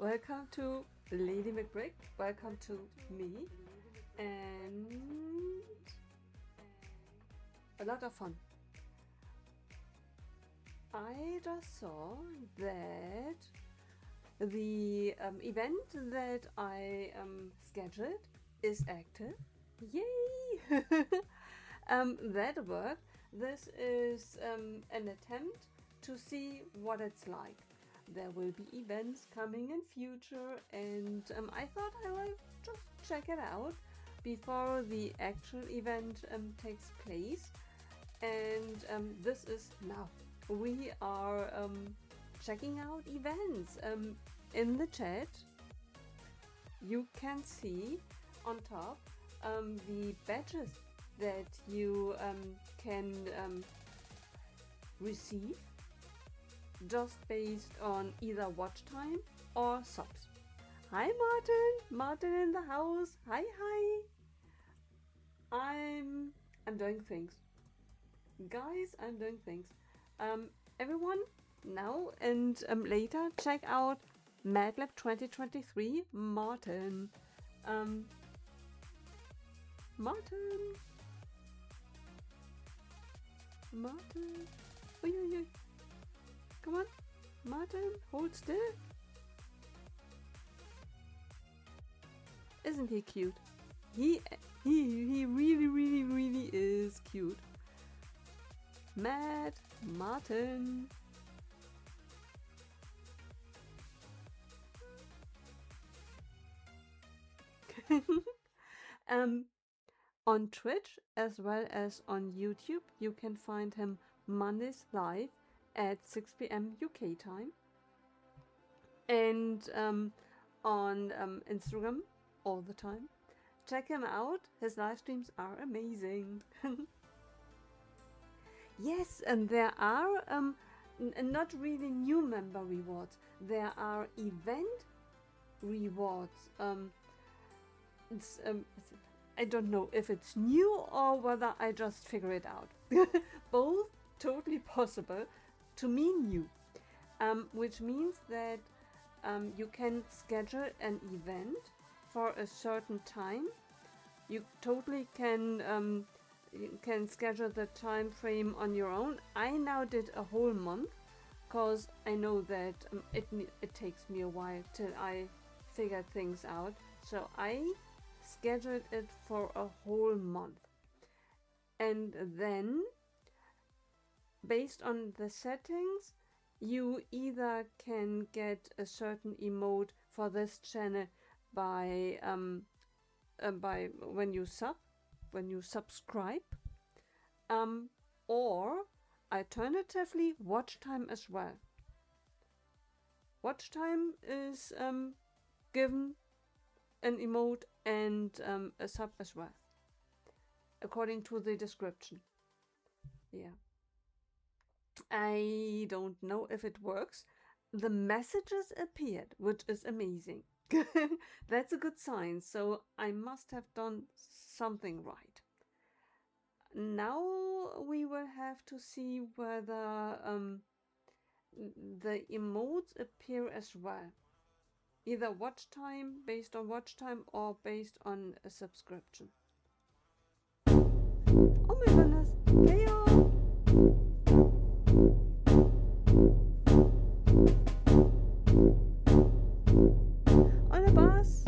welcome to Lady McBrick, welcome to me, and a lot of fun. I just saw that the event that I scheduled is active. Yay! That worked. This is an attempt to see what it's like. There will be events coming in future, and I thought I will just check it out before the actual event takes place. And this is now. We are checking out events. In the chat, you can see on top the badges that you can receive just based on either watch time or subs. Hi Martin in the house. Hi. I'm doing things, guys. I'm doing things. Everyone now and later check out MadLab 2023 Martin. Martin. Oi. Come on, Martin, hold still. Isn't he cute? He really is cute. Mad Martin. On Twitch as well as on YouTube, you can find him Mondays live at 6 p.m. UK time, and on Instagram all the time. Check him out. His live streams are amazing. Yes, and there are not really new member rewards. There are event rewards. I don't know if it's new or whether I just figure it out. Both totally possible. To me, new, which means that you can schedule an event for a certain time. You totally can schedule the time frame on your own. I now did a whole month because I know that it takes me a while till I figure things out. So I scheduled it for a whole month, and then based on the settings, you either can get a certain emote for this channel by when you subscribe, or alternatively watch time as well. Watch time is given an emote and a sub as well, according to the description. Yeah. I don't know if it works. The messages appeared, which is amazing. That's a good sign, so I must have done something right. Now we will have to see whether the emotes appear as well. Either watch time, based on watch time, or based on a subscription. Oh my goodness! Hey y'all! On a bus!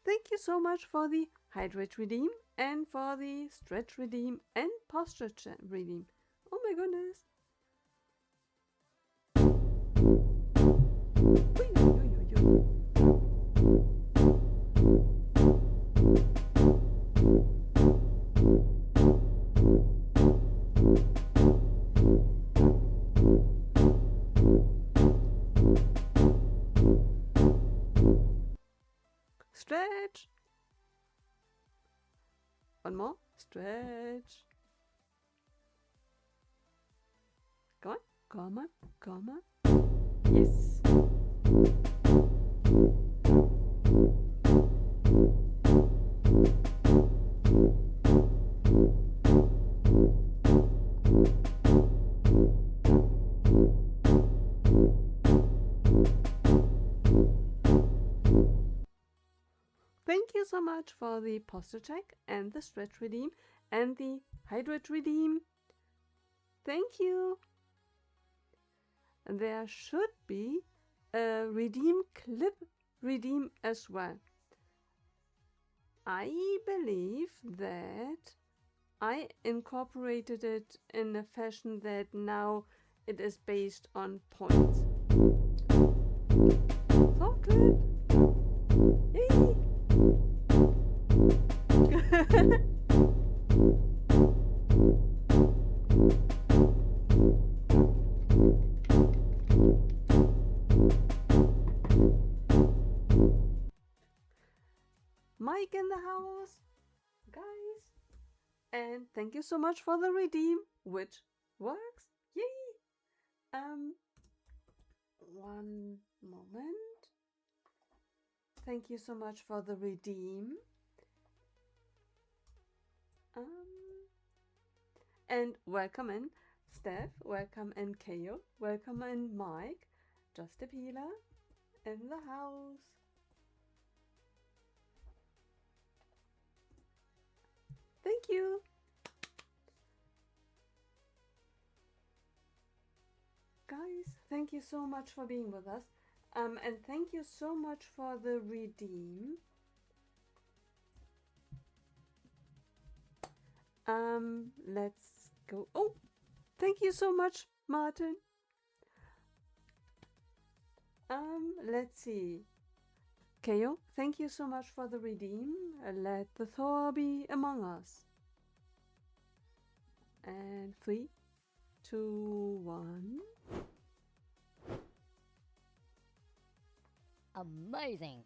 Thank you so much for the Hydrate Redeem and for the Stretch Redeem and Posture Redeem. Oh my goodness! Stretch! One more. Stretch. Come on. Yes. so much for the posture check and the stretch redeem and the hydrate redeem. Thank you. There should be a redeem clip redeem as well. I believe that I incorporated it in a fashion that now it is based on points. Thought clip! Yay! Mike in the house, guys. And thank you so much for the redeem, which works. Yay! One moment. Thank you so much for the redeem. And welcome in Steph, welcome in Keo, welcome in Mike, Just a Peeler in the house. Thank you. Guys, thank you so much for being with us. And thank you so much for the redeem. Let's go. Oh, thank you so much, Martin. Let's see. Keo, thank you so much for the redeem. Let the Thor be among us. And 3, 2, 1. Amazing.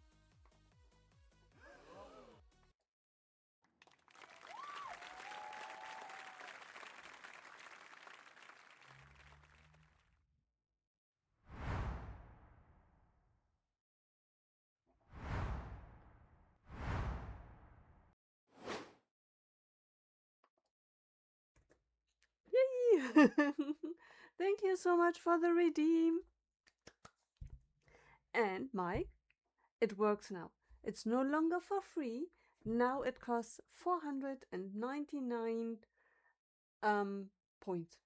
Yay! Thank you so much for the redeem. And Mike, it works now. It's no longer for free. Now it costs 499 points.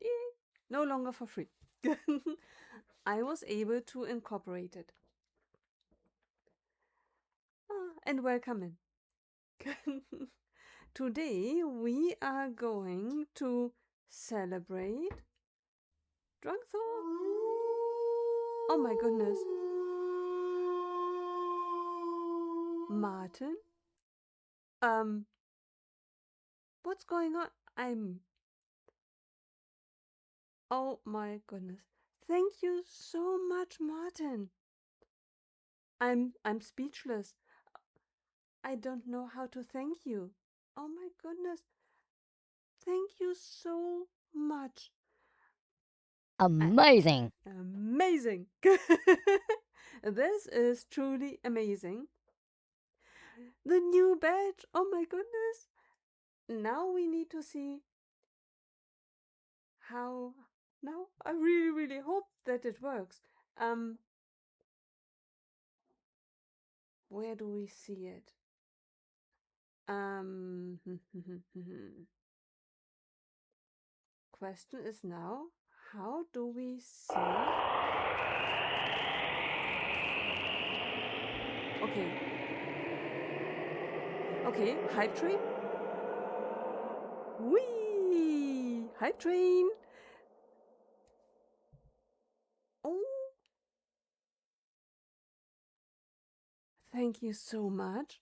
Yay! No longer for free. I was able to incorporate it. And welcome in. Today we are going to celebrate Drunk Thor. Oh my goodness. Martin? What's going on? Oh my goodness. Thank you so much, Martin. I'm speechless. I don't know how to thank you. Oh my goodness. Thank you so much. Amazing. Amazing. This is truly amazing. The new badge. Oh my goodness. Now we need to see how. Now I really, really hope that it works. Where do we see it? Question is now, how do we see? Okay. Okay, hype train. Whee! Hype train. Oh. Thank you so much.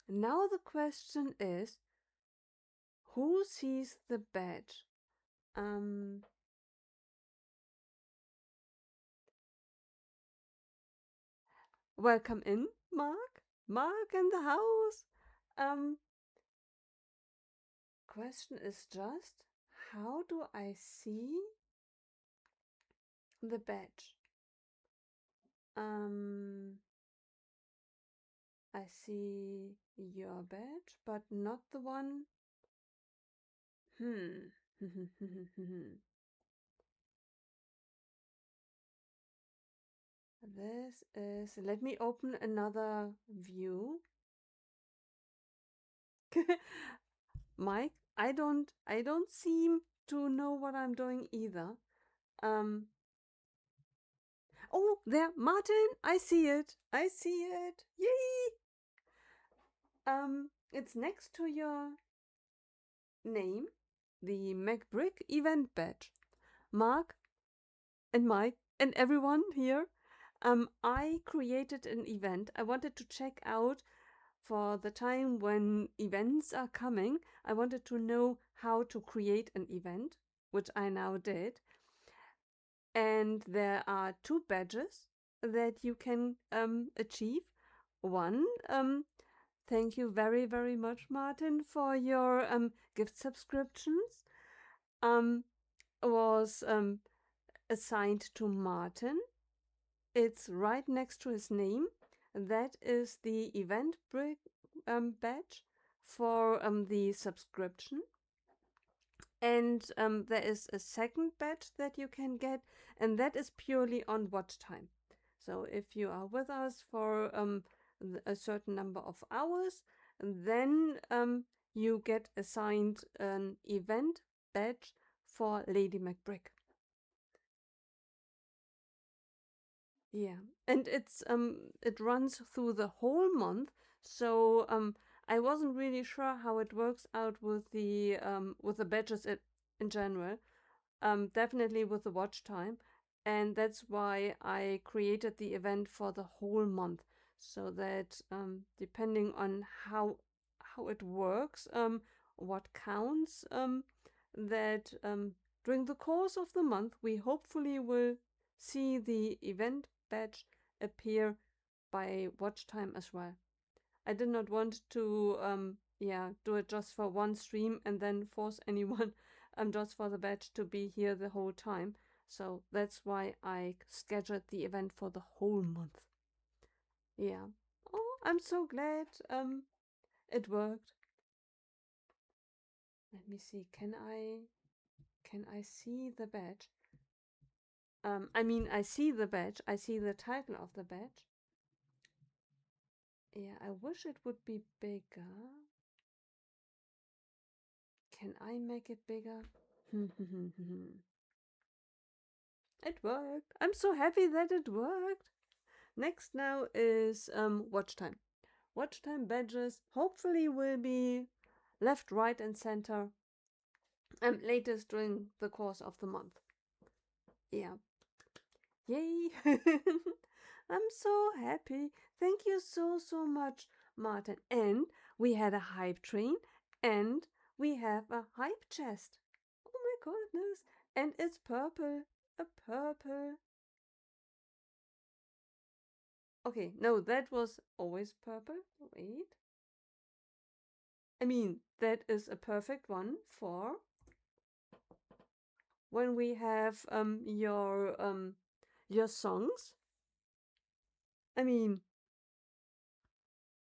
Now the question is, who sees the badge? Welcome in, Mark. Mark in the house. Question is just, how do I see the badge? I see your badge, but not the one. This is, let me open another view. Mike, I don't seem to know what I'm doing either. Um, oh, there, Martin, I see it. I see it. Yay! It's next to your name, the MacBrick event badge. Mark and Mike and everyone here, I created an event. I wanted to check out for the time when events are coming. I wanted to know how to create an event, which I now did. And there are two badges that you can achieve. One, thank you very, very much, Martin, for your gift subscriptions. Was assigned to Martin. It's right next to his name. That is the event badge for the subscription. And there is a second badge that you can get, and that is purely on watch time. So if you are with us for a certain number of hours, then you get assigned an event badge for Lady McBrick. Yeah, and it runs through the whole month, so I wasn't really sure how it works out with the badges in general. Definitely with the watch time, and that's why I created the event for the whole month, so that depending on how it works, what counts, that during the course of the month we hopefully will see the event badge appear by watch time as well. I did not want to do it just for one stream and then force anyone just for the badge to be here the whole time. So that's why I scheduled the event for the whole month. Yeah. Oh, I'm so glad it worked. Let me see. Can I see the badge? I mean, I see the badge. I see the title of the badge. Yeah, I wish it would be bigger. Can I make it bigger? It worked. I'm so happy that it worked. Next now is watch time. Watch time badges hopefully will be left, right, and center latest during the course of the month. Yeah. Yay! I'm so happy. Thank you so, so much, Martin. And we had a hype train and we have a hype chest. Oh my goodness. And it's purple. A purple. Okay, no, that was always purple. Wait. I mean, that is a perfect one for when we have your songs. I mean,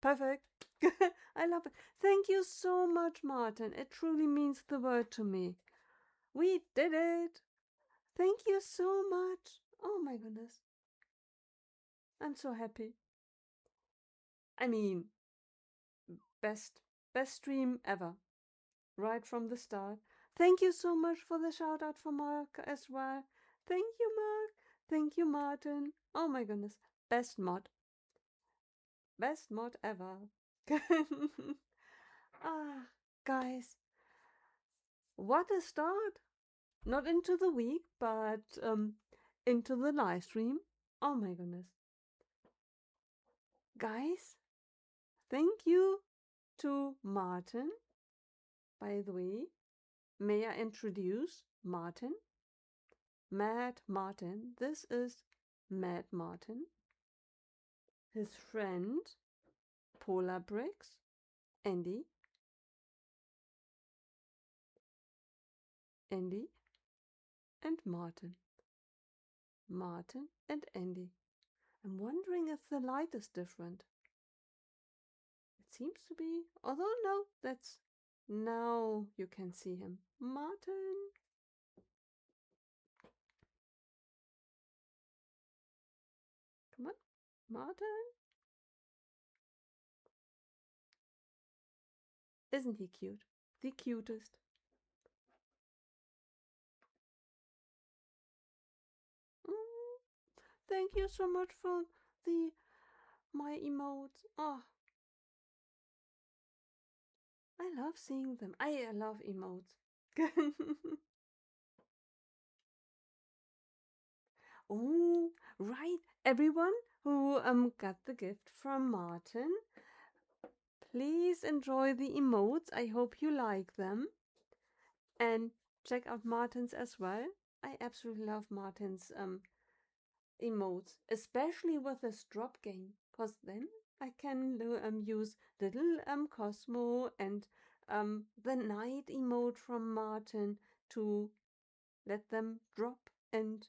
perfect. I love it. Thank you so much, Martin. It truly means the world to me. We did it. Thank you so much. Oh my goodness. I'm so happy. I mean, best stream ever. Right from the start. Thank you so much for the shout out for Mark as well. Thank you, Mark. Thank you, Martin. Oh my goodness. Best mod. Best mod ever. Ah, guys. What a start. Not into the week, but into the live stream. Oh my goodness. Guys, thank you to Martin. By the way, may I introduce Martin? Mad Martin. This is Mad Martin. His friend, Polar Bricks, Andy, Andy, and Martin. Martin and Andy. I'm wondering if the light is different. It seems to be, although no, that's now you can see him. Martin. Martin? Isn't he cute? The cutest. Mm, thank you so much for the my emotes. Oh, I love seeing them. I love emotes. Oh, right. Everyone who got the gift from Martin, please enjoy the emotes. I hope you like them. And check out Martin's as well. I absolutely love Martin's emotes, especially with this drop game, because then I can use little Cosmo and the night emote from Martin to let them drop. And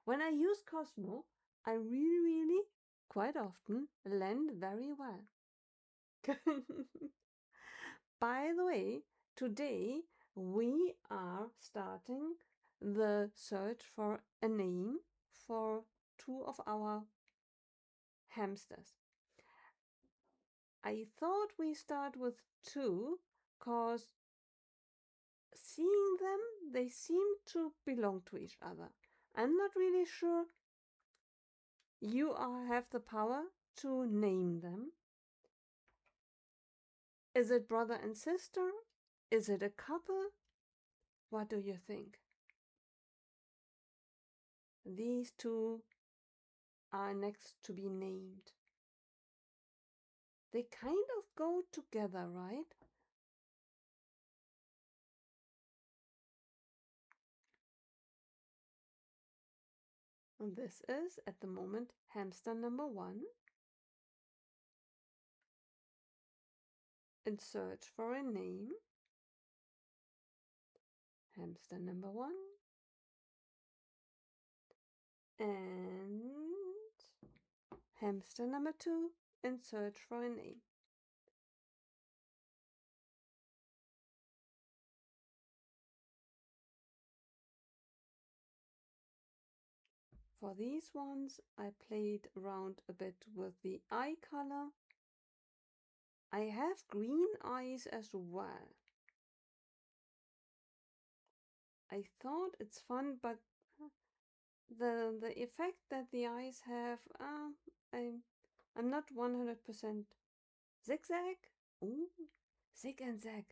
when I use Cosmo, I really quite often land very well. By the way, today we are starting the search for a name for two of our hamsters. I thought we start with two because seeing them, they seem to belong to each other. I'm not really sure you have the power to name them. Is it brother and sister? Is it a couple? What do you think? These two are next to be named. They kind of go together, right? And this is, at the moment, hamster number 1 in search for a name. Hamster number 1 and hamster number 2 in search for a name. For these ones, I played around a bit with the eye color. I have green eyes as well. I thought it's fun, but the effect that the eyes have, I'm not 100% zigzag. Ooh, zig and zag.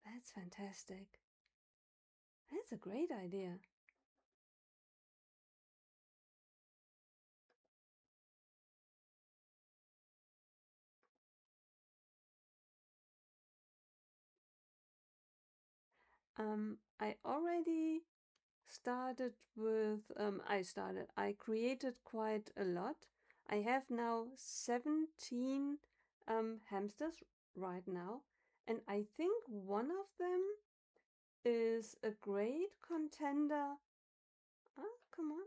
That's fantastic. That's a great idea. I already started with, I created quite a lot. I have now 17 hamsters right now, and I think one of them is a great contender. Ah, come on.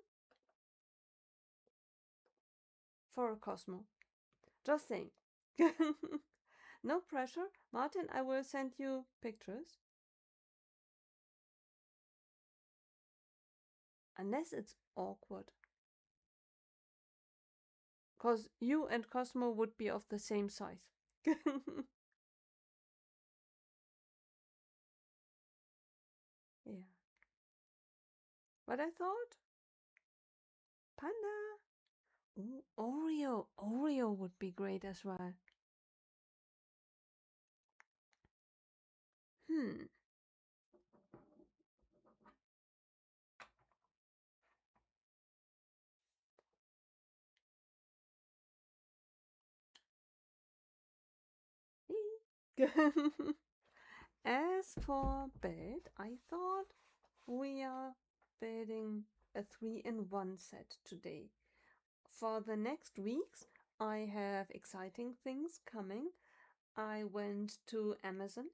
For a Cosmo. Just saying. No pressure. Martin, I will send you pictures. Unless it's awkward. Because you and Cosmo would be of the same size. Yeah. But I thought, Panda. Ooh, Oreo. Oreo would be great as well. Hmm. As for bed, I thought we are building a 3-in-1 set today. For the next weeks, I have exciting things coming. I went to Amazon.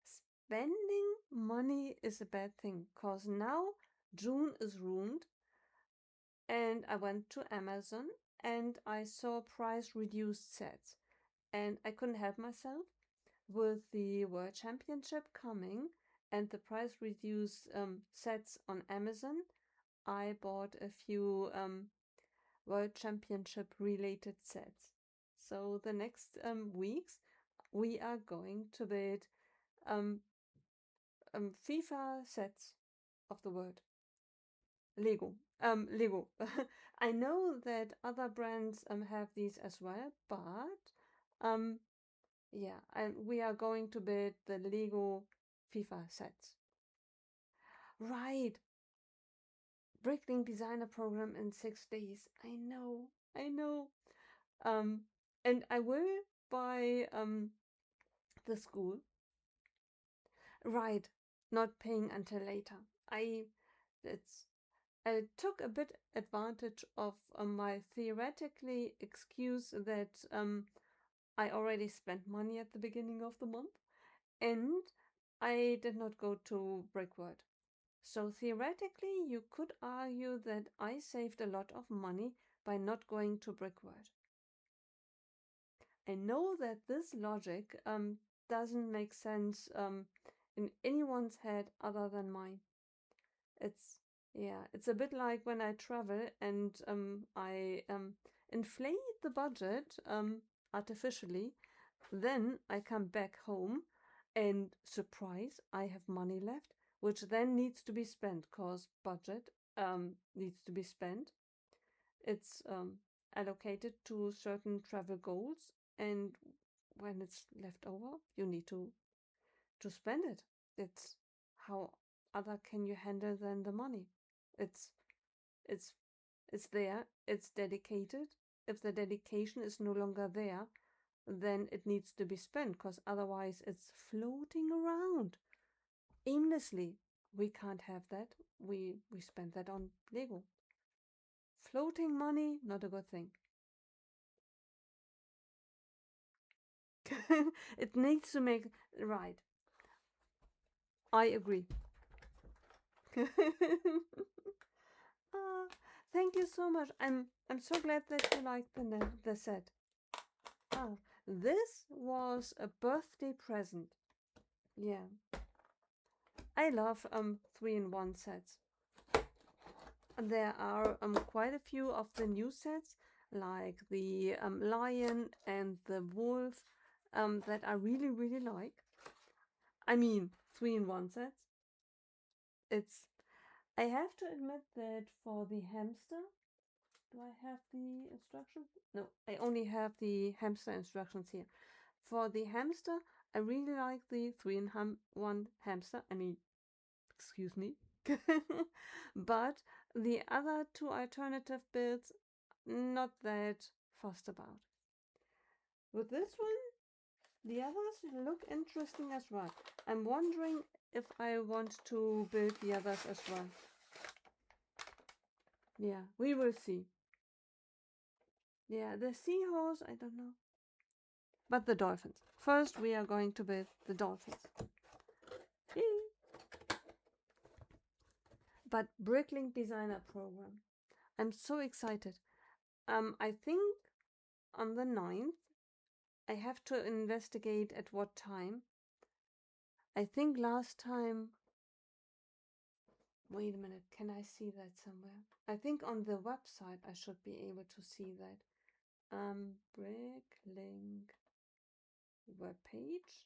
Spending money is a bad thing because now June is ruined, and I went to Amazon and I saw price reduced sets, and I couldn't help myself. With the World Championship coming and the price reduced sets on Amazon, I bought a few World Championship related sets. So the next weeks we are going to build um, FIFA sets of the world. Lego. Lego. I know that other brands have these as well, but um, yeah, we are going to build the Lego FIFA sets. Right. Bricklink designer program in 6 days. I know. Um, and I will buy the school. Right. Not paying until later. It's I took a bit advantage of my theoretically excuse that I already spent money at the beginning of the month and I did not go to Brickworld. So theoretically, you could argue that I saved a lot of money by not going to Brickworld. I know that this logic doesn't make sense in anyone's head other than mine. It's it's a bit like when I travel and I inflate the budget artificially. Then I come back home and surprise, I have money left, which then needs to be spent because budget needs to be spent. It's allocated to certain travel goals, and when it's left over, you need to spend it. It's how other can you handle than the money? It's it's it's there, it's dedicated. If the dedication is no longer there, then it needs to be spent because otherwise it's floating around aimlessly. We can't have that. We spend that on Lego. Floating money, not a good thing. It needs to make right. I agree. Ah, thank you so much. I'm so glad that you liked the set. Ah, this was a birthday present. Yeah. I love 3-in-1 sets. There are quite a few of the new sets, like the lion and the wolf, that I really like. I mean, 3-in-1 sets. It's. I have to admit that for the hamster, do I have the instructions? No, I only have the hamster instructions here. For the hamster, I really like the 3-in-1 hamster. I mean, excuse me. But the other two alternative builds, not that fussed about. With this one, the others look interesting as well. I'm wondering if I want to build the others as well. Yeah, we will see. Yeah, the seahorse, I don't know. But the dolphins. First, we are going to build the dolphins. Yay. But Bricklink Designer Program. I'm so excited. I think on the 9th, I have to investigate at what time. I think last time. Wait a minute, can I see that somewhere? I think on the website I should be able to see that. Bricklink webpage.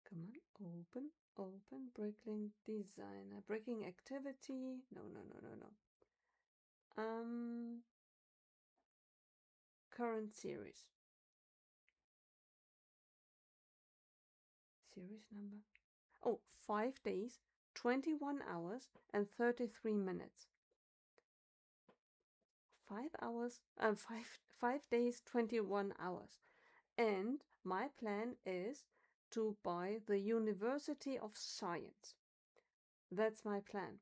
Come on, open Bricklink Designer. Bricking activity. No. Current series. Series number. Oh, 5 days, 21 hours, and 33 minutes. 5 hours, 5 days, 21 hours. And my plan is to buy the University of Science. That's my plan.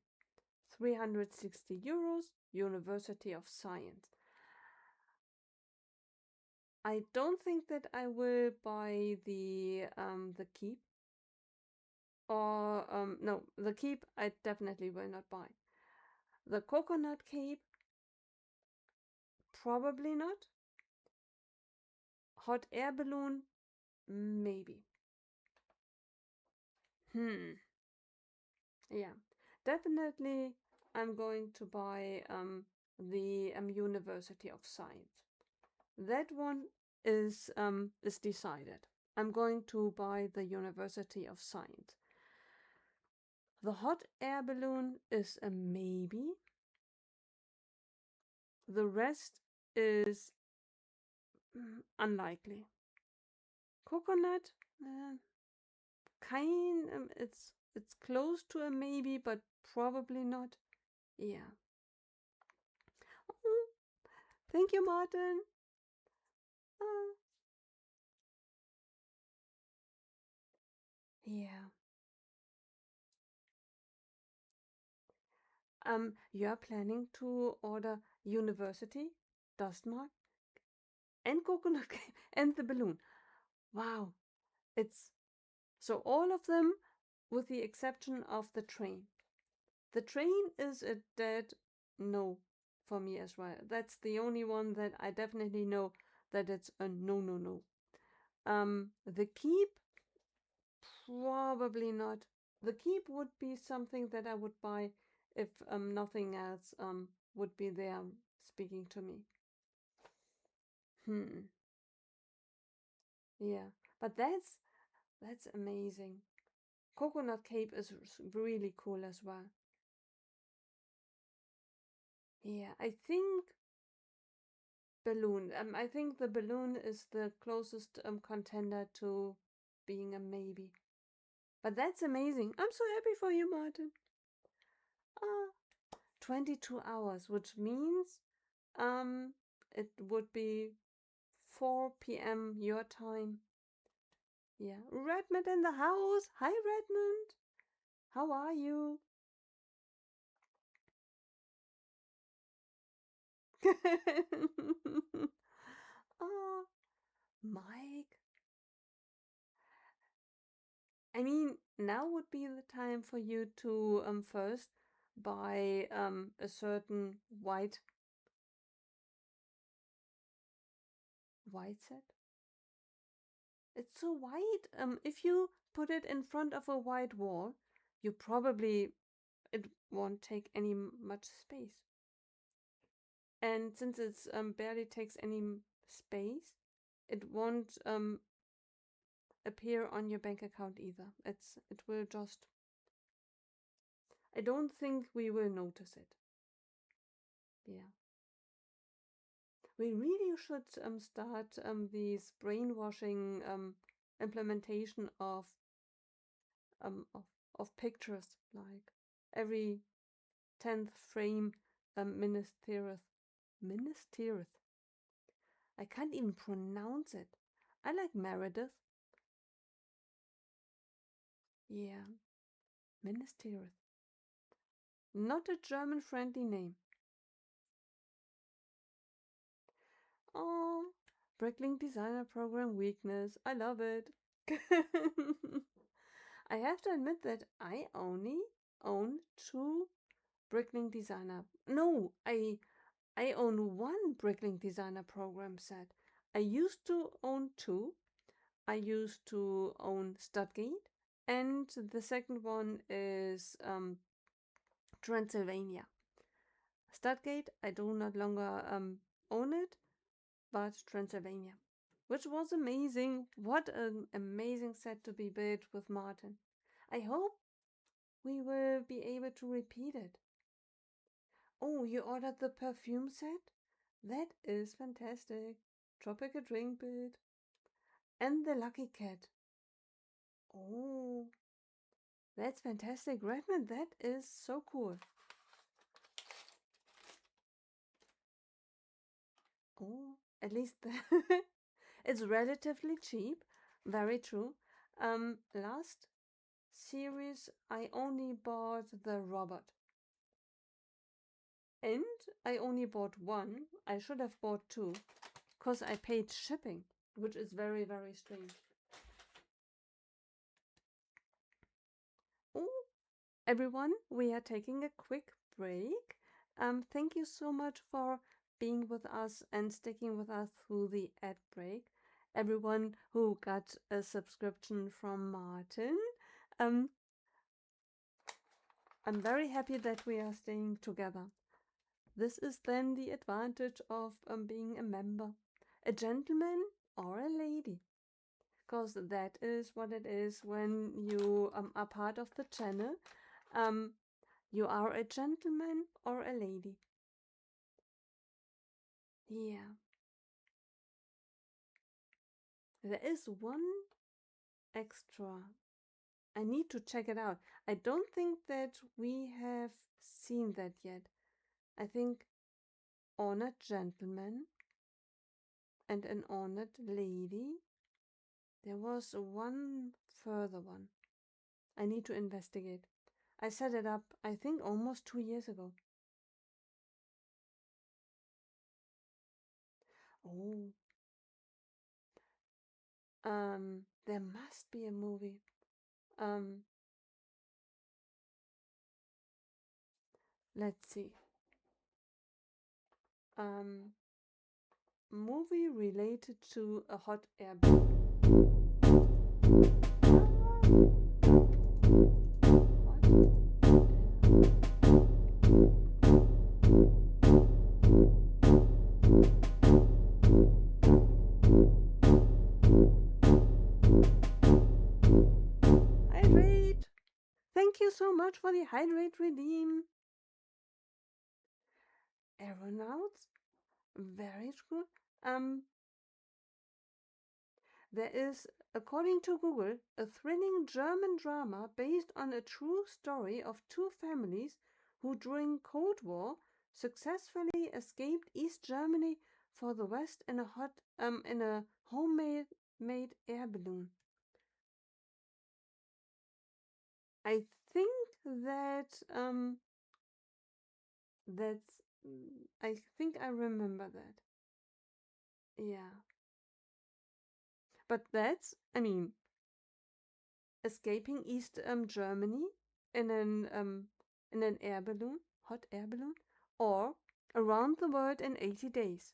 360 euros, University of Science. I don't think that I will buy the keep. Or no, the keep I definitely will not buy. The coconut cape, probably not. Hot air balloon, maybe. Yeah, definitely. I'm going to buy the University of Science. That one is decided. I'm going to buy the University of Science. The hot air balloon is a maybe. The rest is unlikely. Coconut, it's close to a maybe, but probably not. Yeah. Oh, thank you, Martin. Uh, yeah. You're planning to order university, dust mark, and coconut cake, and the balloon. Wow. It's so all of them with the exception of the train. The train is a dead no for me as well. That's the only one that I definitely know that it's a no, no, no. The keep, probably not. The keep would be something that I would buy if nothing else would be there speaking to me. Hmm. Yeah, but that's amazing. Coconut cape is really cool as well. Yeah, I think balloon. I think the balloon is the closest contender to being a maybe. But that's amazing. I'm so happy for you, Martin. Ah, 22 hours, which means it would be 4 p.m. your time. Yeah. Redmond in the house. Hi, Redmond. How are you? Oh, Mike. I mean, now would be the time for you to first buy a certain white set. It's so white. If you put it in front of a white wall, you probably it won't take any much space. And since it's barely takes any space, it won't appear on your bank account either. It will just. I don't think we will notice it. Yeah. We really should start these brainwashing implementation um, of of pictures, like every 10th frame ministerieth. I can't even pronounce it. I like Meredith. Yeah, ministerieth. Not a German friendly name. Oh, Bricklink Designer Program weakness. I love it. I have to admit that I only own two Bricklink Designer. No, I own one Bricklink Designer program set. I used to own two. I used to own Studgate, and the second one is Transylvania. Studgate, I do not longer own it, but Transylvania, which was amazing. What an amazing set to be built with Martin. I hope we will be able to repeat it. Oh, you ordered the perfume set? That is fantastic. Tropical drink build. And the lucky cat. Oh, that's fantastic. Redmond, that is so cool. Oh, at least it's relatively cheap. Very true. Last series, I only bought the robot. And I only bought one. I should have bought two, because I paid shipping, which is very, very strange. Oh, everyone, we are taking a quick break. Thank you so much for being with us and sticking with us through the ad break. Everyone who got a subscription from Martin. Um, I'm very happy that we are staying together. This is then the advantage of being a member, a gentleman or a lady, because that is what it is when you are part of the channel. Um, you are a gentleman or a lady. Yeah. There is one extra. I need to check it out. I don't think that we have seen that yet. I think honored gentleman and an honored lady. There was one further one. I need to investigate. I set it up, I think, almost 2 years ago. Oh, there must be a movie. Um, let's see. Um, movie related to a hot air balloon. Hydrate! Thank you so much for the hydrate redeem. Aeronauts? Very good. There is, according to Google, a thrilling German drama based on a true story of two families who, during Cold War, successfully escaped East Germany for the West in a homemade made air balloon. I think that's I think I remember that. Yeah. But that's, I mean, escaping East Germany in an air balloon, hot air balloon, or around the world in 80 days.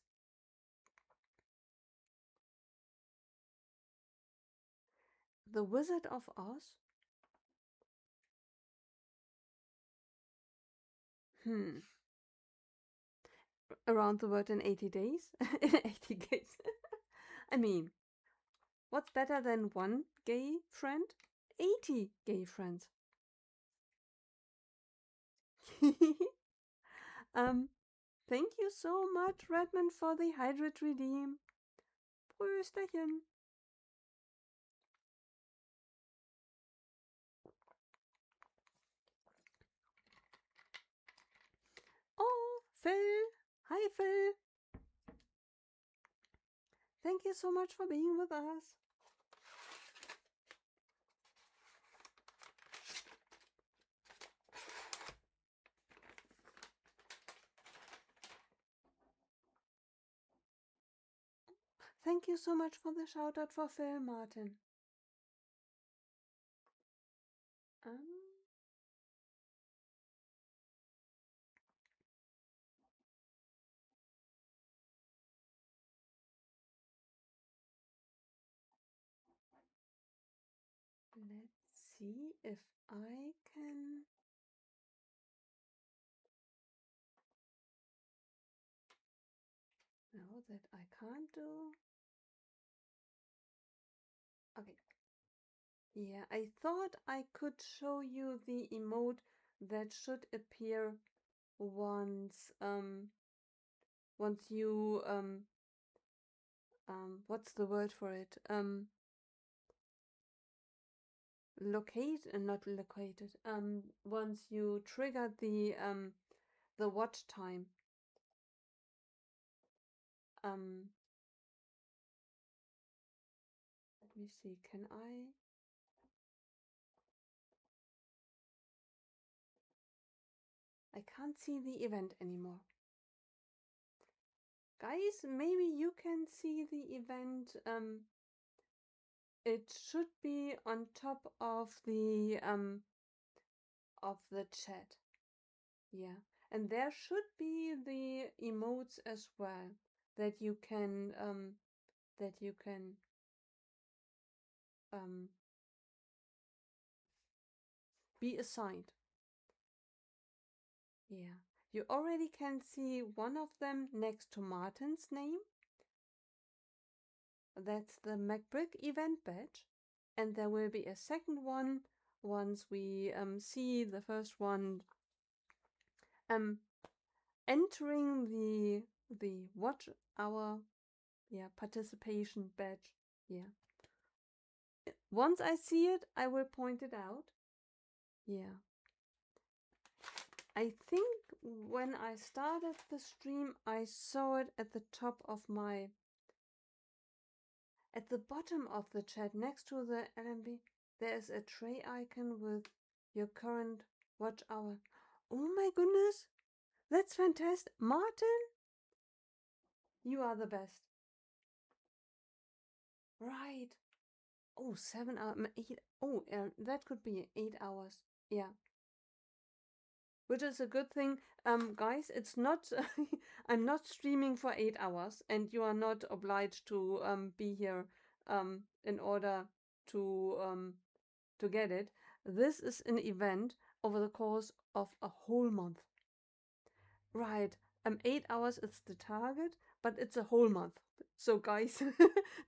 The Wizard of Oz? Hmm. Around the world in 80 days? In 80 days. I mean, what's better than one gay friend? 80 gay friends. um, Thank you so much, Redmond, for the hydrate redeem. Prösterchen. Oh, Phil. Hi, Phil. Thank you so much for being with us. Thank you so much for the shout out for Phil, Martin. Um, let's see if I can. No, that I can't do. Okay. Yeah, I thought I could show you the emote that should appear once you what's the word for it? Locate not located. Once you trigger the watch time. Um Let me see, can I? I can't see the event anymore. Guys, maybe you can see the event. It should be on top of the chat. Yeah. And there should be the emotes as well that you can um be assigned. Yeah. You already can see one of them next to Martin's name. That's the MacBrick event badge. And there will be a second one once we see the first one entering the watch hour participation badge. Yeah. Once I see it, I will point it out. Yeah. I think when I started the stream, I saw it at the top of at the bottom of the chat next to the LMB. There is a tray icon with your current watch hour. Oh my goodness, that's fantastic. Martin, you are the best. Right. Oh, 7 hours, 8. Oh, that could be 8 hours. Yeah. Which is a good thing. Guys, it's not, I'm not streaming for 8 hours, and you are not obliged to be here in order to get it. This is an event over the course of a whole month. Right. 8 hours is the target, but it's a whole month. So guys,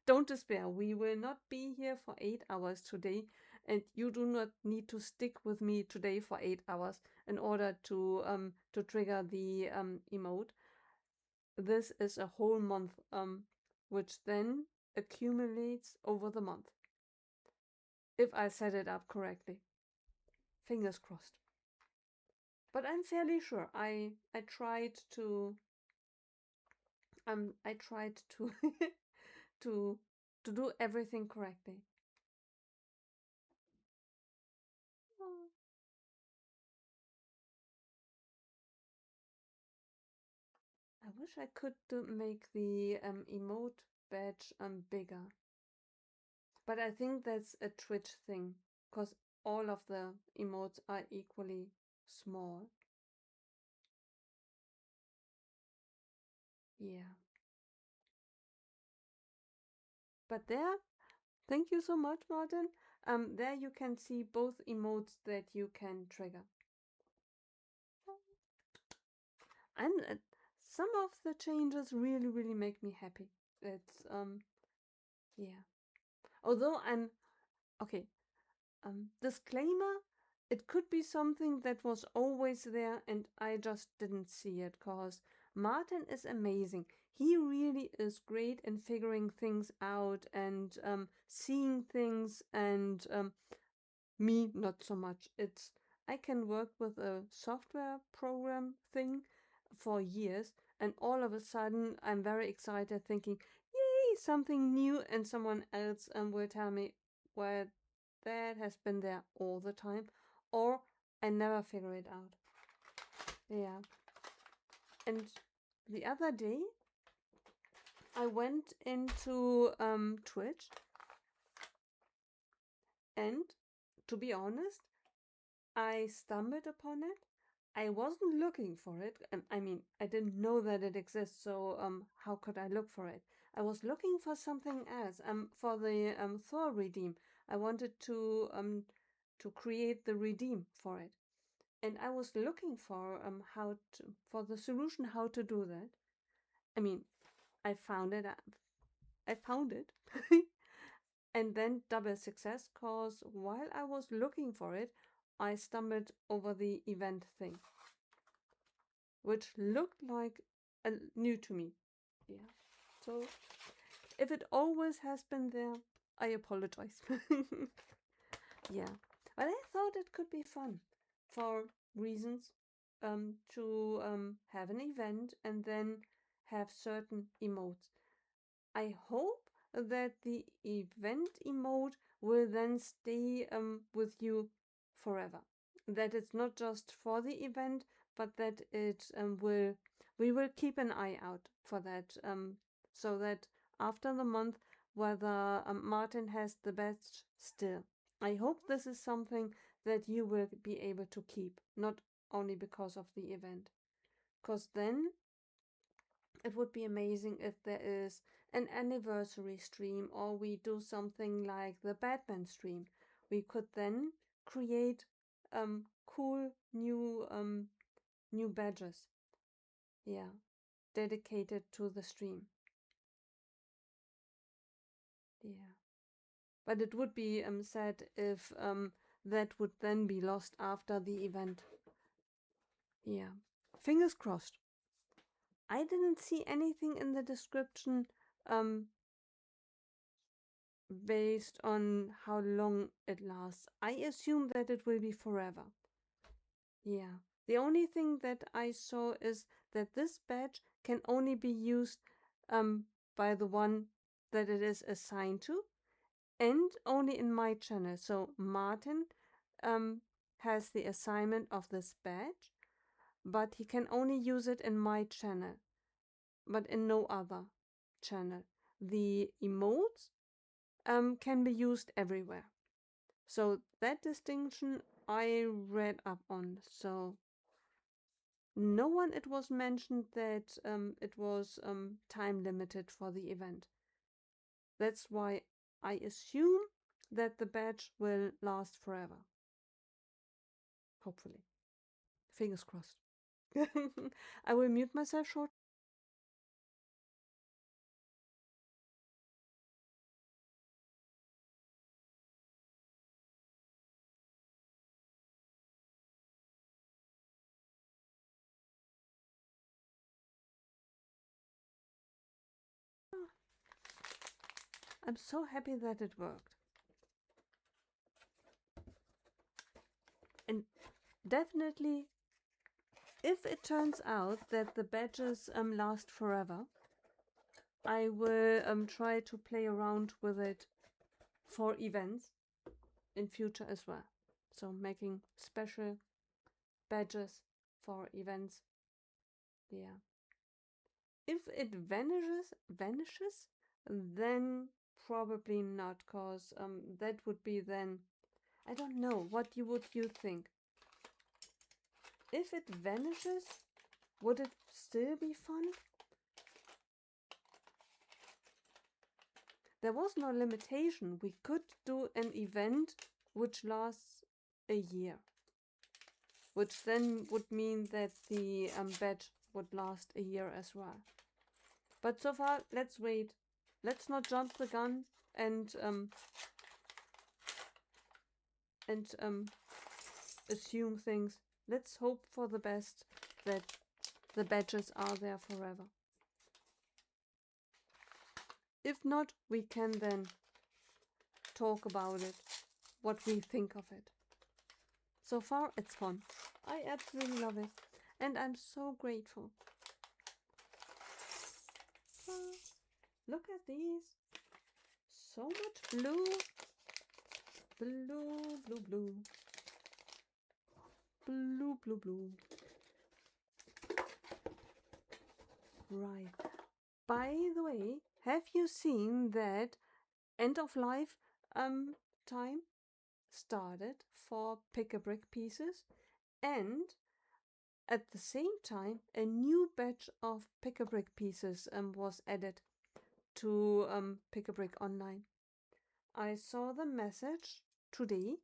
don't despair. We will not be here for 8 hours today, and you do not need to stick with me today for 8 hours in order to trigger the emote. This is a whole month, which then accumulates over the month. If I set it up correctly. Fingers crossed. But I'm fairly sure. I tried to I tried to to do everything correctly. Oh. I wish I could make the emote badge bigger. But I think that's a Twitch thing, because all of the emotes are equally small. Yeah. But there, thank you so much, Martin. There you can see both emotes that you can trigger. And some of the changes really make me happy. It's yeah. Although okay, disclaimer, it could be something that was always there and I just didn't see it, cause Martin is amazing. He really is great in figuring things out and seeing things, and me not so much. I can work with a software program thing for years, and all of a sudden I'm very excited thinking, yay, something new, and someone else will tell me, well, that has been there all the time, or I never figure it out. Yeah. And the other day I went into Twitch, and to be honest, I stumbled upon it. I wasn't looking for it. I mean, I didn't know that it exists, so how could I look for it? I was looking for something else. For the Thor redeem, I wanted to create the redeem for it, and I was looking for for the solution how to do that. I mean, I found it. I found it. And then double success, cause while I was looking for it, I stumbled over the event thing, which looked like new to me. Yeah. So if it always has been there, I apologize. Yeah. But I thought it could be fun for reasons to have an event and then have certain emotes. I hope that the event emote will then stay with you forever. That it's not just for the event, but that we will keep an eye out for that, so that after the month, whether Martin has the best still. I hope this is something that you will be able to keep, not only because of the event. Because then it would be amazing if there is an anniversary stream, or we do something like the Batman stream. We could then create cool new badges Yeah, dedicated to the stream. Yeah, but it would be sad if that would then be lost after the event. Yeah, fingers crossed. I didn't see anything in the description um, based on how long it lasts. I assume that it will be forever. Yeah. The only thing that I saw is that this badge can only be used by the one that it is assigned to and only in my channel. So Martin um, has the assignment of this badge, but he can only use it in my channel, but in no other channel. The emotes can be used everywhere. So that distinction I read up on. So no one it was mentioned that it was time limited for the event. That's why I assume that the badge will last forever. Hopefully. Fingers crossed. I will mute myself short. I'm so happy that it worked. And definitely, if it turns out that the badges last forever, I will try to play around with it for events in future as well. So making special badges for events. Yeah. If it vanishes, then probably not, cause that would be then. I don't know. What would you think? If it vanishes, would it still be fun? There was no limitation. We could do an event which lasts a year, which then would mean that the badge would last a year as well. But so far, let's wait. Let's not jump the gun and assume things. Let's hope for the best, that the badges are there forever. If not, we can then talk about it, what we think of it. So far, it's fun. I absolutely love it. And I'm so grateful. Look at these. So much blue. Blue, blue, blue. Blue, blue, blue. Right. By the way, have you seen that end of life time started for pick-a-brick pieces, and at the same time a new batch of pick-a-brick pieces was added to Pick-a-Brick Online. I saw the message today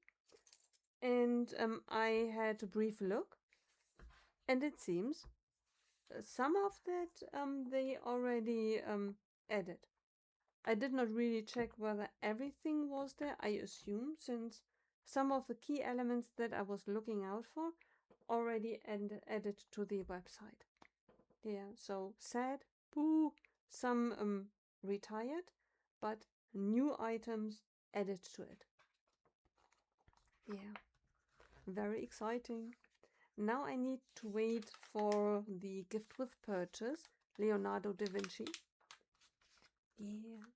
and I had a brief look, and it seems some of that they already added. I did not really check whether everything was there. I assume, since some of the key elements that I was looking out for already added to the website. Yeah, so sad, boo, some retired, but new items added to it. Yeah, very exciting. Now I need to wait for the gift with purchase, Leonardo da Vinci. Yeah,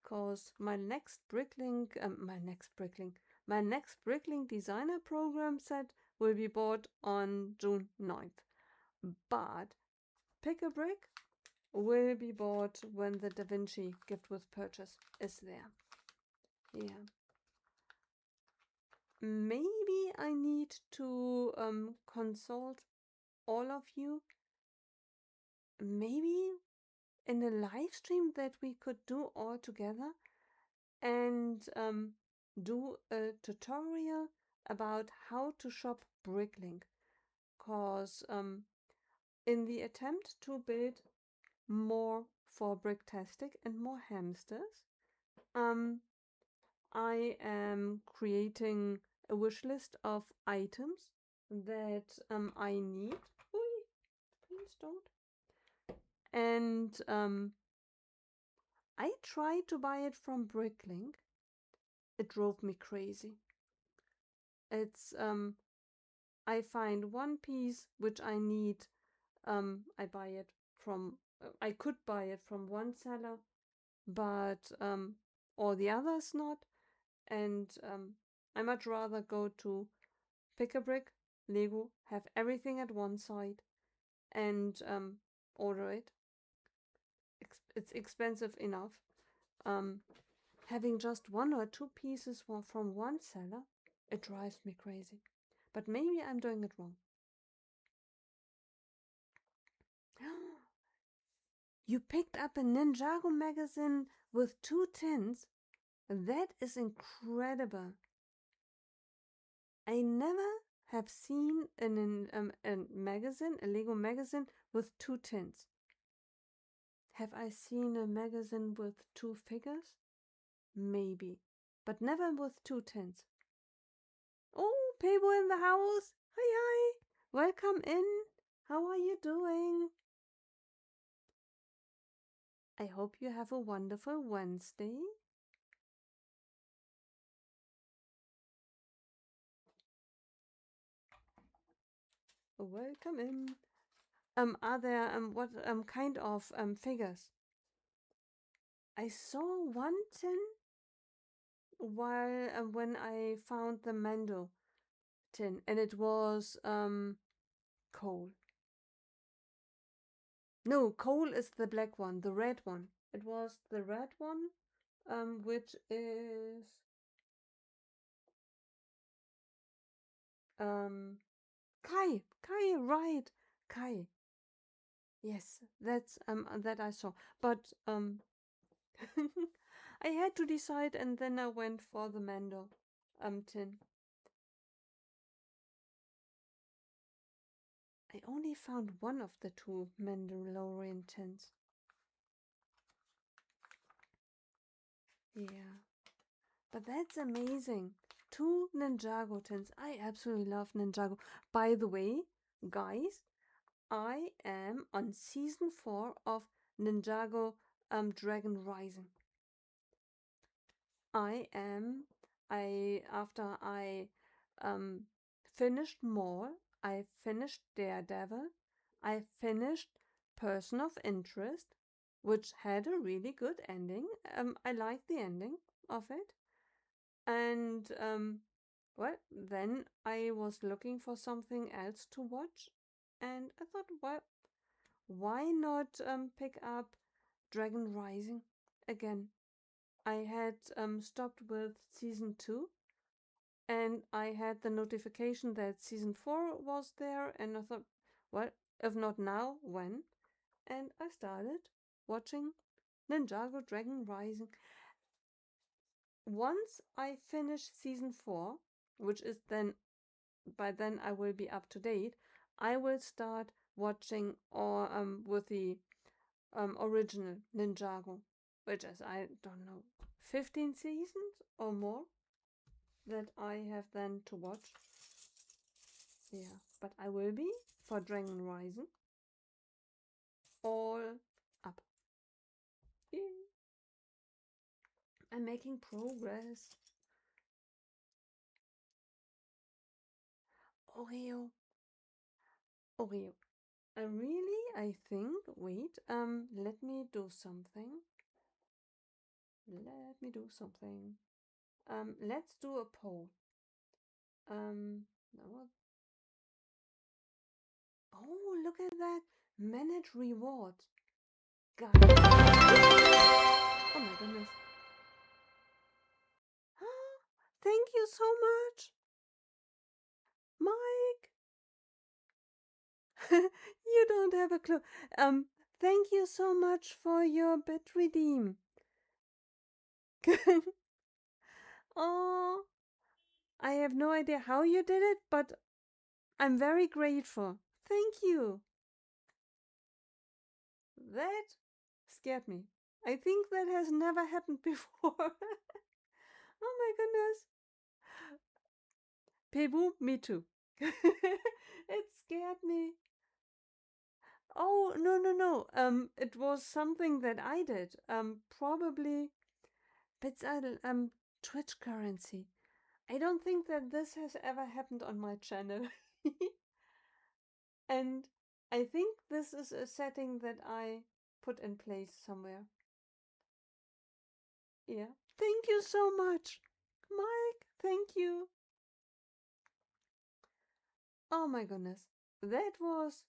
cause my next Bricklink designer program set will be bought on June 9th. But Pick-a-Brick will be bought when the Da Vinci gift with purchase is there. Yeah. Maybe I need to consult all of you. Maybe in a live stream that we could do all together, and do a tutorial about how to shop Bricklink. Cause in the attempt to build more for Bricktastic and more hamsters, um, I am creating a wish list of items that I need. Oi, please don't. And I tried to buy it from Bricklink. It drove me crazy. It's I find one piece which I need. I buy it from. I could buy it from one seller, but all the others not. And I much rather go to Pick a Brick, Lego, have everything at one side, and order it. It's expensive enough. Um, Having just one or two pieces from one seller, it drives me crazy. But maybe I'm doing it wrong. You picked up a Ninjago magazine with 2 tins? That is incredible. I never have seen a magazine, a Lego magazine with 2 tins. Have I seen a magazine with 2 figures? Maybe, but never with 2 tins. Oh, people in the house. Hi, hi. Welcome in. How are you doing? I hope you have a wonderful Wednesday. Welcome in. Are there what kind of figures? I saw 1 tin while when I found the Mando tin, and it was coal. No, coal is the black one, the red one. It was the red one, which is Kai, right, Kai. Yes, that's that I saw, but I had to decide, and then I went for the Mando tin. I only found one of the two Mandalorian tins. Yeah, but that's amazing. 2 Ninjago tins. I absolutely love Ninjago. By the way, guys, I am on season 4 of Ninjago Dragon Rising. After I finished Maul, I finished Daredevil, I finished Person of Interest, which had a really good ending. I liked the ending of it. And well, then I was looking for something else to watch, and I thought, well, why not pick up Dragon Rising again? I had stopped with season 2, and I had the notification that season 4 was there, and I thought, well, if not now, when? And I started watching Ninjago Dragon Rising. Once I finish season 4, which is then, by then I will be up to date, I will start watching or with the original Ninjago, which is, I don't know, 15 seasons or more that I have then to watch. Yeah, but I will be for Dragon Rising all up. Yay. I'm making progress. Oreo. Oreo. I think, wait, let me do something. Let's do a poll. No. Oh, look at that. Manage rewards. Guys. Oh my goodness. Thank you so much, Mike. You don't have a clue. Thank you so much for your bit redeem. Oh, I have no idea how you did it, but I'm very grateful. Thank you. that scared me. I think that has never happened before. Oh my goodness. Pebu, me too. It scared me. Oh, no, no, no. It was something that I did. Probably Bezalel, Twitch currency. I don't think that this has ever happened on my channel. And I think this is a setting that I put in place somewhere. Yeah. Thank you so much. Mike, thank you. Oh my goodness. That was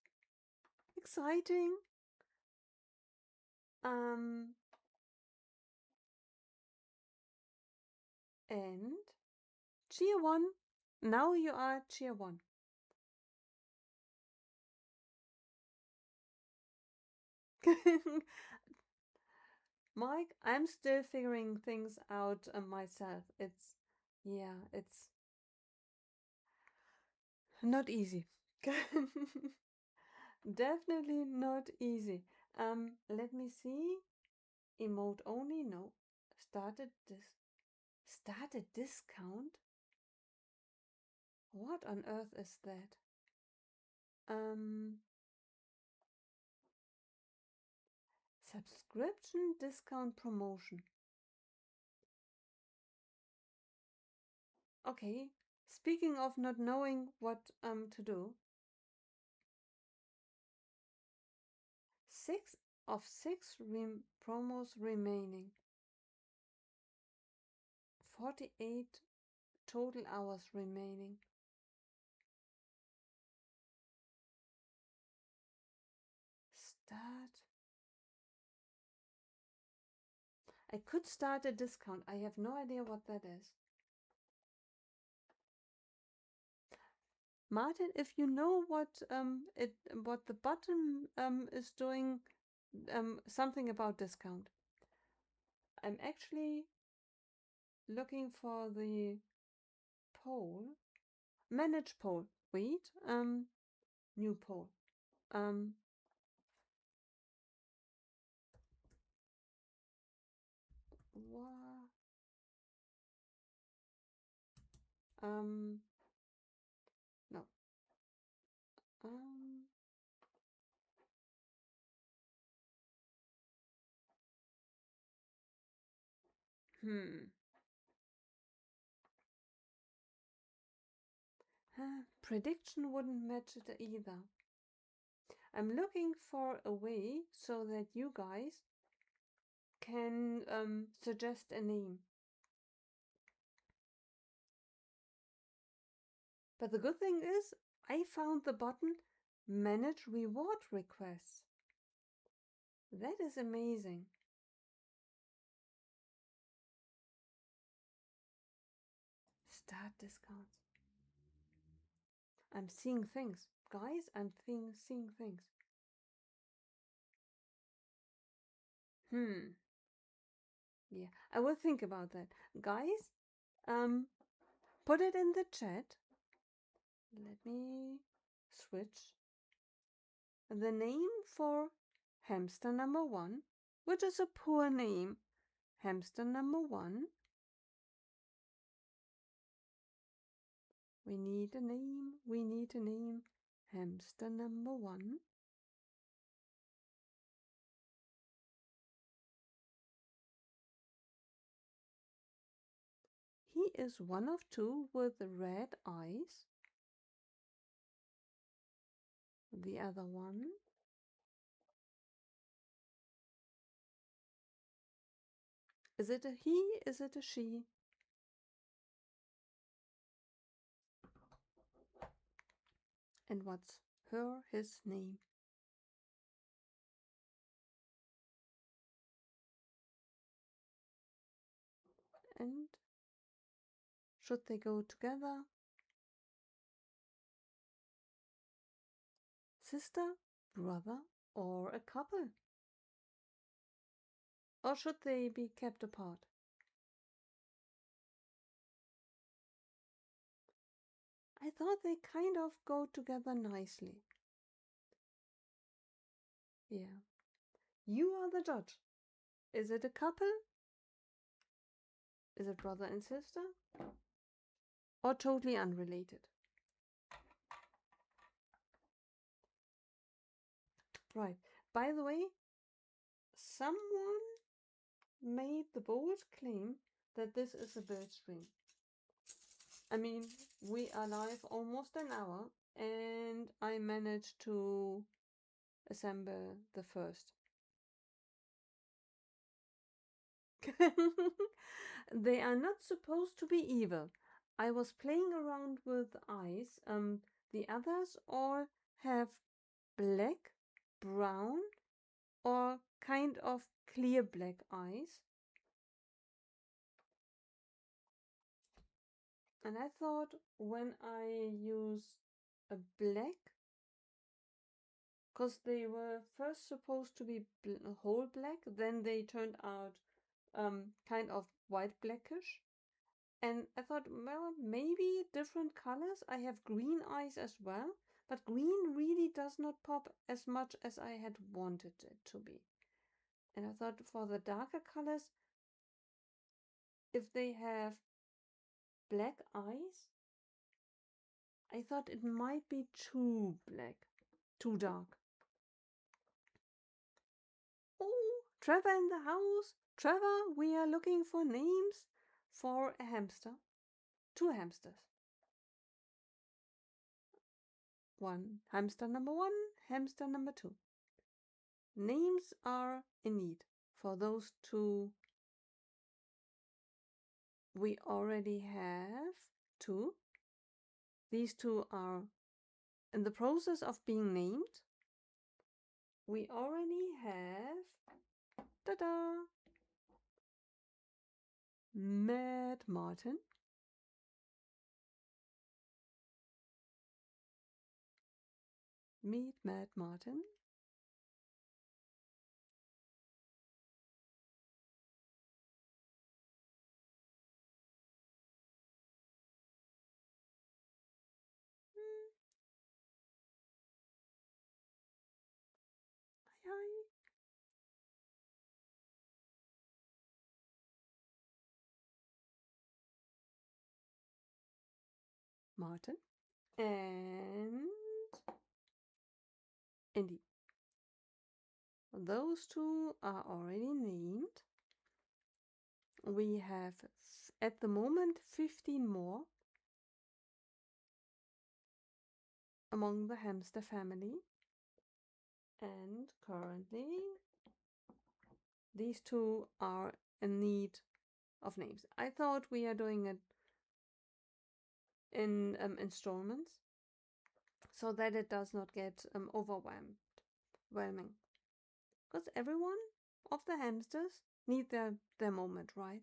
exciting. Um and cheer one. Now you are cheer one. Mike, I'm still figuring things out myself. It's not easy. Definitely not easy. Let me see. Emote only? No. Started discount? What on earth is that? Um, Subscription discount promotion. Okay. Speaking of not knowing what to do, 6 of 6 promos remaining. 48 total hours remaining. Start. I could start a discount. I have no idea what that is. Martin, if you know what the button is doing, something about discount. I'm actually looking for the poll. Manage poll. Wait. New poll. Um. What? No. Um. Hmm. Prediction wouldn't match it either. I'm looking for a way so that you guys can suggest a name. But the good thing is, I found the button Manage Reward Requests. That is amazing. Start discounts. I'm seeing things. Guys, I'm seeing things. Yeah, I will think about that. Guys, put it in the chat. Let me switch the name for hamster number 1, which is a poor name. Hamster number 1. We need a name. We need a name. Hamster number 1. He is one of 2 with red eyes. The other one. Is it a he? Is it a she? And what's his name? And should they go together? Sister, brother, or a couple? Or should they be kept apart? I thought they kind of go together nicely. Yeah. You are the judge. Is it a couple? Is it brother and sister? Or totally unrelated? Right. By the way, someone made the bold claim that this is a bird stream. I mean, we are live almost an hour, and I managed to assemble the first. They are not supposed to be evil. I was playing around with eyes. The others all have black, brown, or kind of clear black eyes. And I thought when I use a black, because they were first supposed to be whole black, then they turned out kind of white blackish. And I thought, well, maybe different colors. I have green eyes as well, but green really does not pop as much as I had wanted it to be. And I thought for the darker colors, if they have black eyes, I thought it might be too black, too dark. Oh, Trevor in the house. Trevor, we are looking for names for a hamster. 2 hamsters. Hamster number 1, hamster number 2. Names are in need for those 2. We already have 2. These 2 are in the process of being named. We already have, ta-da, Mad Martin. Meet Mad Martin. Hi, hi. Martin. And Indy. Those 2 are already named. We have at the moment 15 more among the hamster family. And currently these 2 are in need of names. I thought we are doing it in installments so that it does not get overwhelming. Because everyone of the hamsters need their moment, right?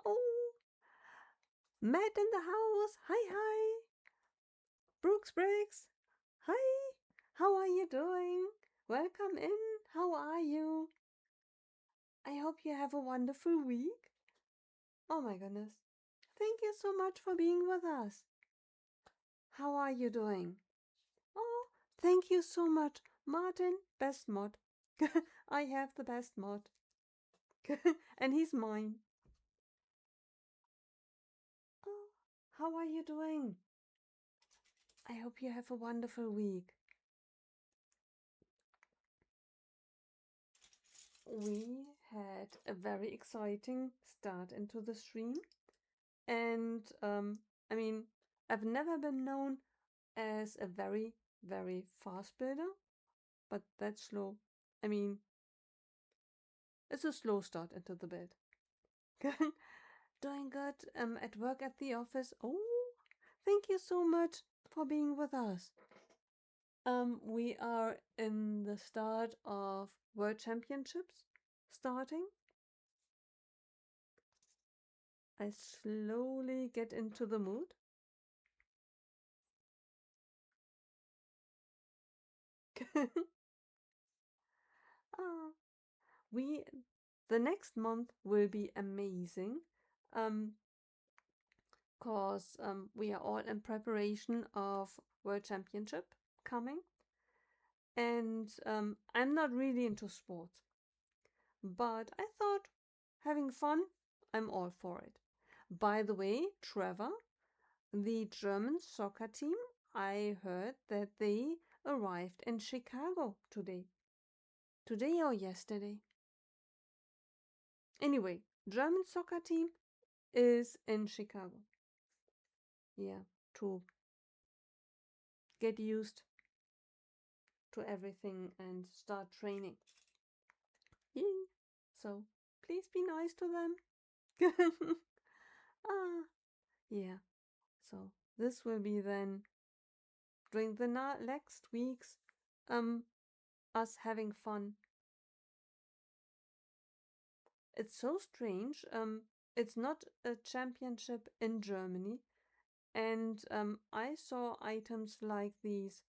Oh, Matt in the house. Hi, hi. Brooks Briggs. Hi. How are you doing? Welcome in. How are you? I hope you have a wonderful week. Oh my goodness. Thank you so much for being with us. How are you doing? Oh, thank you so much. Martin, best mod. I have the best mod. And he's mine. Oh, how are you doing? I hope you have a wonderful week. We had a very exciting start into the stream. And I mean, I've never been known as a very, very fast builder, but that's slow. I mean, it's a slow start into the build. Doing good at work at the office. Oh, thank you so much for being with us. We are in the start of World Championships starting. I slowly get into the mood. Ah, the next month will be amazing. Cause we are all in preparation of World Championship coming. and I'm not really into sports. But I thought having fun, I'm all for it. By the way, Trevor, the German soccer team, I heard that they arrived in Chicago today. Today or yesterday. Anyway, German soccer team is in Chicago. Yeah, to get used to everything and start training. Yay. So please be nice to them. ah, yeah. So this will be then during the next weeks, um, us having fun. It's so strange. It's not a championship in Germany, and I saw items like these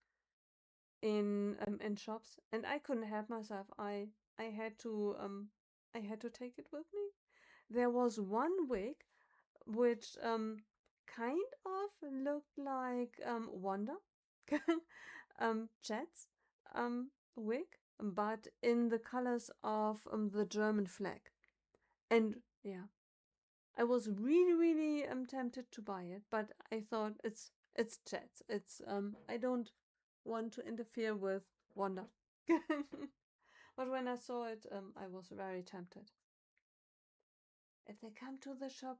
in shops, and I couldn't help myself. I had to I had to take it with me. There was one wig which kind of looked like Wanda, Jet's wig, but in the colors of the German flag. And yeah, I was really tempted to buy it, but I thought it's Jets. It's I don't want to interfere with Wanda. But when I saw it, I was very tempted. If they come to the shop,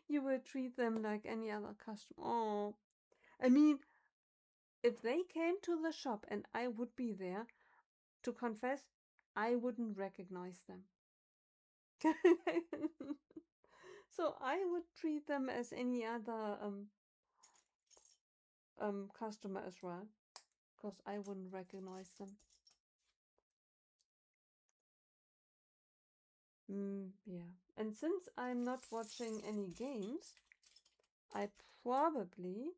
you will treat them like any other customer. Oh, I mean, if they came to the shop and I would be there, to confess, I wouldn't recognize them. So I would treat them as any other customer as well, because I wouldn't recognize them. Yeah. And since I'm not watching any games, I probably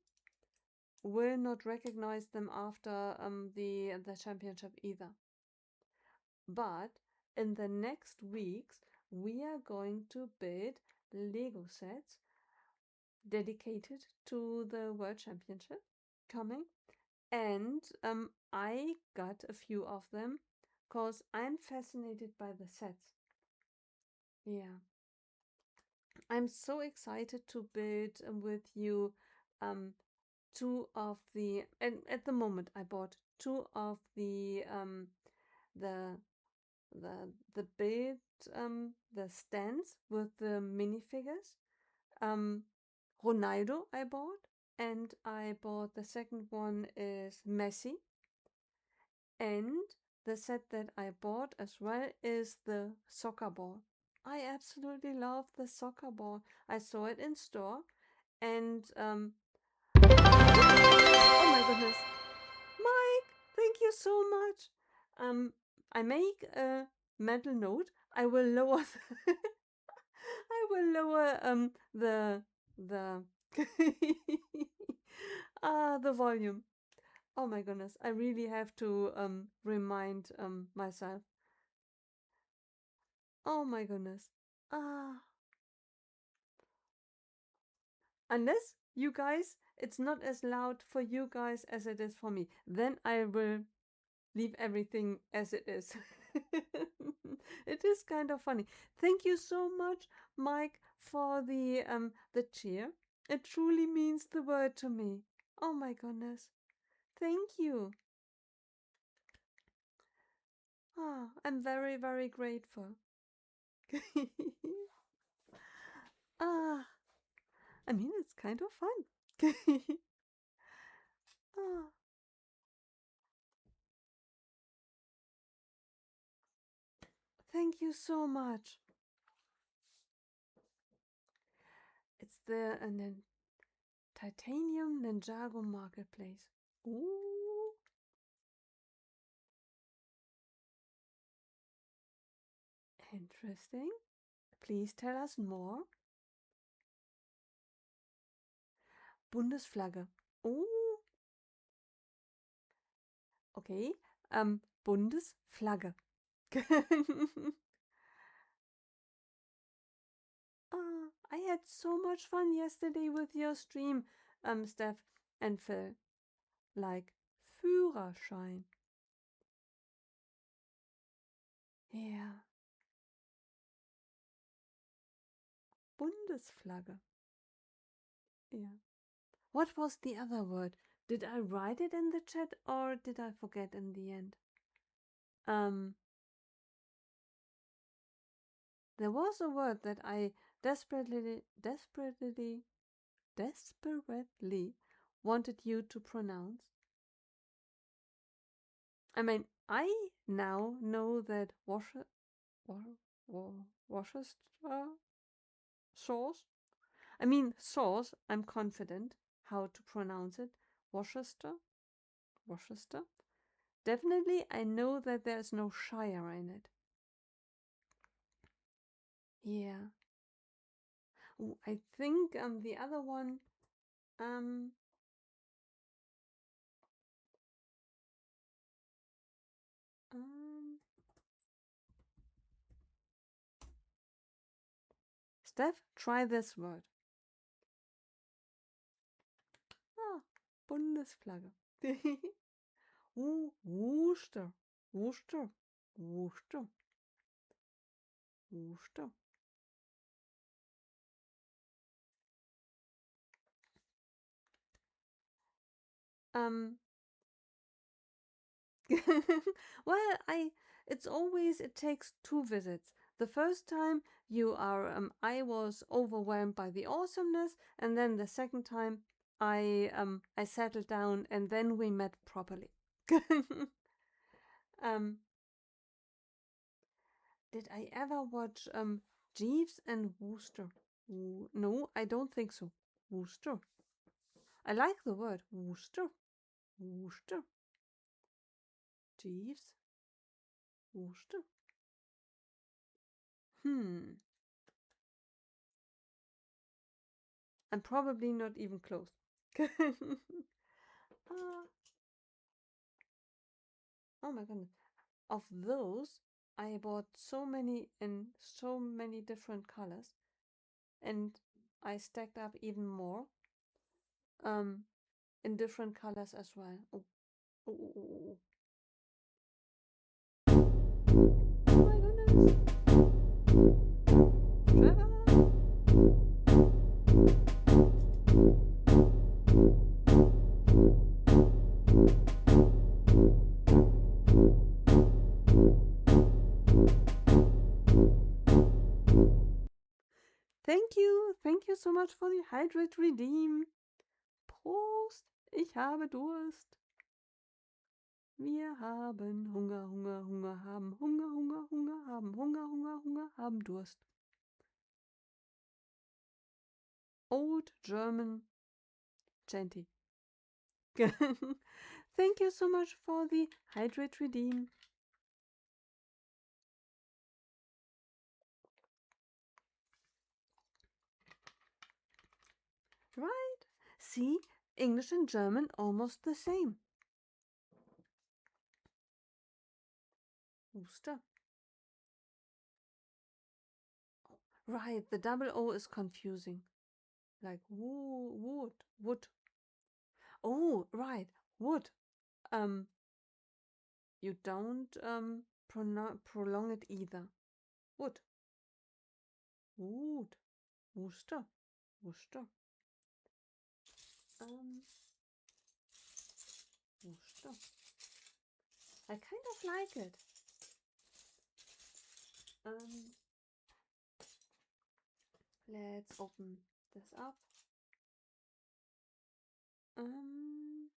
will not recognize them after the championship either. But in the next weeks, we are going to build Lego sets dedicated to the World Championship coming. And I got a few of them because I'm fascinated by the sets. Yeah. I'm so excited to build with you um, two of the, and at the moment I bought two of the the build the stands with the minifigures. Um, Ronaldo I bought, and I bought the second one is Messi, and the set that I bought as well is the soccer ball. I absolutely love the soccer ball. I saw it in store, and oh my goodness, Mike, thank you so much. I make a mental note. I will lower. I will lower the the volume. Oh my goodness, I really have to remind myself. Oh my goodness. Ah, unless you guys, it's not as loud for you guys as it is for me. Then I will leave everything as it is. It is kind of funny. Thank you so much, Mike, for the cheer. It truly means the world to me. Oh my goodness. Thank you. Ah, I'm very grateful. Ah, I mean, it's kind of fun. Ah, thank you so much. It's the Titanium Ninjago Marketplace. Ooh, interesting. Please tell us more. Bundesflagge. Oh, okay. Bundesflagge. Ah, I had so much fun yesterday with your stream, Steph and Phil. Like Führerschein. Yeah. Bundesflagge. Yeah. What was the other word? Did I write it in the chat or did I forget in the end? Um, there was a word that I desperately wanted you to pronounce. I mean, I now know that Worcester sauce. I mean, sauce. I'm confident how to pronounce it. Worcester. Worcester. Definitely, I know that there's no shire in it. Yeah. Ooh, I think the other one um um Steph, try this word. Ah, Bundesflagge. Ooh, Worcester. Worcester. Worcester. Worcester. Um well, it takes two visits. The first time I was overwhelmed by the awesomeness, and then the second time I settled down and then we met properly. um did I ever watch Jeeves and Wooster? No, I don't think so. Wooster. I like the word Wooster. Wooster. Jeeves. Wooster. Hmm. I'm probably not even close. Ah, oh my goodness. Of those, I bought so many in so many different colors, and I stacked up even more um, in different colors as well. Oh, oh, oh, oh, oh. Oh my goodness. Trevor. Thank you so much for the Hydrate Redeem. Prost, ich habe Durst. Wir haben Hunger, Hunger, Hunger haben, Hunger, Hunger, Hunger haben, Hunger, Hunger, Hunger haben, Durst. Old German chanty. Thank you so much for the Hydrate Redeem. Right? See, English and German almost the same. Wooster. Right, the double O is confusing. Like wood. Oh, right, wood. Um, you don't prolong it either. Wood. Wood. Wooster. Wooster. Um, Wooster. I kind of like it. Um, let's open this up. Um,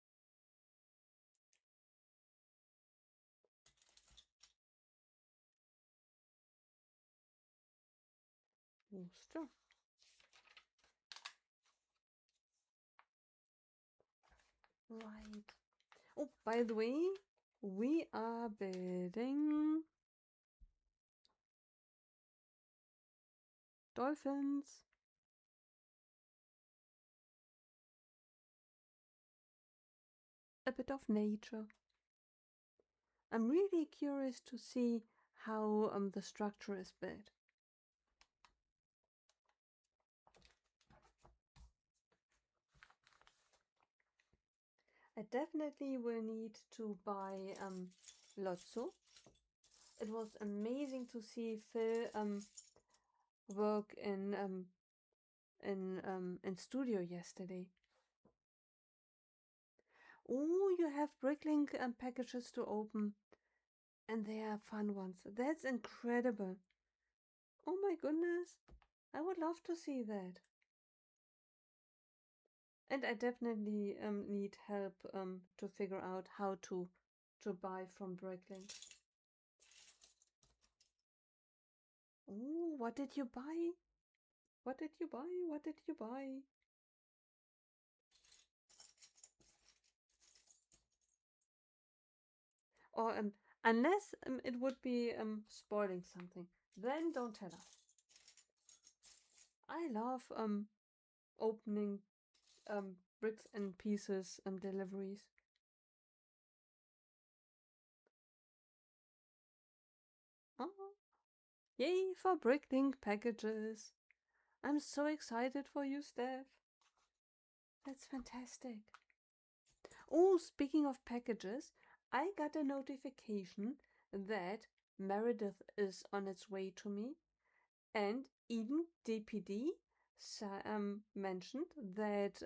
Wooster. Right. Oh, by the way, we are building dolphins. A bit of nature. I'm really curious to see how the structure is built. I definitely will need to buy Lotso. it was amazing to see Phil work in studio yesterday. Oh, you have Bricklink packages to open, and they are fun ones. That's incredible. Oh my goodness, I would love to see that. And I definitely need help to figure out how to buy from Bricklink. Oh, what did you buy? What did you buy? What did you buy? Or unless it would be spoiling something, then don't tell us. I love opening bricks and pieces deliveries. Oh, yay for Bricklink packages! I'm so excited for you, Steph. That's fantastic. Oh, speaking of packages, I got a notification that Meredith is on its way to me, and even DPD mentioned that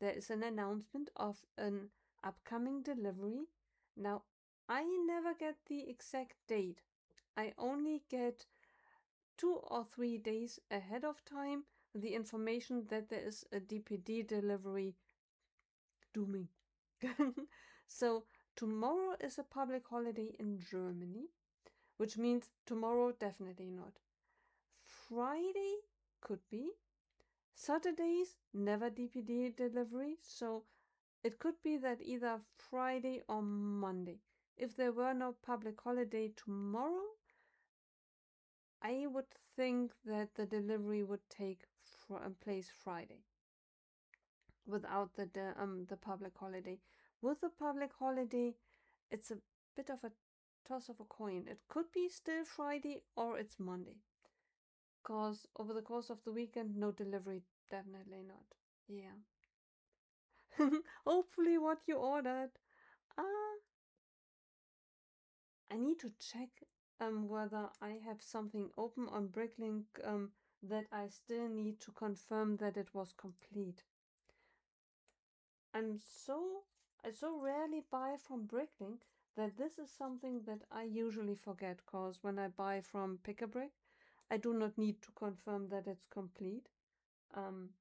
there is an announcement of an upcoming delivery. Now, I never get the exact date. I only get 2 or 3 days ahead of time the information that there is a DPD delivery dooming. So tomorrow is a public holiday in Germany, which means tomorrow definitely not. Friday could be. Saturdays never DPD delivery, so it could be that either Friday or Monday. If there were no public holiday tomorrow, I would think that the delivery would take place Friday without the public holiday. With the public holiday, it's a bit of a toss of a coin. It could be still Friday or it's Monday. Cause over the course of the weekend, no delivery, definitely not. Yeah. Hopefully, what you ordered. Ah, I need to check whether I have something open on Bricklink that I still need to confirm that it was complete. I'm so I so rarely buy from Bricklink that this is something that I usually forget, cause when I buy from Pick a Brick, I do not need to confirm that it's complete. Um,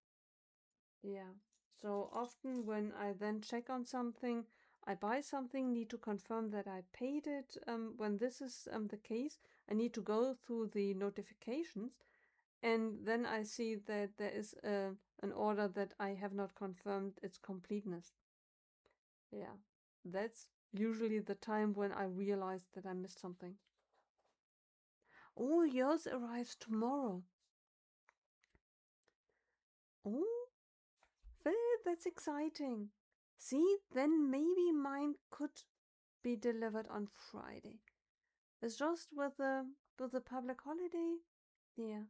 yeah. So often when I then check on something, I buy something, need to confirm that I paid it. When this is the case, I need to go through the notifications, and then I see that there is an order that I have not confirmed its completeness. Yeah, that's usually the time when I realize that I missed something. Oh, yours arrives tomorrow. Oh, well, that's exciting. See, then maybe mine could be delivered on Friday. It's just with the public holiday. Yeah.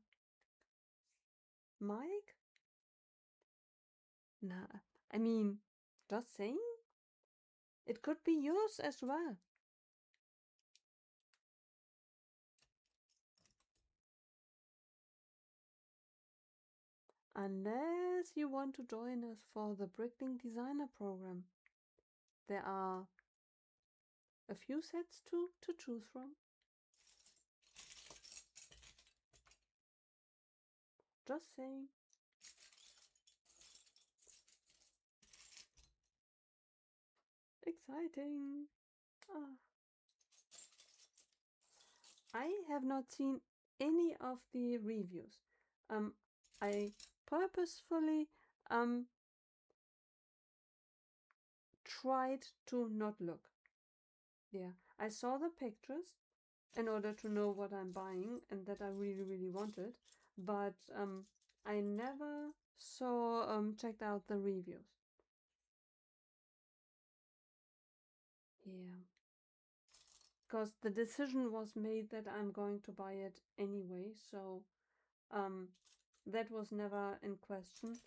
Mike? Nah, I mean, just saying. It could be yours as well. Unless you want to join us for the Bricklink Designer Program. There are a few sets to choose from. Just saying. Exciting. Ah. I have not seen any of the reviews. I purposefully tried to not look. Yeah, I saw the pictures in order to know what I'm buying and that I really, really wanted, but I never saw checked out the reviews. Yeah, because the decision was made that I'm going to buy it anyway, so um, that was never in question.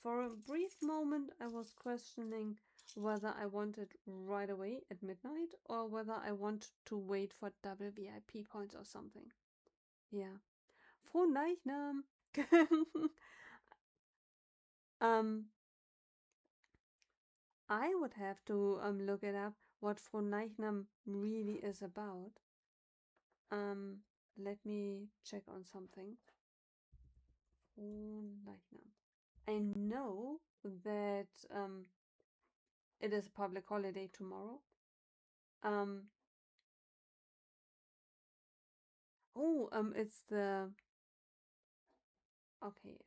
For a brief moment, I was questioning whether I want it right away at midnight or whether I want to wait for double VIP points or something. Yeah. Frohen Leichnam! um, I would have to look it up what Frohen Leichnam really is about. Um, Let me check on something. Frohen Leichnam. I know that it is a public holiday tomorrow. Um, it's the okay.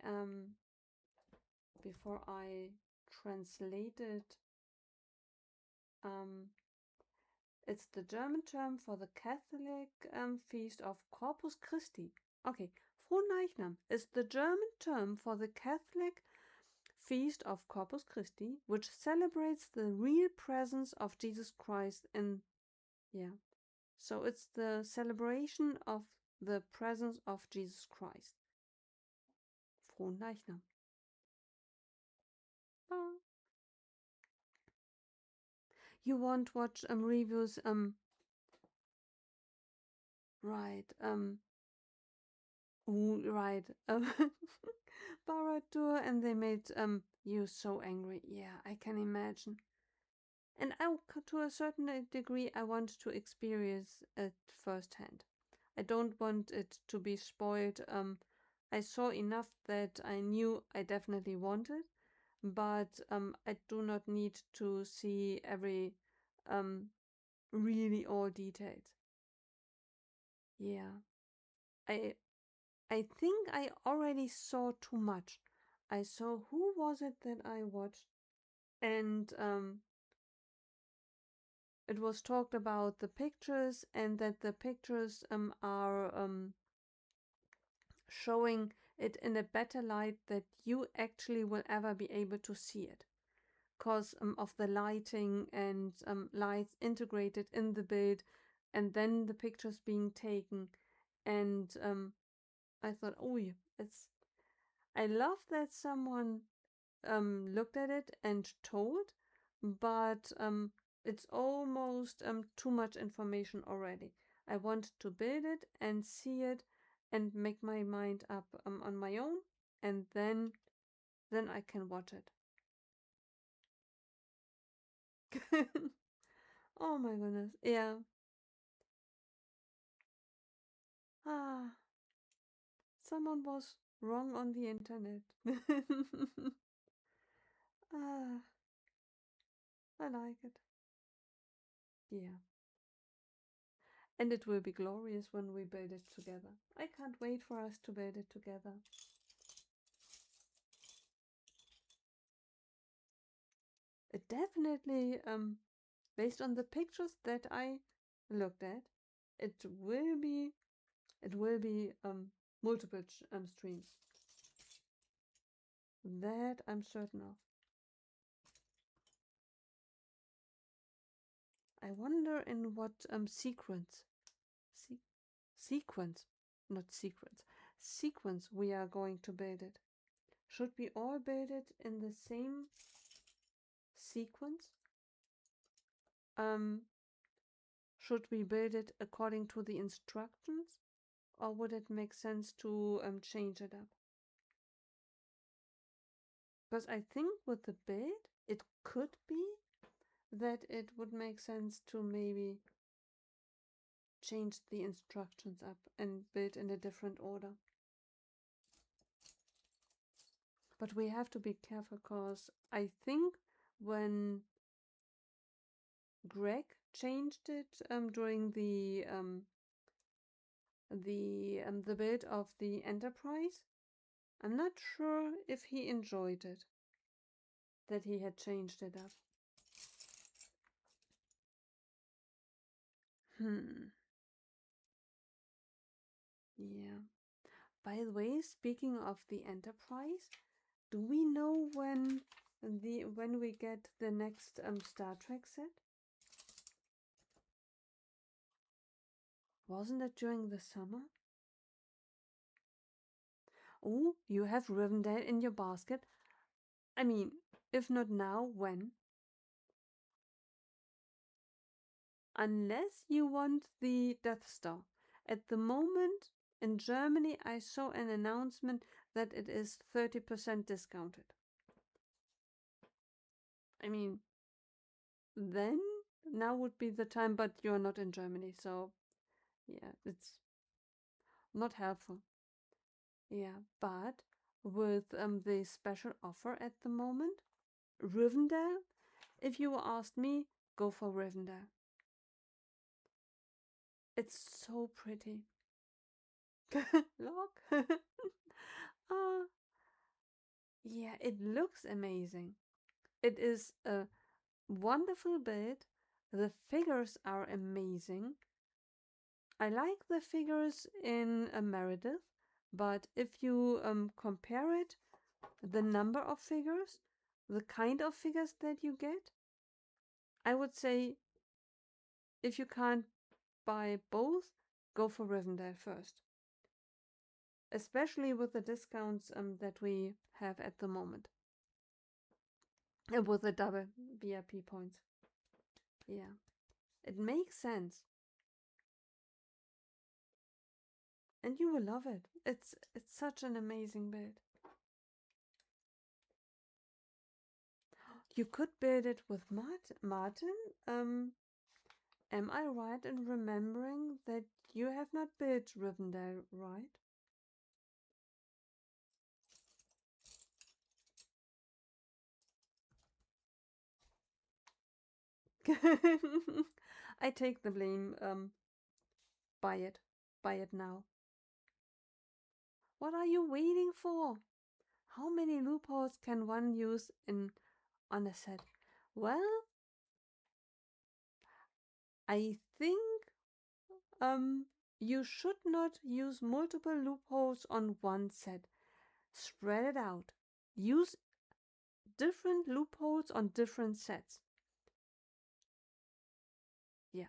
Before I translate it, um, it's the German term for the Catholic feast of Corpus Christi. Okay, Fronleichnam is the German term for the Catholic feast of Corpus Christi, which celebrates the real presence of Jesus Christ in, yeah. So it's the celebration of the presence of Jesus Christ. Fronleichnam. Ah. You won't watch reviews, right, right, Baratur, and they made you so angry. Yeah, I can imagine. And to a certain degree, I want to experience it firsthand. I don't want it to be spoiled. I saw enough that I knew I definitely wanted, but I do not need to see every um, really all details. Yeah, I I think I already saw too much. I saw who was it that I watched, and it was talked about the pictures and that the pictures are showing it in a better light that you actually will ever be able to see it because of the lighting and lights integrated in the build and then the pictures being taken and I thought, oh yeah, it's I love that someone looked at it and told, but it's almost too much information already. I want to build it and see it and make my mind up on my own, and then I can watch it. Oh my goodness, yeah. Ah, someone was wrong on the internet. Ah, I like it. Yeah. And it will be glorious when we build it together. I can't wait for us to build it together. It definitely, based on the pictures that I looked at, it will be, it will be multiple streams. That I'm certain of. I wonder in what sequence, se sequence, not sequence, sequence we are going to build it. Should we all build it in the same sequence? Should we build it according to the instructions, or would it make sense to change it up? Because I think with the build, it could be that it would make sense to maybe change the instructions up and build in a different order. But we have to be careful because I think when Greg changed it during the build of the Enterprise, I'm not sure if he enjoyed it that he had changed it up. Yeah. By the way, speaking of the Enterprise, do we know when we get the next Star Trek set? Wasn't it during the summer? Oh, you have Rivendell in your basket. I mean, if not now, when? unless you want the Death Star. At the moment in Germany, I saw an announcement that it is 30% discounted. I mean, then now would be the time, but you're not in Germany, so yeah, it's not helpful. Yeah, but with the special offer at the moment, Rivendell, if you asked me, go for Rivendell. It's so pretty. Look. uh, yeah, it looks amazing. It is a wonderful build. The figures are amazing. I like the figures in Meredith, but if you compare it, the number of figures, the kind of figures that you get, I would say if you can't buy both, go for Rivendell first. Especially with the discounts that we have at the moment. And with the double VIP points. Yeah. It makes sense. And you will love it. It's such an amazing build. You could build it with Martin. Am I right in remembering that you have not built Rivendell, right? I take the blame. Buy it. Buy it now. What are you waiting for? How many loopholes can one use on a set? Well, I think you should not use multiple loopholes on one set. Spread it out. Use different loopholes on different sets. Yeah.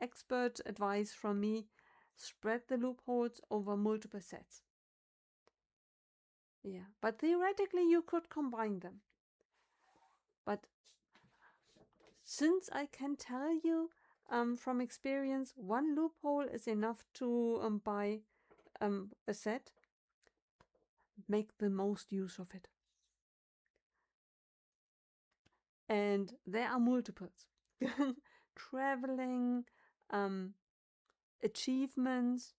Expert advice from me, spread the loopholes over multiple sets. Yeah, but theoretically you could combine them. But since I can tell you from experience, one loophole is enough to buy a set, make the most use of it. And there are multiples. Traveling, achievements.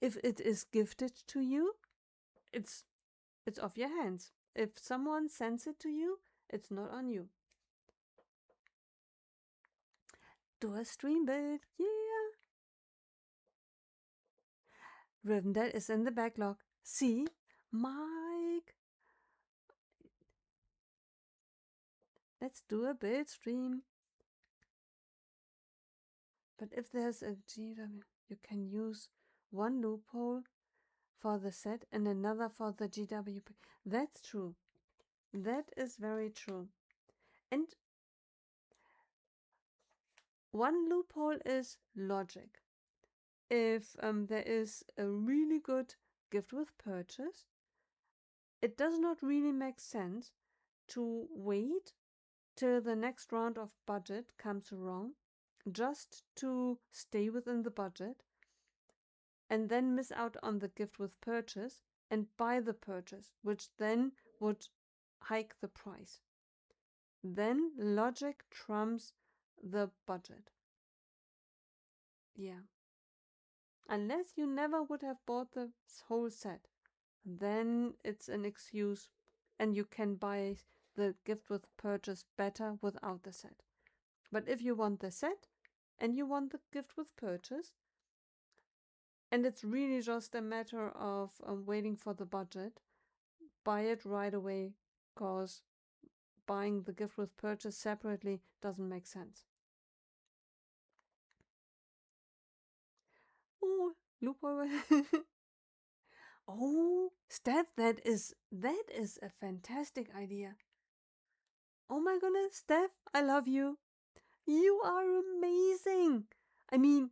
If it is gifted to you, it's off your hands. If someone sends it to you, it's not on you. Do a stream build, yeah. Rivendell is in the backlog. See, Mike. Let's do a build stream. But if there's a GW, you can use one loophole for the set and another for the GW. That's true. That is very true. And one loophole is logic. If there is a really good gift with purchase, it does not really make sense to wait till the next round of budget comes along just to stay within the budget and then miss out on the gift with purchase and buy the purchase, which then would hike the price. Then logic trumps the budget. Yeah. Unless you never would have bought the whole set, then it's an excuse and you can buy the gift with purchase better without the set. But if you want the set and you want the gift with purchase, and it's really just a matter of waiting for the budget, buy it right away, because buying the gift with purchase separately doesn't make sense. Oh, loophole. Oh, Steph, that is a fantastic idea. Oh my goodness, Steph, I love you. You are amazing. I mean,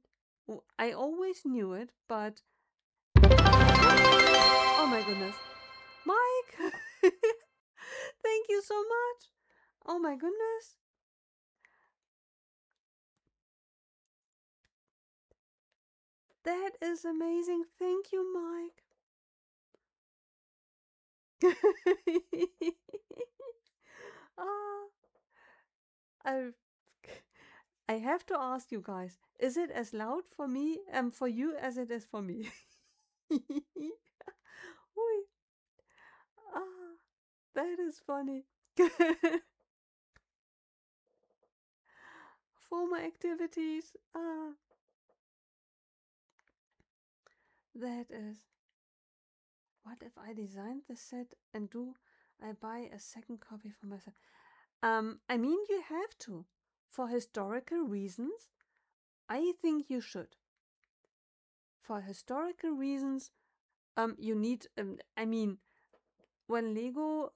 I always knew it, but oh my goodness. Mike, Thank you so much. Oh my goodness. That is amazing. Thank you, Mike. Ah, I I have to ask you guys, is it as loud for me for you as it is for me? Ui. Ah, that is funny. Former activities. Ah, that is. What if I design the set and do I buy a second copy for myself? I mean you have to. For historical reasons, I think you should. For historical reasons, you need I mean when Lego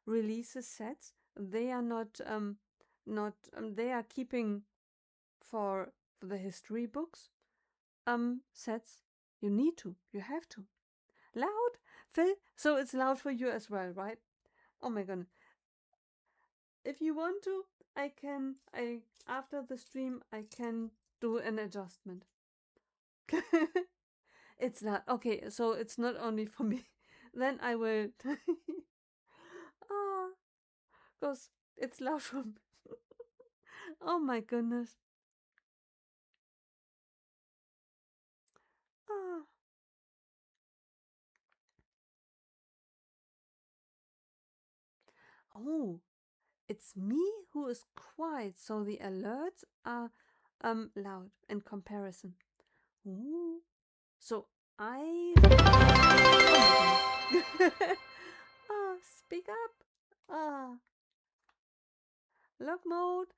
releases sets, they are not they are keeping for the history books sets. You need to. You have to. Loud, Phil. So it's loud for you as well, right? Oh my goodness. If you want to, I can. I after the stream, I can do an adjustment. It's not okay. So it's not only for me. Then I will. Ah, because it's loud for me. Oh my goodness. Ah. Oh, it's me who is quiet, so the alerts are loud in comparison. Ooh. So I oh my goodness. Ah, speak up. Ah, lock mode.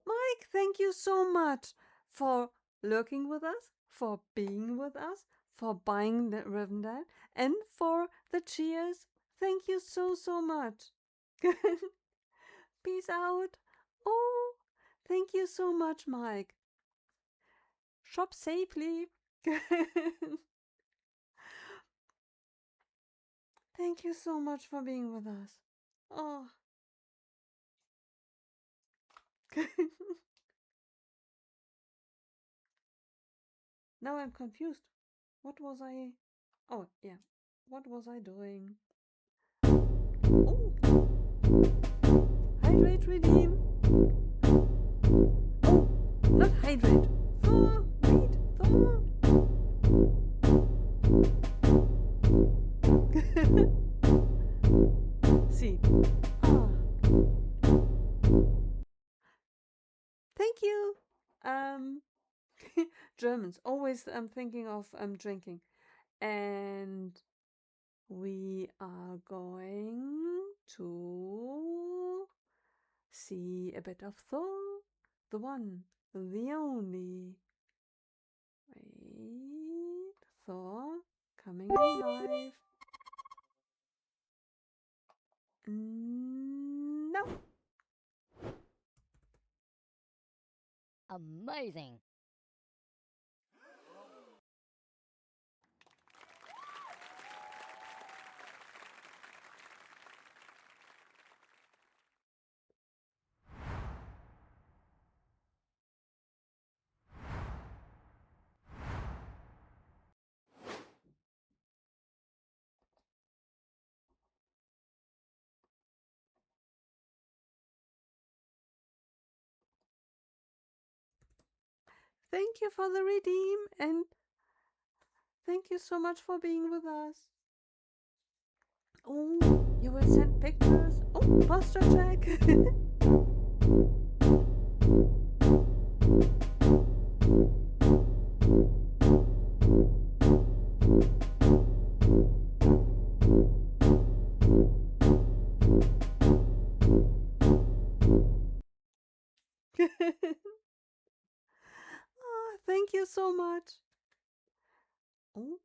Mike, thank you so much for lurking with us, for being with us, for buying the Rivendell, and for the cheers. Thank you so, so much. Peace out. Oh, thank you so much, Mike. Shop safely. Thank you so much for being with us. Oh. Now I'm confused. What was I? Oh, yeah. What was I doing? Oh, hydrate, redeem. Oh, not hydrate. Thaw, wait, thaw. See. Ah, thank you. Um, Germans always thinking of drinking, and we are going to see a bit of Thor, the one, the only. Wait, Thor coming alive. No. Amazing. Thank you for the redeem and thank you so much for being with us. Oh, you will send pictures. Oh, posture check. Oh, thank you so much. Oh,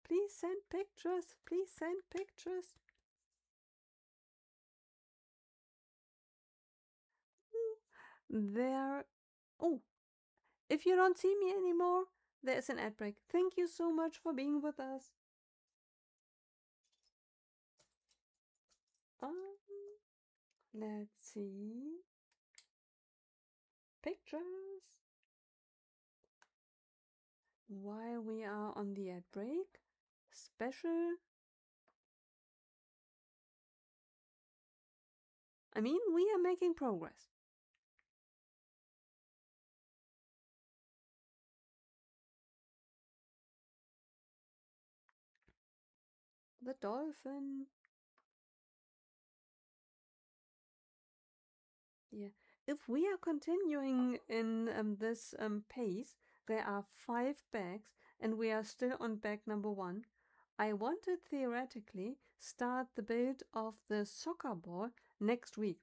please send pictures. Please send pictures. There. Oh, if you don't see me anymore, there's an ad break. Thank you so much for being with us. Um, Let's see. Pictures. While we are on the ad break, special. I mean, we are making progress. The dolphin. Yeah. If we are continuing in this pace, there are 5 bags and we are still on bag number 1. I want to theoretically start the build of the soccer ball next week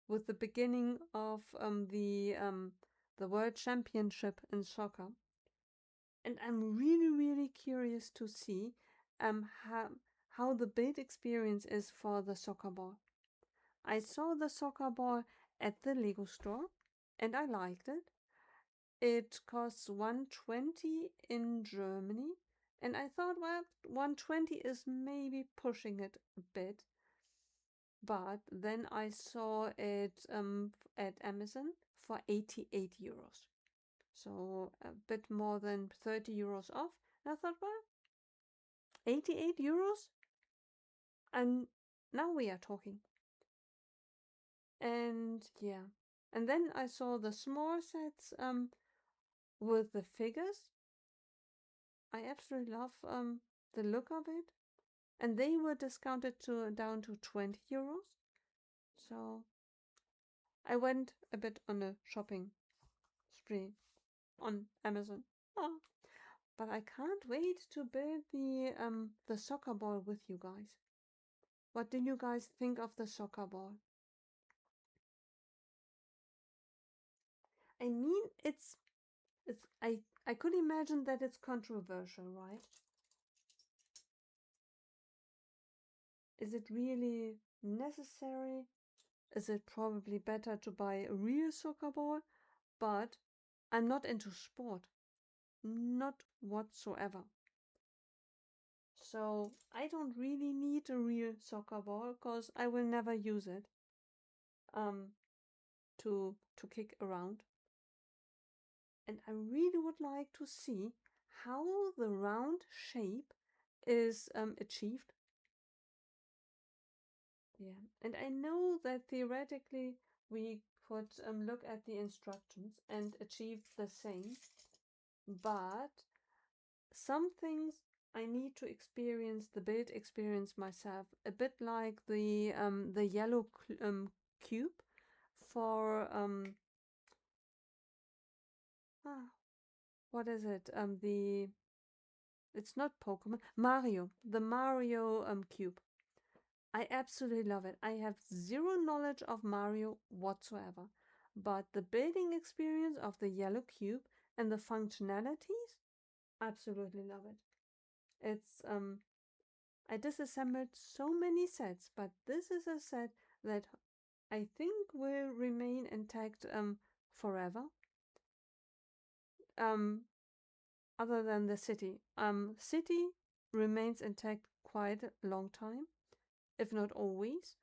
with the beginning of the World Championship in soccer. And I'm really, really curious to see um, how, how the build experience is for the soccer ball. I saw the soccer ball at the Lego store and I liked it. It costs 120 in Germany, and I thought, well, 120 is maybe pushing it a bit. But then I saw it at Amazon for 88 euros. So a bit more than 30 euros off. And I thought, well, 88 euros? And now we are talking. And yeah. And then I saw the small sets with the figures. I absolutely love the look of it. And they were discounted to down to 20 euros. So I went a bit on a shopping spree on Amazon. Oh, but I can't wait to build the soccer ball with you guys. What do you guys think of the soccer ball? I mean, it's I could imagine that it's controversial, right? Is it really necessary? Is it probably better to buy a real soccer ball? But I'm not into sport. Not whatsoever. So I don't really need a real soccer ball because I will never use it um, to kick around. And I really would like to see how the round shape is achieved. Yeah, and I know that theoretically we could look at the instructions and achieve the same, but some things I need to experience the build experience myself, a bit like the yellow cube for ah, what is it? The it's not Pokemon, Mario, the Mario cube. I absolutely love it. I have zero knowledge of Mario whatsoever, but the building experience of the yellow cube and the functionalities, absolutely love it. It's I disassembled so many sets, but this is a set that I think will remain intact forever. Um, other than the city. City remains intact quite a long time, if not always.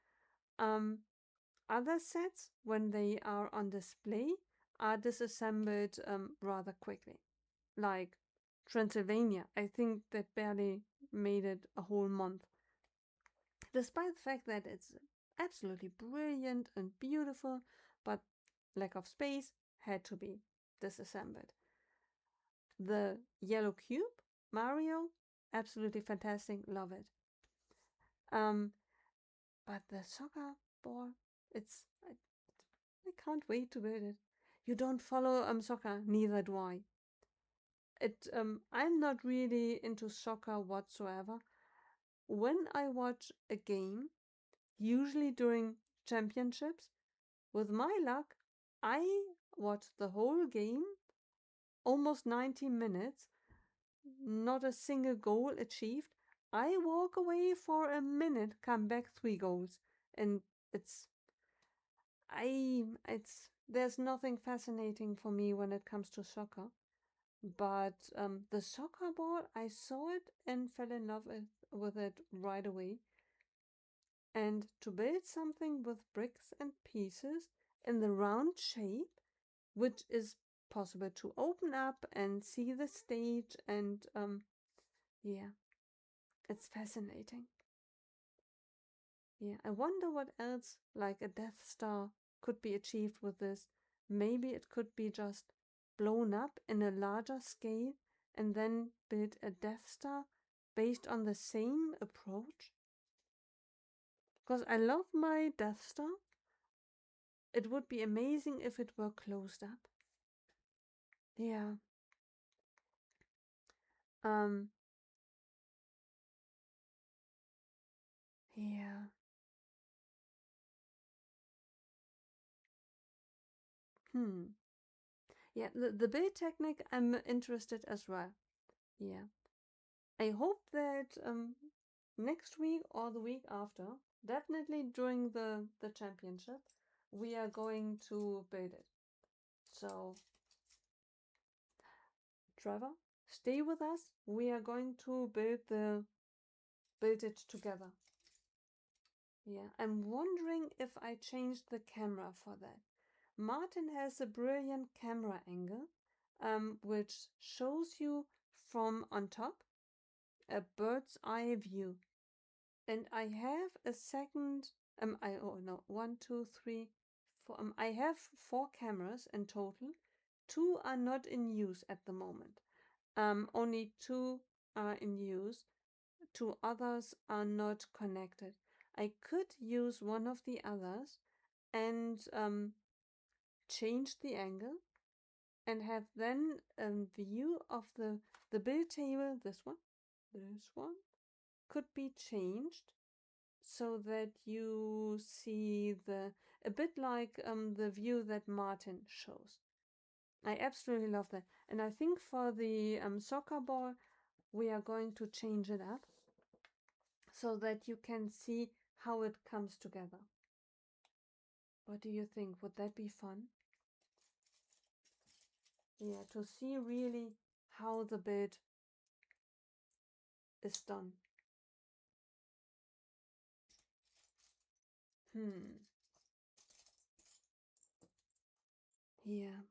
Um, Other sets, when they are on display, are disassembled rather quickly. Like Transylvania, I think that barely made it a whole month. Despite the fact that it's absolutely brilliant and beautiful, but lack of space had to be disassembled. The yellow cube, Mario, absolutely fantastic, love it. Um, but the soccer ball, it's I can't wait to build it. You don't follow soccer, neither do I. I'm not really into soccer whatsoever. When I watch a game, usually during championships, with my luck, I watch the whole game, almost 90 minutes, not a single goal achieved. I walk away for a minute, come back 3 goals, and it's there's nothing fascinating for me when it comes to soccer. But the soccer ball, I saw it and fell in love with it right away. and to build something with bricks and pieces in the round shape, which is possible to open up and see the stage. And yeah, it's fascinating. Yeah, I wonder what else, like a Death Star, could be achieved with this. Maybe it could be just blown up in a larger scale and then build a Death Star based on the same approach. Because I love my Death Star. It would be amazing if it were closed up. Yeah. Um, yeah. Hmm. Yeah, the build technique I'm interested as well. Yeah. I hope that next week or the week after, definitely during the championship, we are going to build it. So, Trevor, stay with us. We are going to build it together. Yeah, I'm wondering if I changed the camera for that. Martin has a brilliant camera angle, which shows you from on top a bird's eye view. And I have a second, oh no, one, two, three, four. I have 4 cameras in total. 2 are not in use at the moment. Only 2 are in use. 2 others are not connected. I could use one of the others and change the angle and have then a view of the build table. This one could be changed so that you see a bit like the view that Martin shows. I absolutely love that. And I think for the soccer ball, we are going to change it up so that you can see how it comes together. What do you think? Would that be fun? Yeah, to see really how the build is done. Yeah,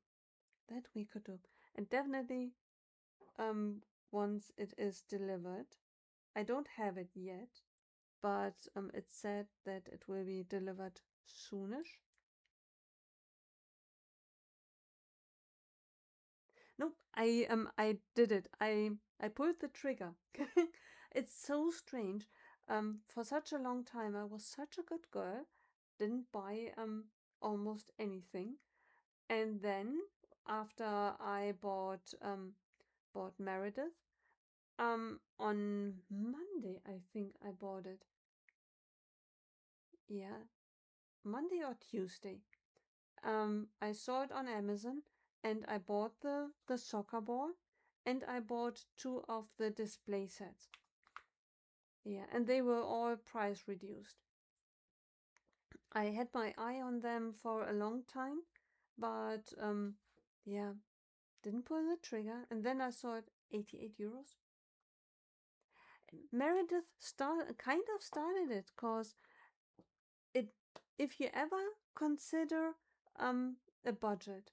that we could do. And definitely once it is delivered. I don't have it yet, but it said that it will be delivered soonish. Nope, I did it. I pulled the trigger. It's so strange. For such a long time I was such a good girl, didn't buy almost anything. And then after I bought Meredith, on Monday I think I bought it. Yeah, Monday or Tuesday. I saw it on Amazon and I bought the soccer ball and I bought 2 of the display sets. Yeah, and they were all price reduced. I had my eye on them for a long time, but yeah, didn't pull the trigger. And then I saw it 88 euros. Meredith kind of started it because it, if you ever consider a budget,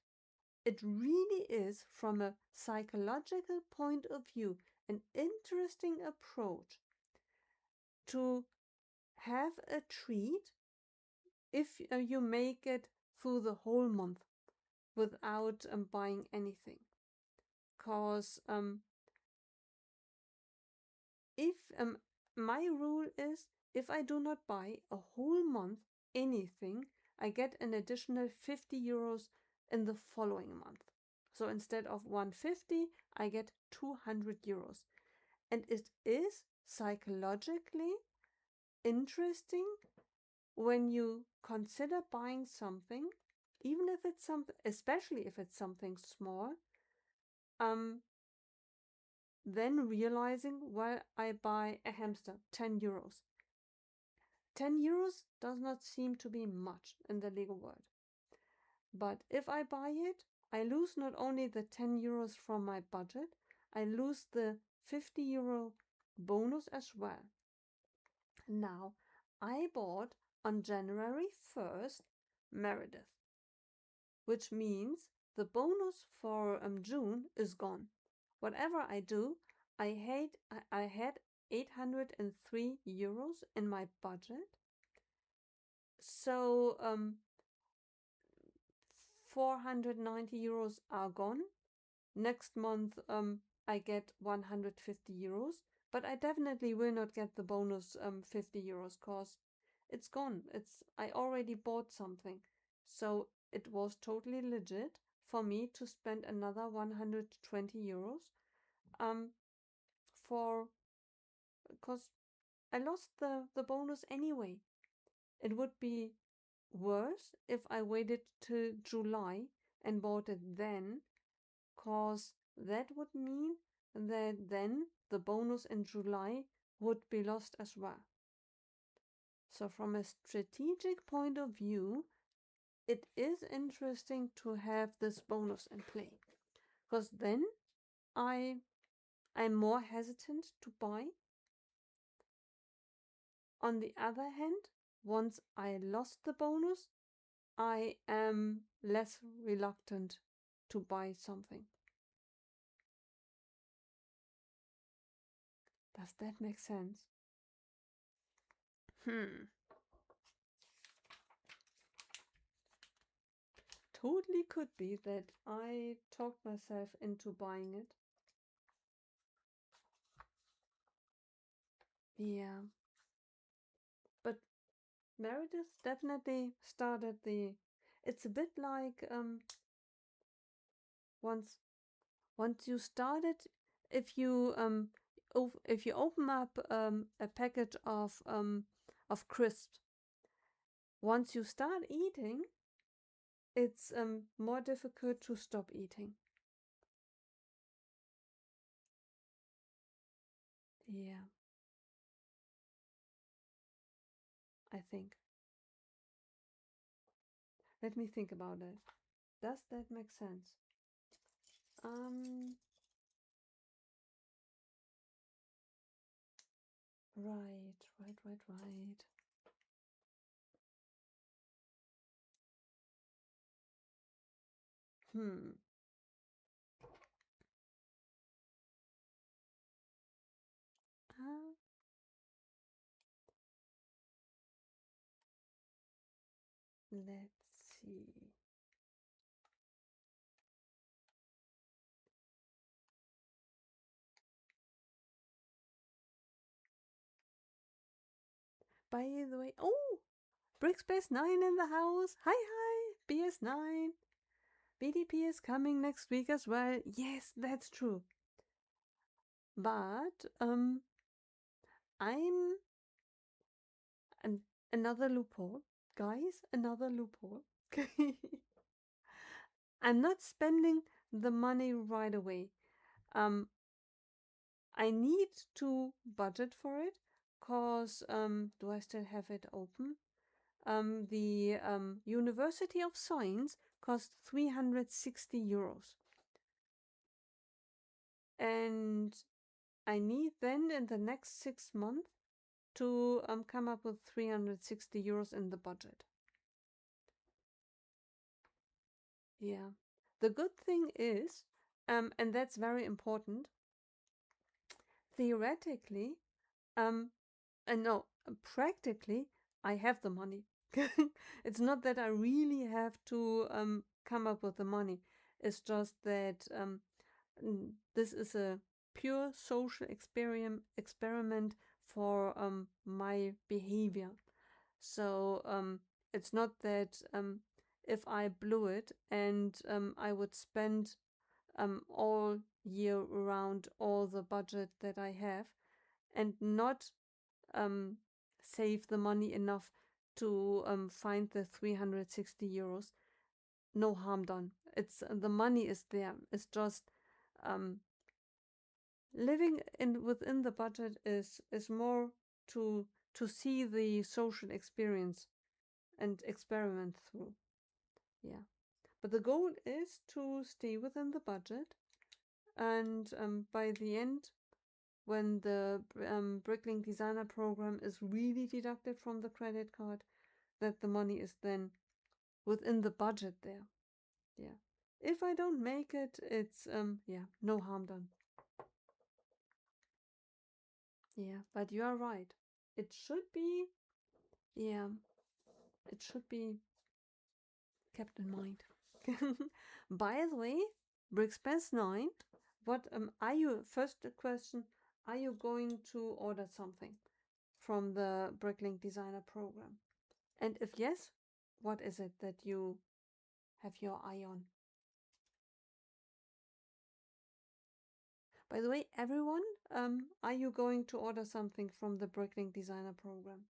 it really is, from a psychological point of view, an interesting approach to have a treat if you make it through the whole month without buying anything. Because if my rule is, if I do not buy a whole month anything, I get an additional 50 euros in the following month. So instead of 150, I get 200 euros. And it is psychologically interesting when you consider buying something, even if it's something, especially if it's something small, then realizing, well, I buy a hamster, 10 euros. 10 euros does not seem to be much in the Lego world. But if I buy it, I lose not only the 10 euros from my budget, I lose the 50 euro bonus as well. Now, I bought on January 1st Meredith, which means the bonus for June is gone. Whatever I do, I had 803 euros in my budget. So 490 euros are gone. Next month I get 150 euros, but I definitely will not get the bonus 50 euros cause it's gone. I already bought something. So it was totally legit for me to spend another 120 euros um for because I lost the bonus anyway. It would be worse if I waited till July and bought it then, cause that would mean that then the bonus in July would be lost as well. So from a strategic point of view, it is interesting to have this bonus in play, because then I'm more hesitant to buy. On the other hand, once I lost the bonus, I am less reluctant to buy something. Does that make sense? Totally could be that I talked myself into buying it. Yeah. But Meredith definitely started the. It's a bit like once you start it, if you if you open up a package of crisps, once you start eating, it's more difficult to stop eating. Yeah, I think. Let me think about it. Does that make sense? Um, right. Hmm. Uh, let's see. By the way, oh, Brickspace 9 in the house. Hi, BS9. BDP is coming next week as well. Yes, that's true. But I'm another loophole, guys. Another loophole. I'm not spending the money right away. I need to budget for it, cause do I still have it open? The University of Science cost 360 euros. And I need then in the next 6 months to come up with 360 euros in the budget. Yeah. The good thing is, and that's very important, theoretically, and no, practically, I have the money. It's not that I really have to come up with the money. It's just that this is a pure social experiment for my behavior. So it's not that if I blew it and I would spend all year around all the budget that I have and not um, save the money enough to find the 360 euros. No harm done. It's the money is there. It's just living in within the budget is more to see the social experience and experiment through. Yeah, but the goal is to stay within the budget, and by the end when the Bricklink Designer program is really deducted from the credit card, that the money is then within the budget there. Yeah. If I don't make it, it's yeah, no harm done. Yeah, but you are right. It should be, yeah, it should be kept in mind. By the way, Brixpass 9, what are you, first question, are you going to order something from the Bricklink Designer program? And if yes, what is it that you have your eye on? By the way, everyone, are you going to order something from the Bricklink Designer program?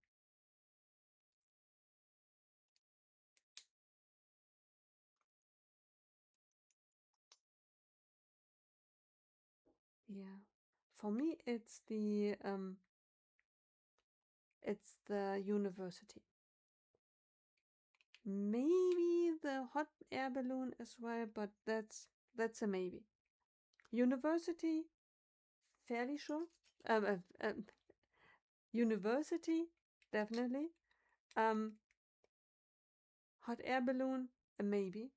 Yeah, for me, it's the university. Maybe the hot air balloon as well, but that's a maybe. University, fairly sure. Um, uh, um, University, definitely. Um, hot air balloon, a maybe.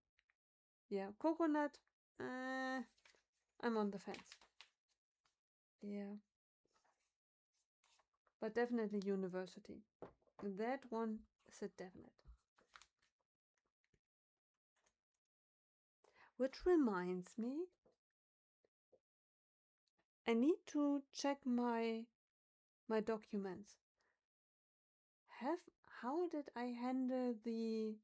Yeah, coconut, I'm on the fence. Yeah, but definitely university. That one is a definite. Which reminds me, I need to check my documents. Have How did I handle the?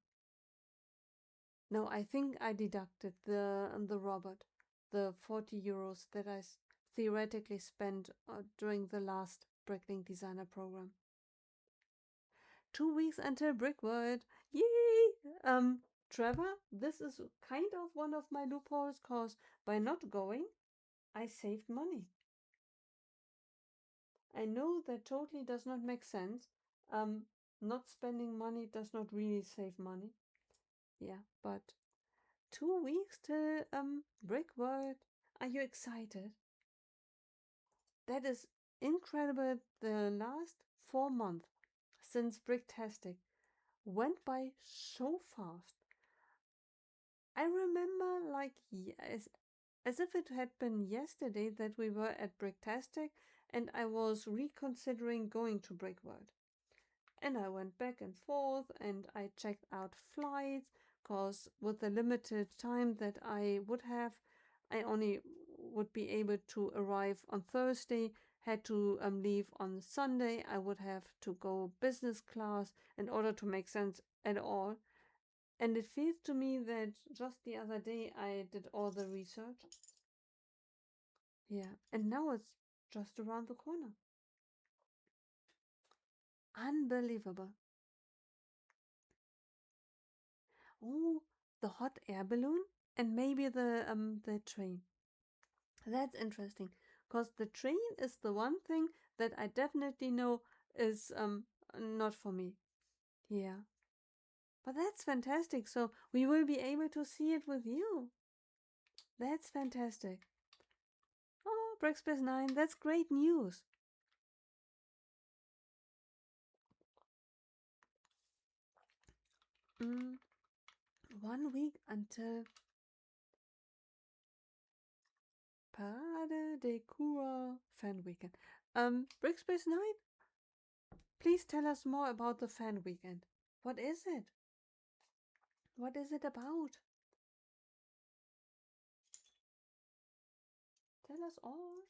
No, I think I deducted the robot, the 40 euros that I theoretically spent during the last Bricklink Designer program. 2 weeks until Brickworld. Yay! Trevor, this is kind of one of my loopholes, cause by not going, I saved money. I know that totally does not make sense. Not spending money does not really save money. Yeah, but 2 weeks till Brickworld. Are you excited? That is incredible. The last 4 months since Bricktastic went by so fast. I remember like as if it had been yesterday that we were at Bricktastic and I was reconsidering going to Brickworld. And I went back and forth and I checked out flights because with the limited time that I would have, I only would be able to arrive on Thursday, had to leave on Sunday. I would have to go business class in order to make sense at all. And it feels to me that just the other day I did all the research. Yeah, and now it's just around the corner. Unbelievable. Oh, the hot air balloon and maybe the train. That's interesting because the train is the one thing that I definitely know is not for me. Yeah. But that's fantastic. So we will be able to see it with you. That's fantastic. Oh, Brexpress 9, that's great news. Mm, 1 week until Parade de Cura fan weekend. Brixbase 9, please tell us more about the fan weekend. What is it? What is it about? Tell us all.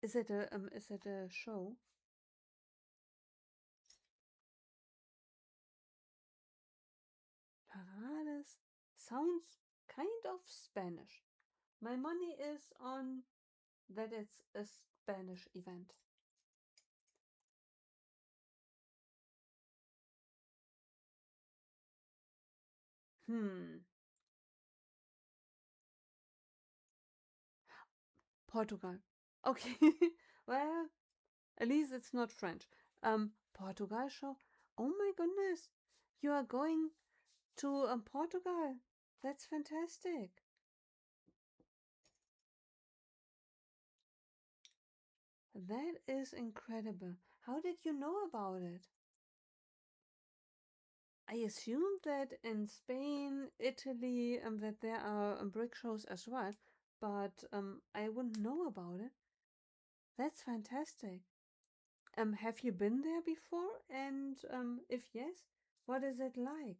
Is it a show? Parades sounds kind of Spanish. My money is on that it's a Spanish event. Hmm. Portugal. Okay. Well, at least it's not French. Portugal show. Oh my goodness. You are going to Portugal. That's fantastic. That is incredible. How did you know about it? I assume that in Spain, Italy, that there are brick shows as well, but I wouldn't know about it. That's fantastic. Have you been there before? And if yes, what is it like?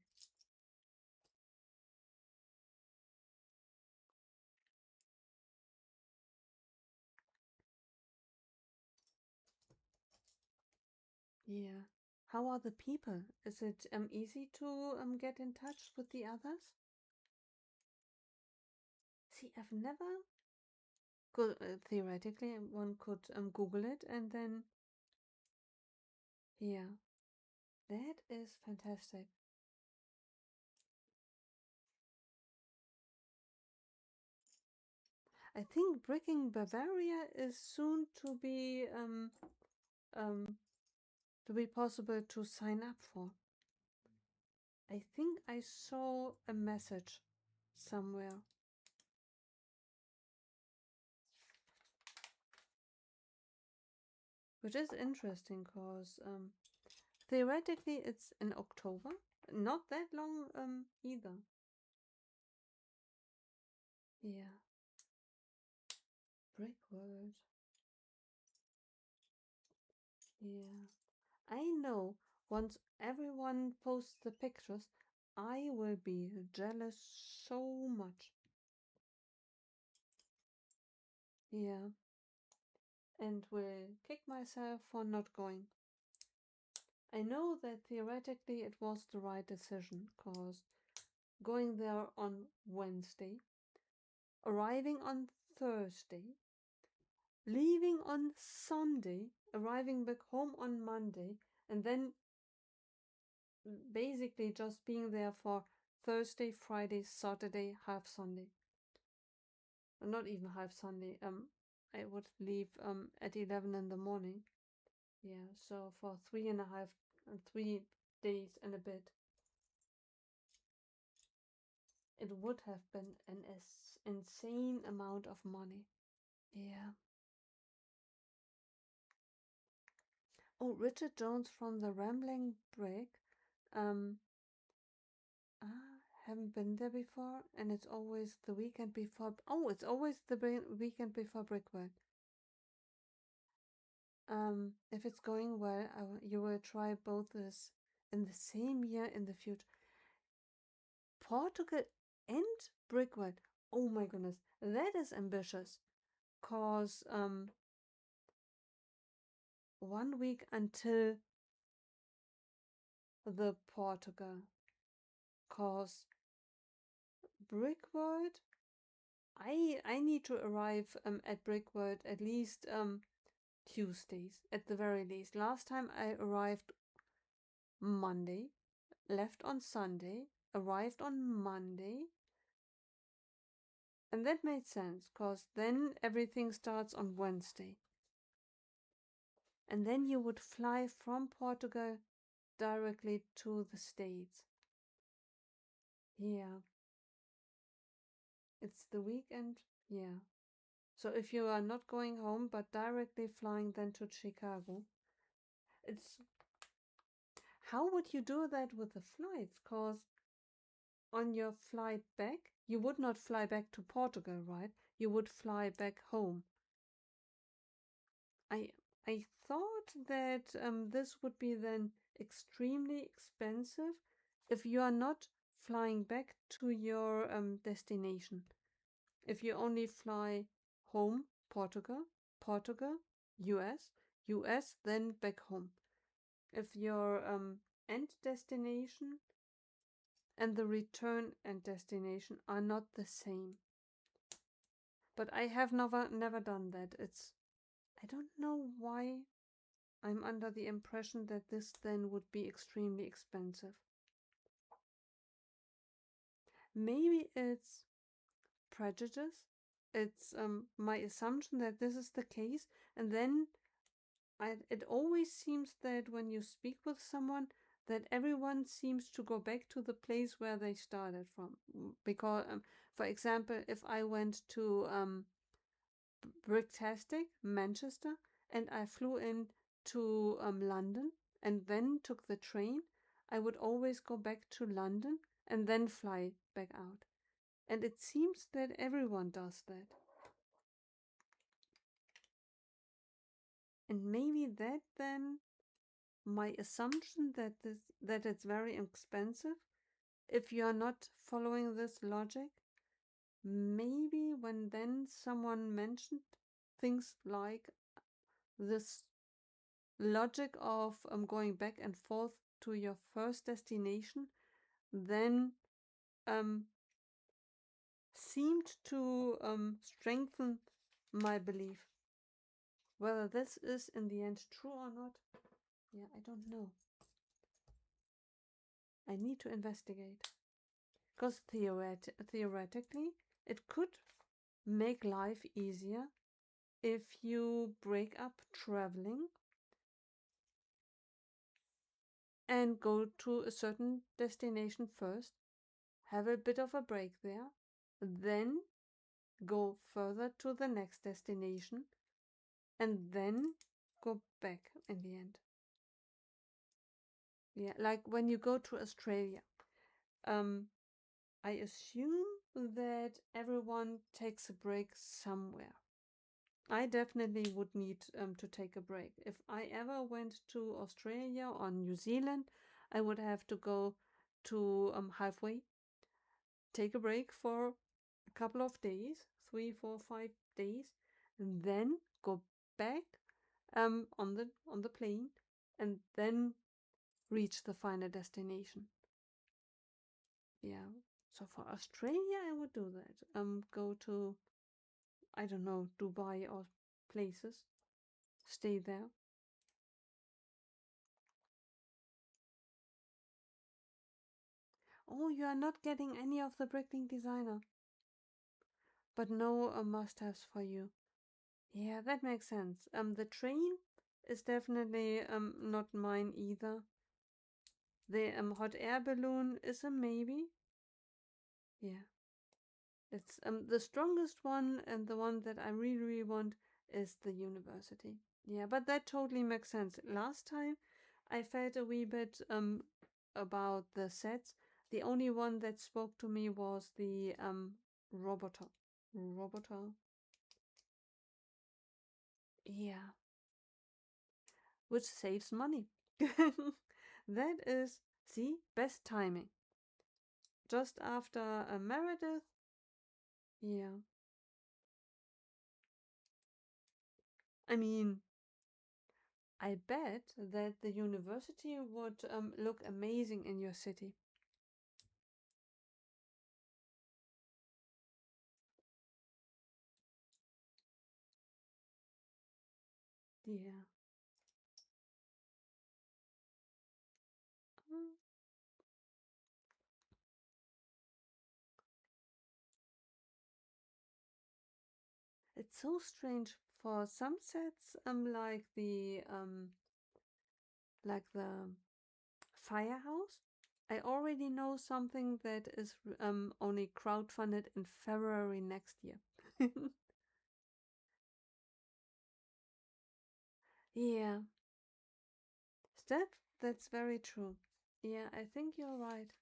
Yeah. How are the people? Is it easy to get in touch with the others? See, I've never. Could, theoretically, one could Google it and then. Yeah, that is fantastic. I think Bricking Bavaria is soon um, to be possible to sign up for. I think I saw a message somewhere. Which is interesting because theoretically it's in October, not that long either. Yeah, Brick World. Yeah, I know. Once everyone posts the pictures, I will be jealous so much. Yeah, and will kick myself for not going. I know that theoretically it was the right decision because going there on Wednesday, arriving on Thursday, leaving on Sunday, arriving back home on Monday, and then basically just being there for Thursday, Friday, Saturday, half Sunday. Not even half Sunday. I would leave at 11 in the morning. Yeah, so for 3 days and a bit, it would have been an insane amount of money. Yeah. Oh, Richard Jones from the Rambling Brick. Um, haven't been there before, and it's always the weekend before. Oh, it's always the weekend before Brickwork. If it's going well, you will try both this in the same year in the future. Portugal and Brickwork. Oh my goodness, that is ambitious. Cause 1 week until the Portugal. Cause Brickworld, I need to arrive at Brickworld at least Tuesdays at the very least. Last time I arrived Monday, left on Sunday, arrived on Monday, and that made sense because then everything starts on Wednesday. And then you would fly from Portugal directly to the States. Yeah, it's the weekend. Yeah. So if you are not going home but directly flying then to Chicago, it's how would you do that with the flights? Because on your flight back, you would not fly back to Portugal, right? You would fly back home. I I thought that this would be then extremely expensive if you are not flying back to your destination. If you only fly home, Portugal, Portugal, US, US, then back home. If your end destination and the return and destination are not the same. But I have never done that. I don't know why I'm under the impression that this then would be extremely expensive. Maybe it's prejudice. It's my assumption that this is the case, and then it always seems that when you speak with someone, that everyone seems to go back to the place where they started from. Because, for example, if I went to Bricktastic, Manchester, and I flew in to London and then took the train, I would always go back to London and then fly back out. And it seems that everyone does that. And maybe that then my assumption that it's very expensive, if you're not following this logic, maybe when then someone mentioned things like this logic of going back and forth to your first destination, then seemed to strengthen my belief. Whether this is in the end true or not, yeah, I don't know. I need to investigate. Because theoretically, it could make life easier if you break up traveling and go to a certain destination first, have a bit of a break there, then go further to the next destination, and then go back in the end. Yeah, like when you go to Australia, I assume that everyone takes a break somewhere. I definitely would need to take a break. If I ever went to Australia or New Zealand, I would have to go to halfway, take a break for a couple of days, 3, 4, 5 days, and then go back on the plane, and then reach the final destination. Yeah. So for Australia, I would do that. Go to, I don't know, Dubai or places, stay there. Oh, you are not getting any of the Bricklink designer, but no must-haves for you. Yeah, that makes sense. The train is definitely not mine either. The hot air balloon is a maybe. Yeah. It's the strongest one, and the one that I really, really want is the university. Yeah, but that totally makes sense. Last time I felt a wee bit about the sets. The only one that spoke to me was the roboter. Roboter. Yeah, which saves money. That is, see, best timing. Just after Meredith. Yeah. I mean, I bet that the university would look amazing in your city. Yeah. Mm. It's so strange for some sets, like the firehouse. I already know something that is only crowdfunded in February next year. Yeah, Steph, that's very true. Yeah, I think you're right.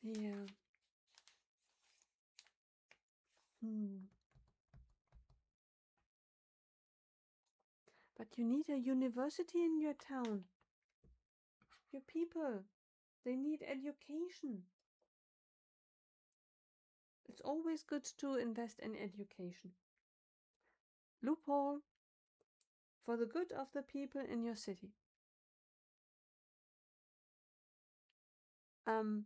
Yeah. Hmm. But you need a university in your town. Your people, they need education. It's always good to invest in education. Loophole for the good of the people in your city. Um,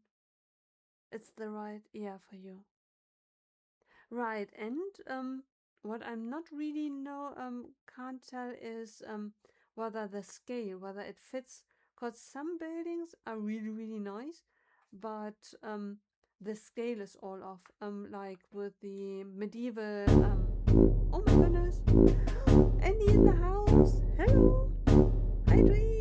it's the right year for you. Right, and what I'm not really can't tell is whether the scale, whether it fits, because some buildings are really, really nice, but the scale is all off. Like with the medieval oh my goodness. Andy in the house. Hello. Hydrate.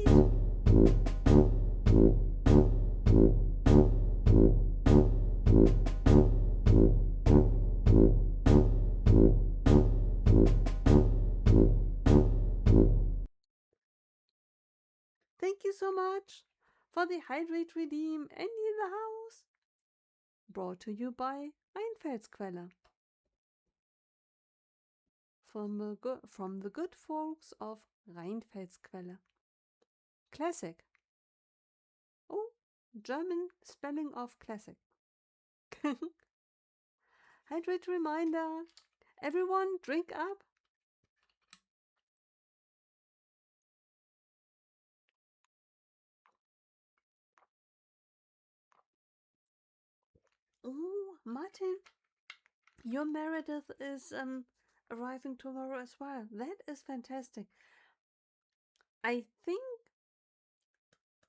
Thank you so much for the Hydrate Redeem and in the house. Brought to you by Rheinfeldsquelle. From the good folks of Rheinfeldsquelle. Classic. Oh, German spelling of classic. Hydrate reminder. Everyone drink up. Oh, Martin, your Meredith is arriving tomorrow as well. That is fantastic. I think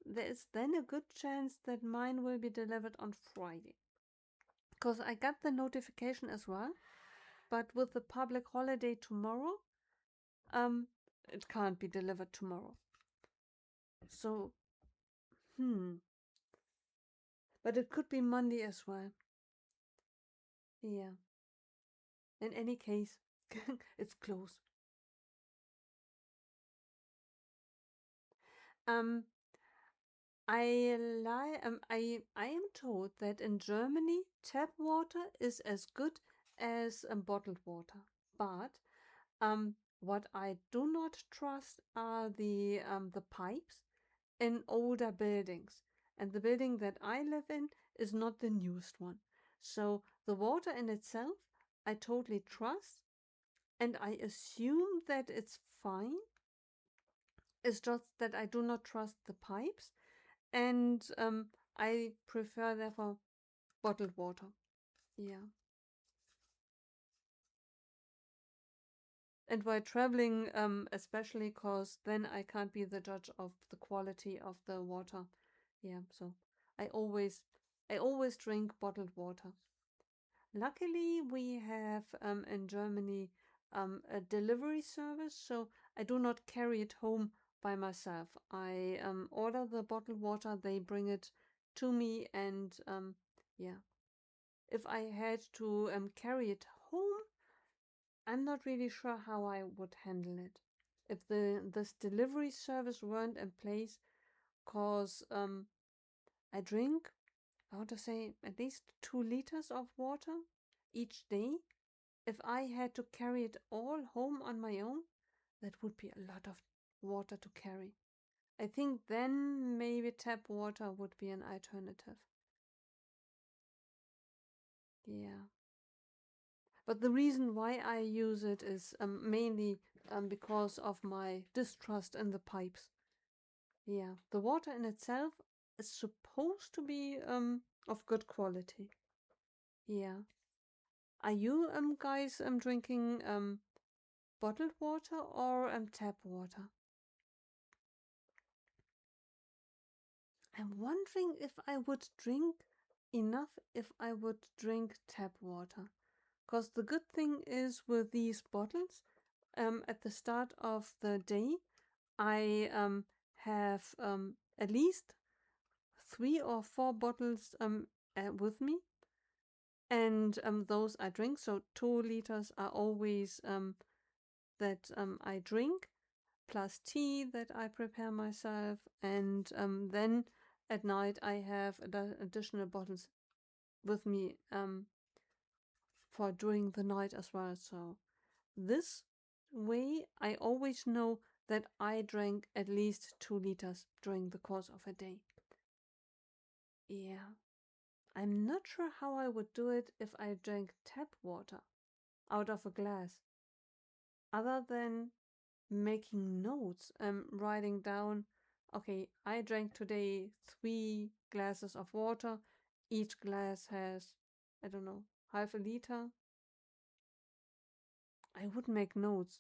there is then a good chance that mine will be delivered on Friday. Because I got the notification as well, but with the public holiday tomorrow, um, it can't be delivered tomorrow. So, but it could be Monday as well. Yeah. In any case, it's close. Um, I am told that in Germany tap water is as good as bottled water, but what I do not trust are the pipes in older buildings, and the building that I live in is not the newest one. So the water in itself, I totally trust, and I assume that it's fine. It's just that I do not trust the pipes, and I prefer therefore bottled water. Yeah. And while traveling, especially because then I can't be the judge of the quality of the water. Yeah, so I always, I always drink bottled water. Luckily, we have in Germany a delivery service, so I do not carry it home by myself. I order the bottled water, they bring it to me, and yeah. If I had to carry it home, I'm not really sure how I would handle it. If this delivery service weren't in place, cause I drink, how to say, at least 2 liters of water each day. If I had to carry it all home on my own, that would be a lot of water to carry. I think then maybe tap water would be an alternative. Yeah. But the reason why I use it is mainly because of my distrust in the pipes. Yeah, the water in itself is supposed to be of good quality. Yeah. Are you guys drinking bottled water or tap water? I'm wondering if I would drink enough if I would drink tap water. Because the good thing is with these bottles, at the start of the day, I have at least 3 or 4 bottles with me, and those I drink. So 2 liters are always that I drink, plus tea that I prepare myself, and then at night I have additional bottles with me for during the night as well. So this way I always know that I drank at least 2 liters during the course of a day. Yeah. I'm not sure how I would do it if I drank tap water out of a glass, other than making notes, writing down, okay, I drank today 3 glasses of water. Each glass has, I don't know, half a liter. I would make notes.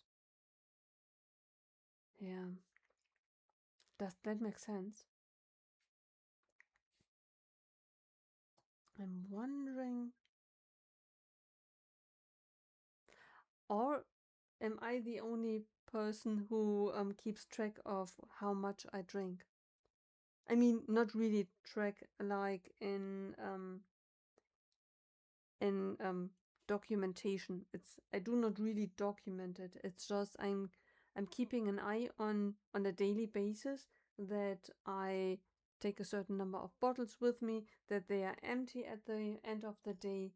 Yeah. Does that make sense? I'm wondering. Or am I the only person who keeps track of how much I drink? I mean, not really track like in documentation. It's I do not really document it. It's just I'm keeping an eye on a daily basis that I take a certain number of bottles with me, that they are empty at the end of the day.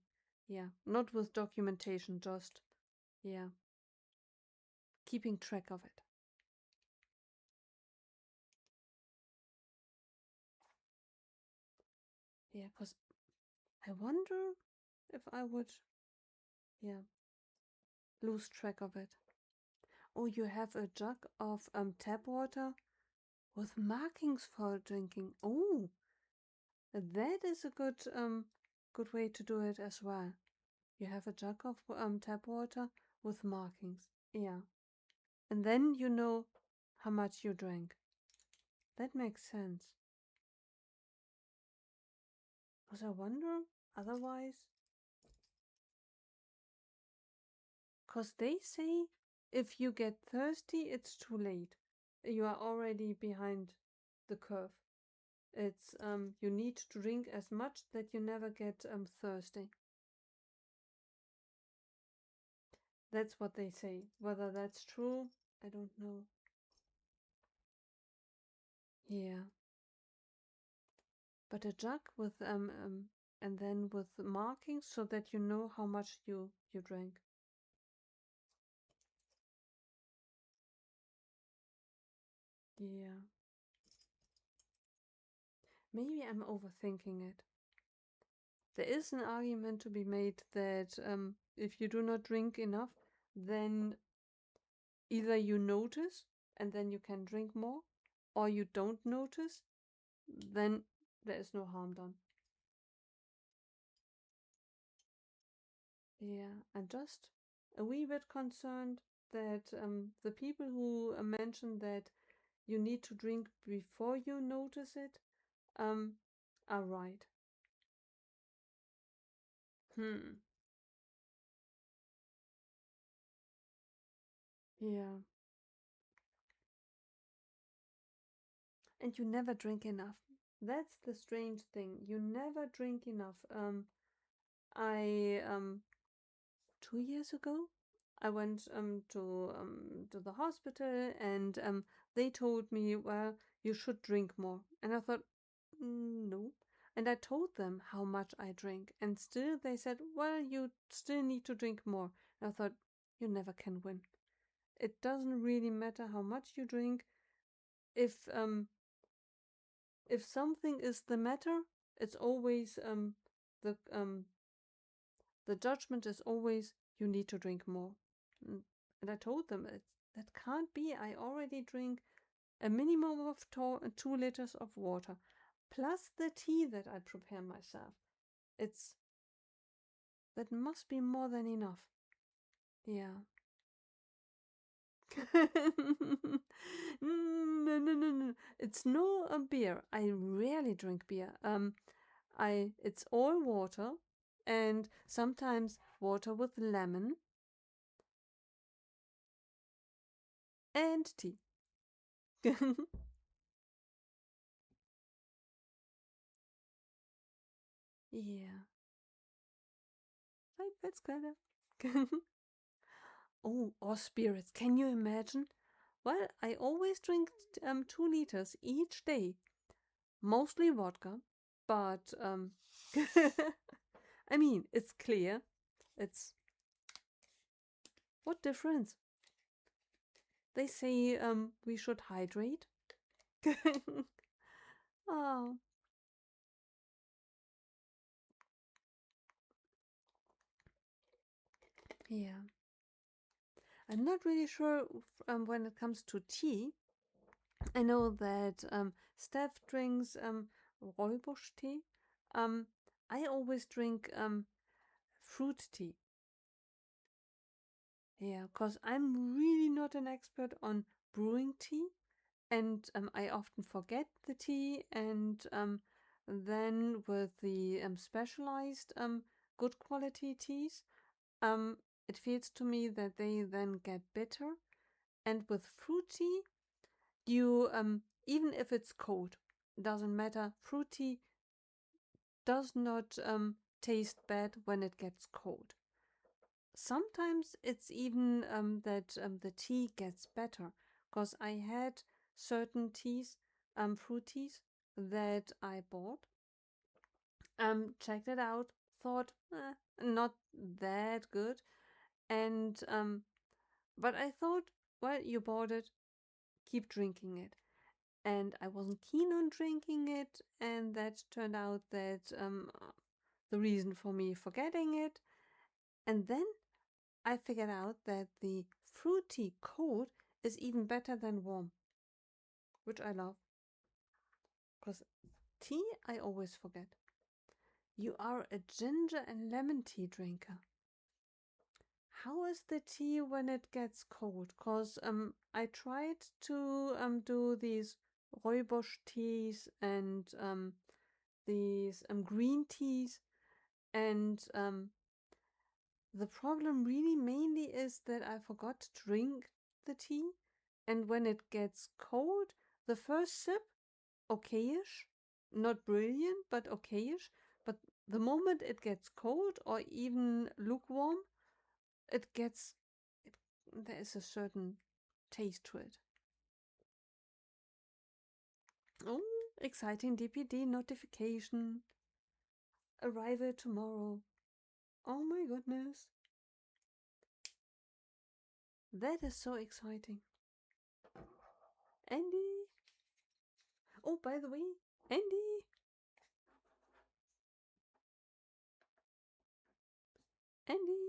Yeah, not with documentation, just, yeah, keeping track of it. Yeah, because I wonder if I would, yeah, lose track of it. Oh, you have a jug of tap water with markings for drinking. Oh, that is a good way to do it as well. You have a jug of tap water with markings. Yeah. And then you know how much you drank. That makes sense. Because I wonder otherwise. Because they say if you get thirsty, it's too late. You are already behind the curve. It's you need to drink as much that you never get thirsty. That's what they say. Whether that's true, I don't know. Yeah. But a jug with and then with markings so that you know how much you drank. Yeah. Maybe I'm overthinking it. There is an argument to be made that if you do not drink enough, then either you notice and then you can drink more, or you don't notice, then there is no harm done. Yeah, I'm just a wee bit concerned that the people who mentioned that you need to drink before you notice it um, are right. Hmm. Yeah. And you never drink enough. That's the strange thing. You never drink enough. I 2 years ago, I went to the hospital, and they told me, well, you should drink more. And I thought, no. And I told them how much I drink, and still they said, well, you still need to drink more. And I thought, you never can win. It doesn't really matter how much you drink. If if something is the matter, it's always the the judgment is always you need to drink more. And I told them that can't be. I already drink a minimum of 2 liters of water, plus the tea that I prepare myself. It's that must be more than enough. Yeah. No, no, no, no. It's no beer. I rarely drink beer. It's all water, and sometimes water with lemon and tea. Yeah, that's kind of. Oh, or spirits. Can you imagine? Well, I always drink 2 liters each day, mostly vodka, but I mean, it's clear. It's what difference? They say we should hydrate. Oh, yeah. I'm not really sure when it comes to tea. I know that Steph drinks Rooibos tea. Um, I always drink fruit tea. Yeah, because I'm really not an expert on brewing tea, and I often forget the tea. And then with the specialized good quality teas, um, it feels to me that they then get bitter. And with fruit tea, you even if it's cold, doesn't matter. Fruit tea does not taste bad when it gets cold. Sometimes it's even that the tea gets better, because I had certain teas fruities that I bought. Checked it out, thought not that good, and but I thought, well, you bought it, keep drinking it. And I wasn't keen on drinking it, and that turned out that the reason for me forgetting it. And then I figured out that the fruity cold is even better than warm, which I love. Because tea, I always forget. You are a ginger and lemon tea drinker. How is the tea when it gets cold? Because I tried to do these rooibos teas and these green teas, and the problem really mainly is that I forgot to drink the tea, and when it gets cold, the first sip, okayish, not brilliant, but okayish, but the moment it gets cold or even lukewarm, it gets, it, there is a certain taste to it. Oh, exciting DPD notification. Arrival tomorrow. Oh my goodness. That is so exciting. Andy. Oh, by the way, Andy. Andy.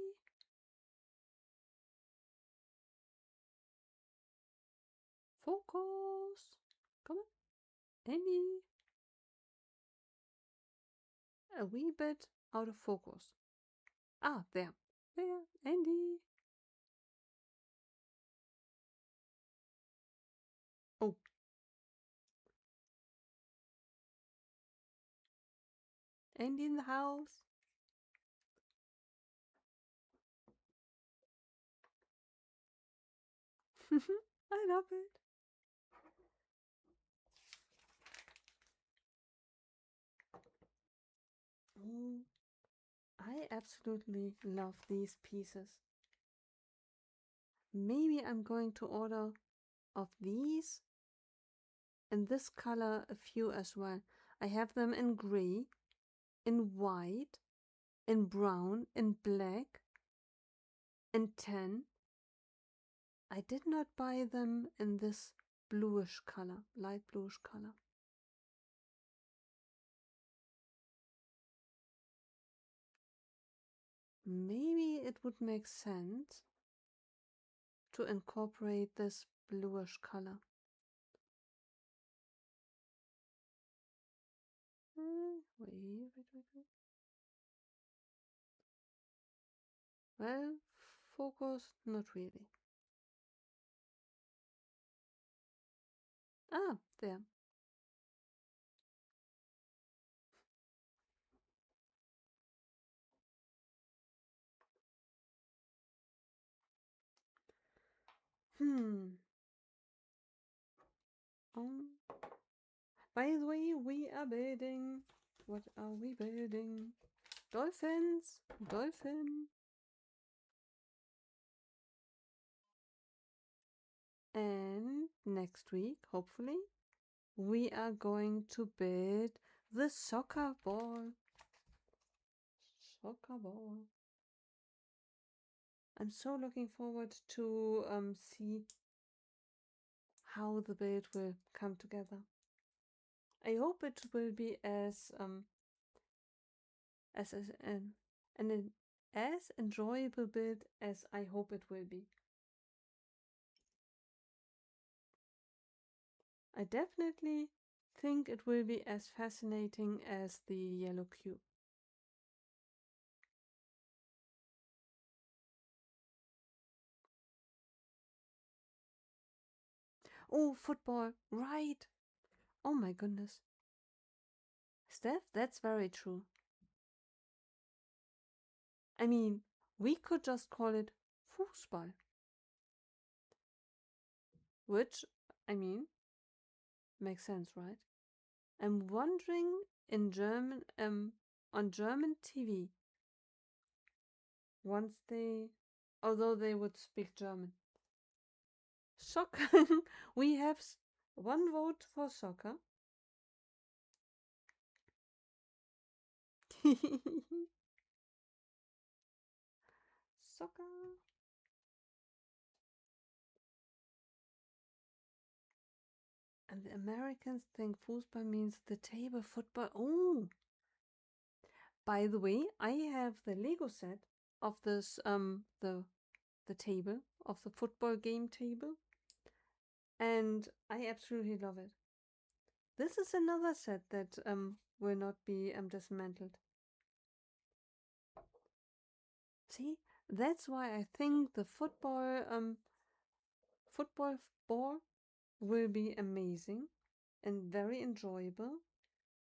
Focus. Come on. Andy. A wee bit out of focus. Ah, there. There, Andy. Oh. Andy in the house. I love it. Oh, I absolutely love these pieces. Maybe I'm going to order of these in this color a few as well. I have them in gray, in white, in brown, in black, in tan. I did not buy them in this bluish color, light bluish color. Maybe it would make sense to incorporate this bluish color. Wait. Well, focus, not really. Ah, there. Hmm. Um, by the way, we are building. What are we building? Dolphins. Dolphin. And next week, hopefully, we are going to build the soccer ball. Soccer ball. I'm so looking forward to see how the build will come together. I hope it will be as an as enjoyable build as I hope it will be. I definitely think it will be as fascinating as the yellow cube. Oh, football, right. Oh my goodness. Steph, that's very true. I mean, we could just call it Fußball. Which, I mean, makes sense, right? I'm wondering in German, on German TV, once they, although they would speak German. Soccer, we have one vote for soccer. Soccer. And the Americans think football means the table football. Oh, by the way, I have the Lego set of this the table of the football game table, and I absolutely love it. This is another set that will not be dismantled. See, that's why I think the football ball will be amazing and very enjoyable.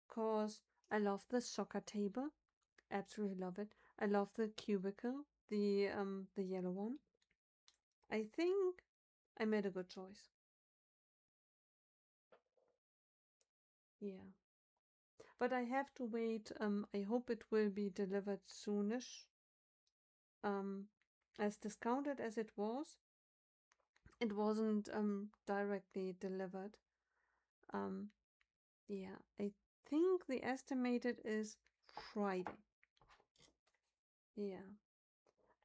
Cause I love the soccer table, absolutely love it. I love the cubicle, the yellow one. I think I made a good choice. Yeah. But I have to wait. I hope it will be delivered soonish. Um, as discounted as it wasn't directly delivered. Um, yeah, I think the estimated is Friday. Yeah.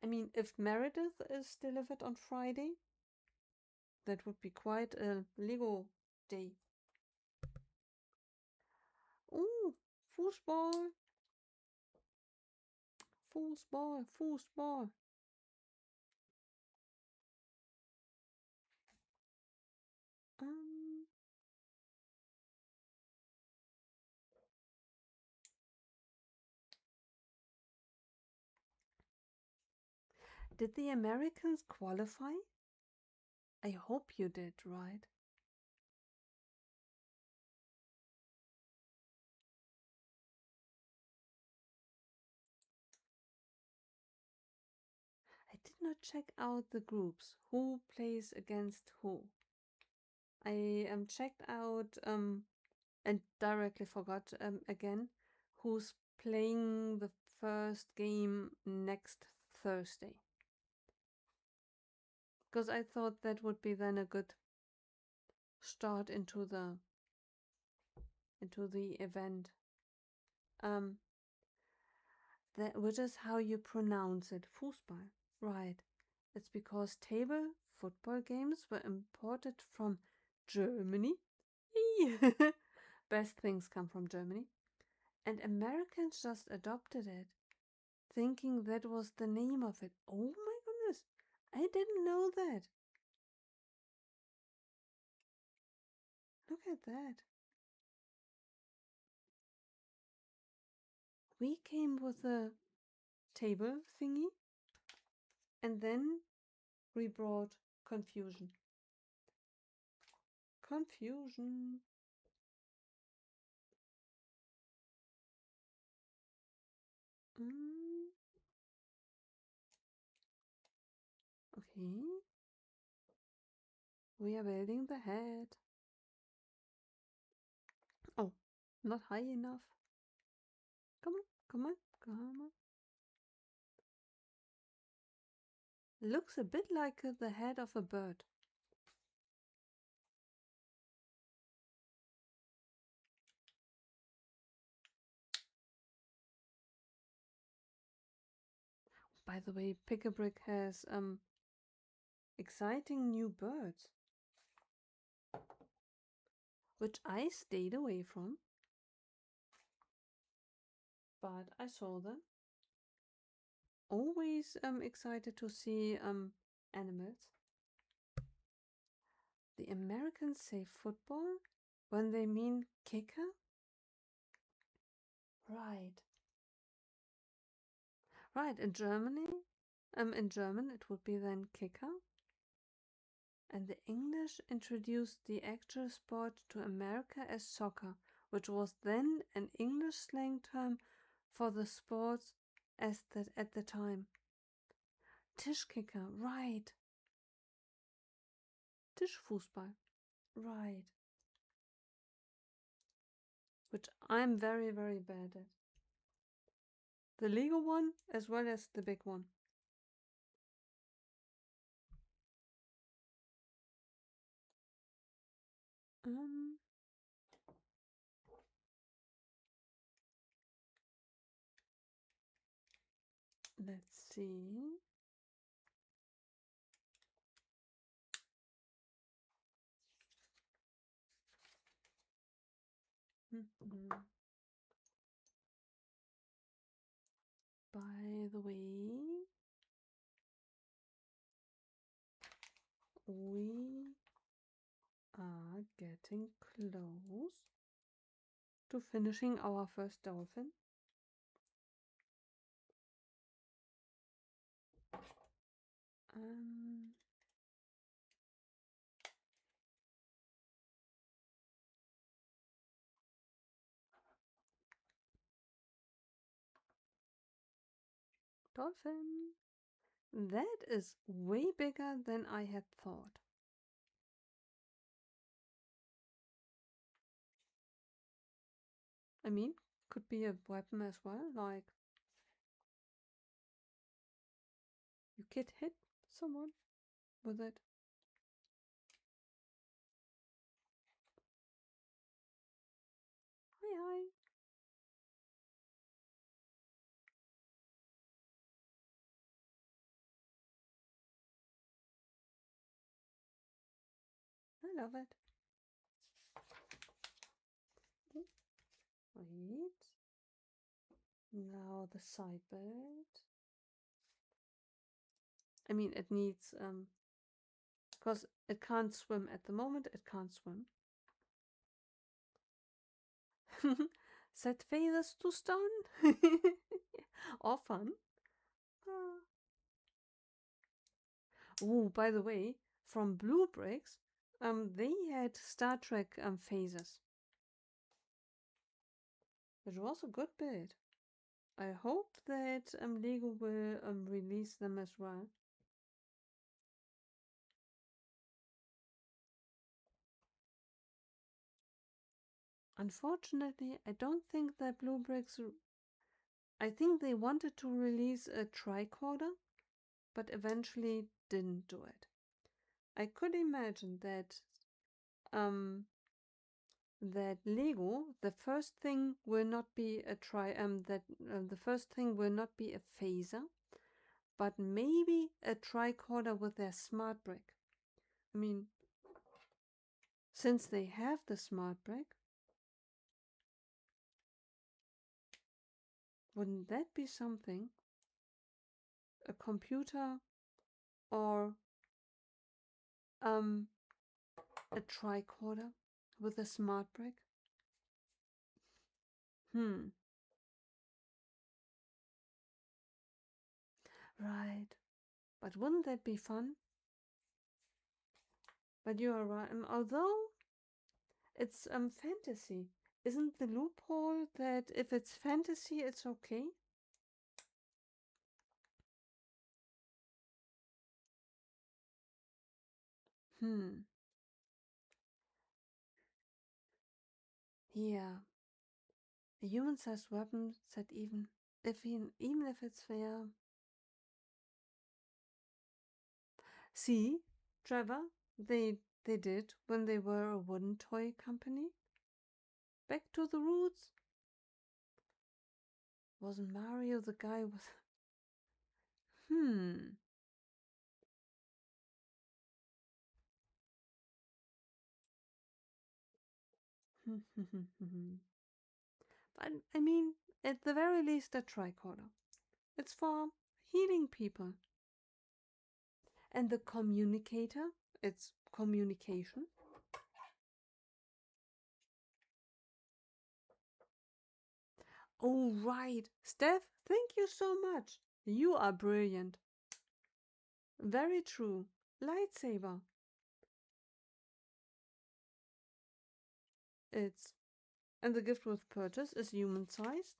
I mean, if Meredith is delivered on Friday, that would be quite a Lego day. Oh, Fußball, Fußball, Fußball. Um, did the Americans qualify? I hope you did, right? I did not check out the groups. Who plays against who? I checked out and directly forgot again who's playing the first game next Thursday. Because I thought that would be then a good start into the event. Um, that which is how you pronounce it, Fußball, right? It's because table football games were imported from Germany. Best things come from Germany. And Americans just adopted it, thinking that was the name of it. Oh my goodness, I didn't know that. Look at that. We came with a table thingy, and then we brought confusion. Confusion. Mm, okay. We are building the head. Oh, not high enough. Come on, come on, come on. Looks a bit like the head of a bird. By the way, Pick a Brick has exciting new birds, which I stayed away from, but I saw them. Always excited to see animals. The Americans say football when they mean kicker? Right. Right, in Germany, in German it would be then kicker. And the English introduced the actual sport to America as soccer, which was then an English slang term for the sports as that at the time. Tischkicker, right. Tischfußball, right. Which I'm very, very bad at. The Lego one as well as the big one. Um, Let's see. Mhm. By the way, we are getting close to finishing our first dolphin. Um, Dolphin. That is way bigger than I had thought. I mean, could be a weapon as well, like you could hit someone with it. Hi, hi. I love it. Wait. Now the side bird. I mean, it needs, because it can't swim at the moment, it can't swim. Set feathers to stun. Or fun. Ah. Oh, by the way, from Blue Bricks, they had Star Trek phases, which was a good bit. I hope that Lego will release them as well. Unfortunately, I don't think that Blue Bricks. I think they wanted to release a tricorder, but eventually didn't do it. I could imagine that that Lego, the first thing will not be a the first thing will not be a phaser, but maybe a tricorder with their smart brick. I mean, since they have the smart brick, wouldn't that be something? A computer or um a tricorder with a smart brick? Hmm. Right. But wouldn't that be fun? But you are right. Although it's fantasy, isn't the loophole that if it's fantasy, it's okay? Hmm. Yeah. A human-sized weapon that even if it's fair. See, Trevor, they did when they were a wooden toy company. Back to the roots. Wasn't Mario the guy with hmm. But I mean, at the very least a tricorder. It's for healing people. And the communicator, it's communication. Oh, right. Steph, thank you so much. You are brilliant. Very true. Lightsaber. It's. And the gift with purchase is human sized.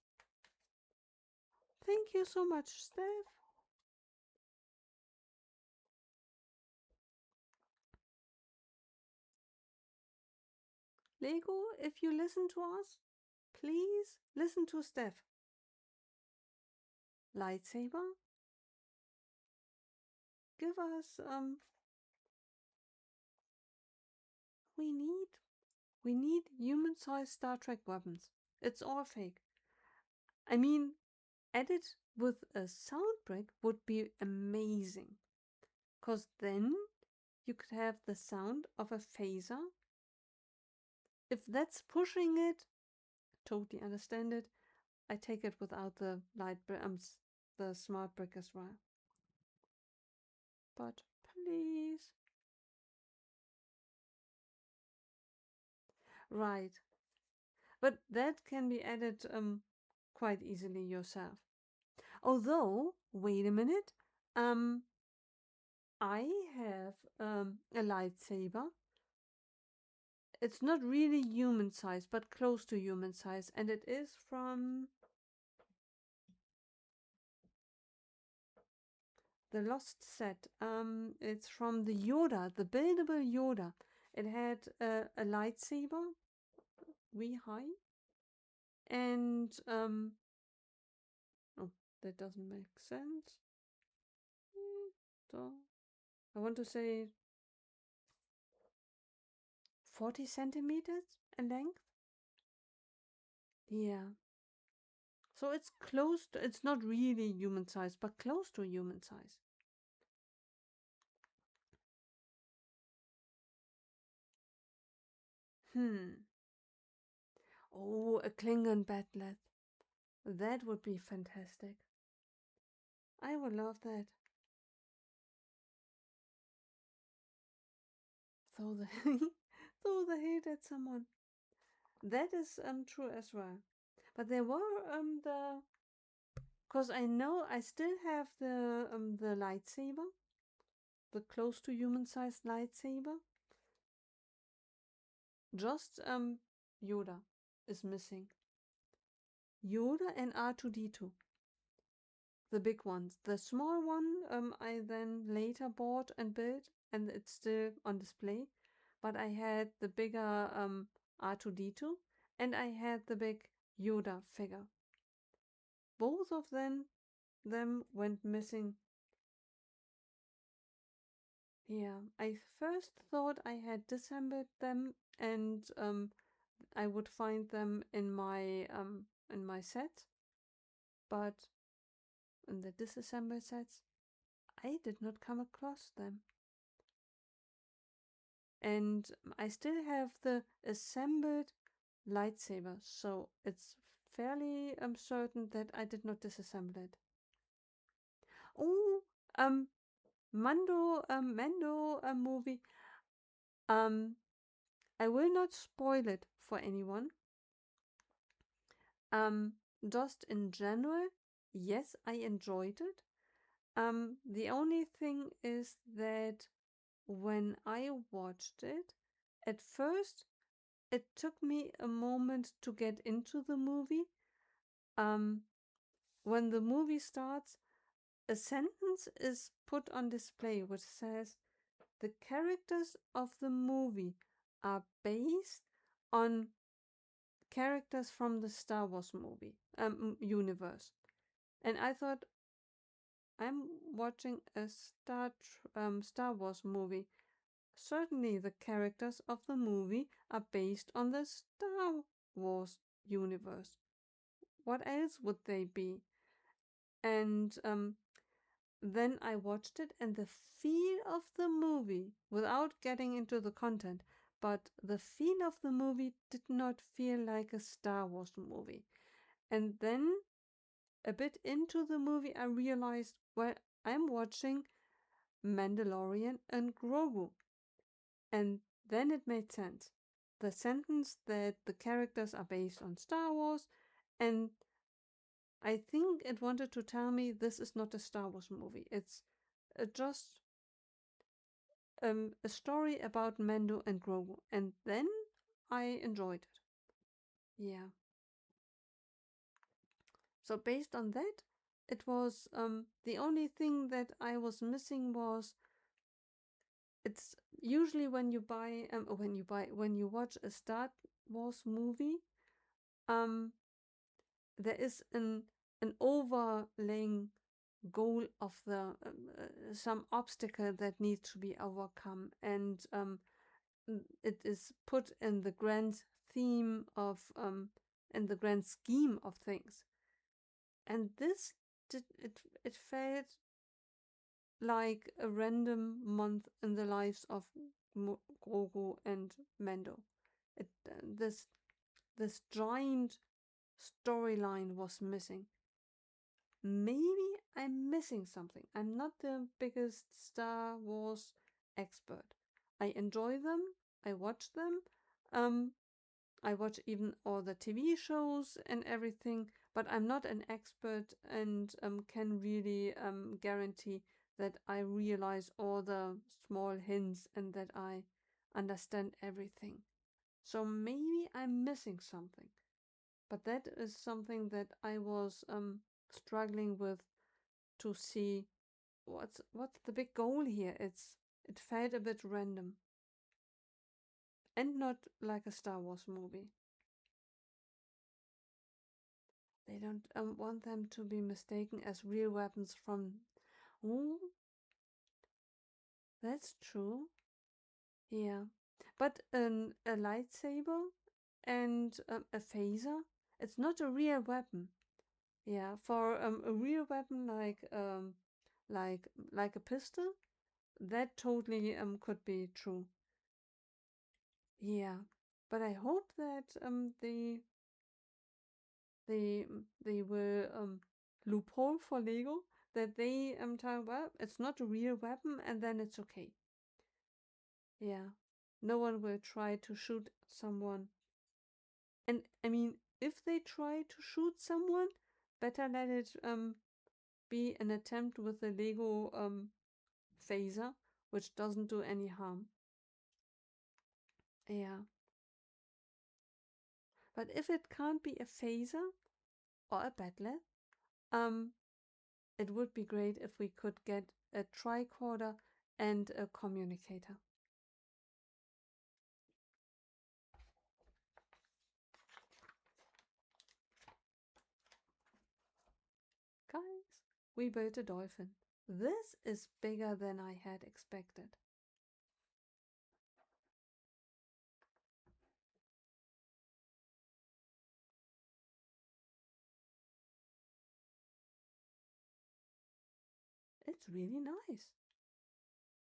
Thank you so much, Steph. Lego, if you listen to us, please listen to Steph. Lightsaber? Give us we need human-sized Star Trek weapons. It's all fake. I mean, edit with a sound brick would be amazing, because then you could have the sound of a phaser. If that's pushing it, totally understand it. I take it without the the smart brick as well. But please. Right. But that can be added quite easily yourself. Although, wait a minute. Um, I have a lightsaber. It's not really human size, but close to human size, and it is from the Lost set. It's from the Yoda, the buildable Yoda. It had a lightsaber, wee high, and oh, that doesn't make sense. So I want to say 40 centimeters in length. Yeah. So it's close to, it's not really human size, but close to human size. Hmm. Oh, a Klingon battle. That would be fantastic. I would love that. Throw the throw the hate at someone. That is true as well. But there were the because I know I still have the lightsaber, the close to human sized lightsaber. Just Yoda is missing. Yoda and R2D2, the big ones. The small one I then later bought and built, and it's still on display. But I had the bigger R2D2, and I had the big Yoda figure. Both of them went missing. Yeah, I first thought I had disassembled them, and I would find them in my set, but in the disassembled sets, I did not come across them. And I still have the assembled lightsaber, so it's fairly certain that I did not disassemble it. Oh, Mando movie. Um, I will not spoil it for anyone. Um, just in general, yes, I enjoyed it. The only thing is that when I watched it, at first it took me a moment to get into the movie. Um, when the movie starts, a sentence is put on display which says the characters of the movie are based on characters from the Star Wars movie universe. And I thought, I'm watching a Star Wars movie. Certainly, the characters of the movie are based on the Star Wars universe. What else would they be? And then I watched it, and the feel of the movie, without getting into the content, but the feel of the movie did not feel like a Star Wars movie. And then a bit into the movie, I realized, well, I'm watching Mandalorian and Grogu. And then it made sense. The sentence that the characters are based on Star Wars, and I think it wanted to tell me this is not a Star Wars movie. It's just a story about Mando and Grogu. And then I enjoyed it. Yeah. So based on that, it was the only thing that I was missing was it's usually when you watch a Star Wars movie, um, there is an overlaying goal of the some obstacle that needs to be overcome, and it is put in the grand theme of in the grand scheme of things. And this it felt like a random month in the lives of Grogu and Mando. It this giant storyline was missing. Maybe I'm missing something. I'm not the biggest Star Wars expert. I enjoy them. I watch them. Um, I watch even all the TV shows and everything, but I'm not an expert and can really guarantee that I realize all the small hints and that I understand everything. So maybe I'm missing something. But that is something that I was struggling with to see what's the big goal here. It felt a bit random and not like a Star Wars movie. They don't want them to be mistaken as real weapons from. Oh, that's true. Yeah, but a lightsaber and a phaser. It's not a real weapon. Yeah, for a real weapon like a pistol, that totally could be true. Yeah, but I hope that they will loophole for Lego that they tell, well, it's not a real weapon and then it's okay. Yeah, no one will try to shoot someone. And I mean, if they try to shoot someone, better let it be an attempt with a Lego phaser, which doesn't do any harm. Yeah. But if it can't be a phaser or a bat'leth, um, it would be great if we could get a tricorder and a communicator. Guys, we built a dolphin. This is bigger than I had expected. It's really nice.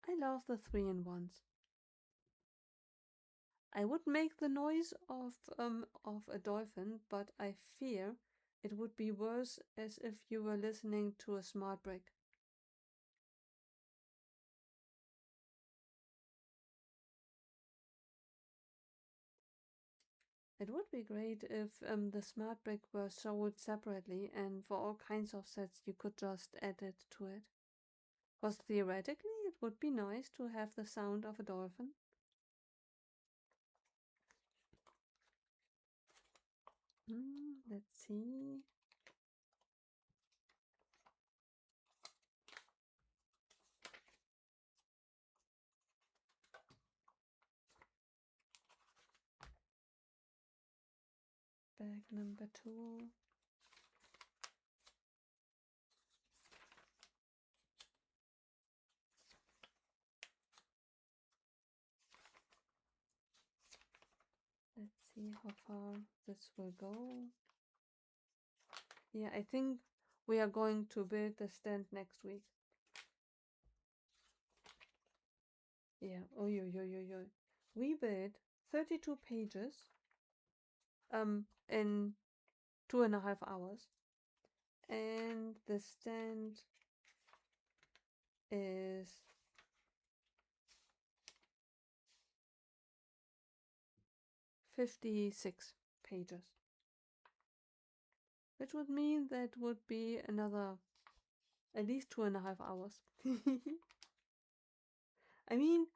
I love the 3-in-1s. I would make the noise of a dolphin, but I fear it would be worse as if you were listening to a smart brick. It would be great if the smart brick were sold separately and for all kinds of sets you could just add it to it. Because theoretically it would be nice to have the sound of a dolphin. Let's see. Bag number 2. Let's see how far this will go. Yeah, I think we are going to build the stand next week. Yeah, oh yo yo yo yo. We built 32 pages in 2.5 hours. And the stand is 56 pages. Which would mean that would be another at least 2.5 hours. I mean,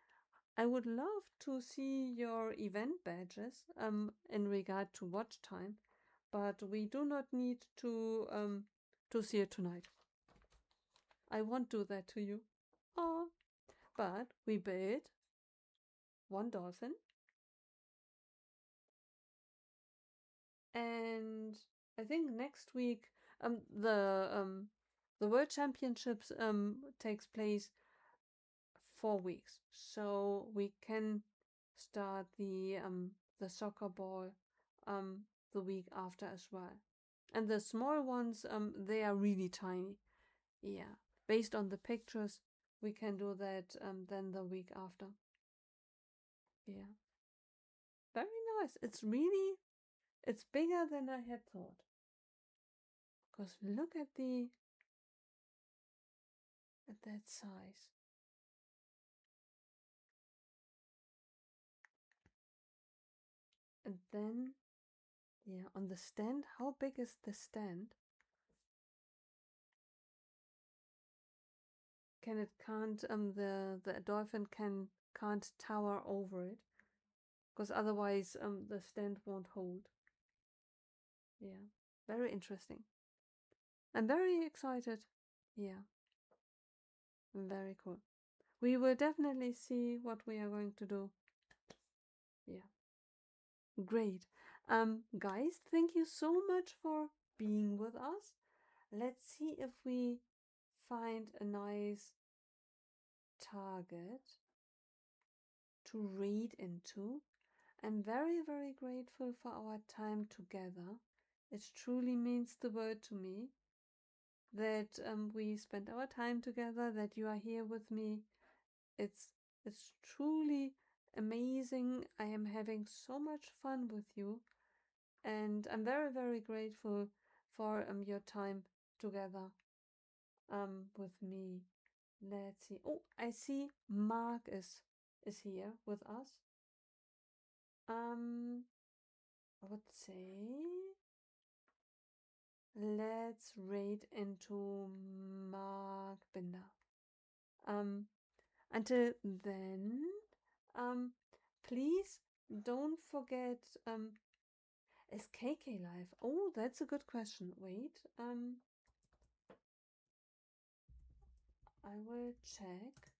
I would love to see your event badges in regard to watch time, but we do not need to see it tonight. I won't do that to you. Oh, but we built one dolphin, and I think next week the World Championships takes place 4 weeks, so we can start the soccer ball the week after as well. And the small ones, they are really tiny. Yeah. Based on the pictures, we can do that then the week after. Yeah. Very nice. It's bigger than I had thought. Because look at that size. And then, yeah, on the stand, how big is the stand? Can it can't the dolphin can't tower over it? Because otherwise the stand won't hold. Yeah. Very interesting. I'm very excited. Yeah. Very cool. We will definitely see what we are going to do. Yeah. Great. Guys, thank you so much for being with us. Let's see if we find a nice target to read into. I'm very, very grateful for our time together. It truly means the world to me that we spent our time together, that you are here with me. It's it's truly amazing. I am having so much fun with you, and I'm very, very grateful for your time together with me. Let's see. Oh, I see Mark is here with us. I would say let's read into Mark Binder. Until then, um, please don't forget, is KK live? Oh, that's a good question. Wait, I will check.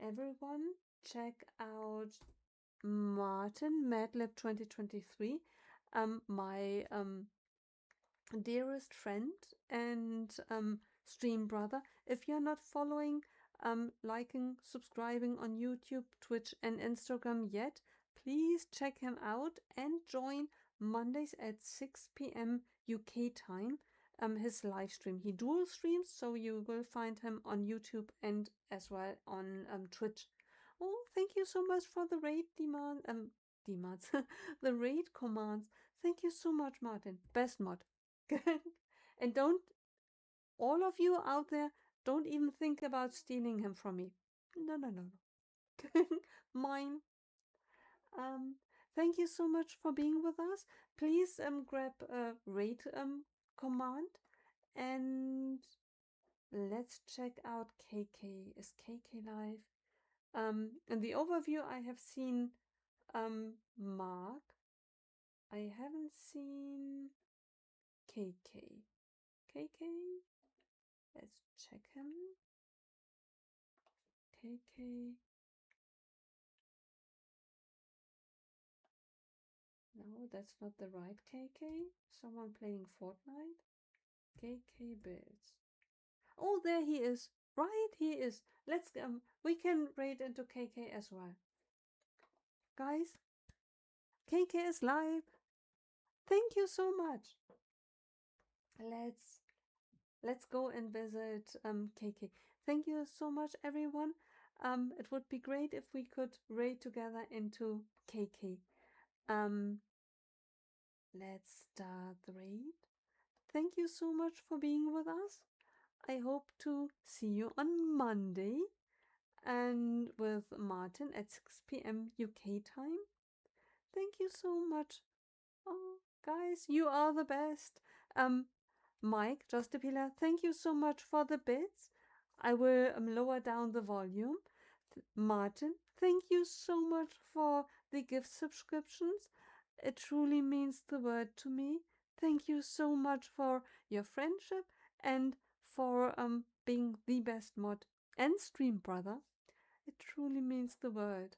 Everyone, check out Martin Madlib 2023, my dearest friend and stream brother. If you're not following, liking, subscribing on YouTube, Twitch, and Instagram yet, please check him out and join Mondays at 6 p.m. UK time. His live stream. He dual streams, so you will find him on YouTube and as well on Twitch. Oh, thank you so much for the raid demands, the raid commands. Thank you so much, Martin. Best mod. And don't, all of you out there, don't even think about stealing him from me. No, no, no, no. Mine. Um, Thank you so much for being with us. Please grab a rate command and let's check out KK. Is KK live? In the overview, I have seen Mark. I haven't seen KK. KK? Let's check him. KK. No, that's not the right KK. Someone playing Fortnite. KK Builds. Oh, there he is. Right, he is. Let's we can raid into KK as well. Guys, KK is live. Thank you so much. Let's go and visit KK. Thank you so much, everyone. It would be great if we could raid together into KK. Let's start the raid. Thank you so much for being with us. I hope to see you on Monday and with Martin at 6 p.m. UK time. Thank you so much. Oh, guys, you are the best. Mike, just a pillar, thank you so much for the bits. I will lower down the volume. Martin, thank you so much for the gift subscriptions. It truly means the world to me. Thank you so much for your friendship and for being the best mod and stream brother. It truly means the world.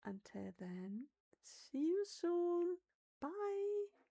Until then, see you soon. Bye.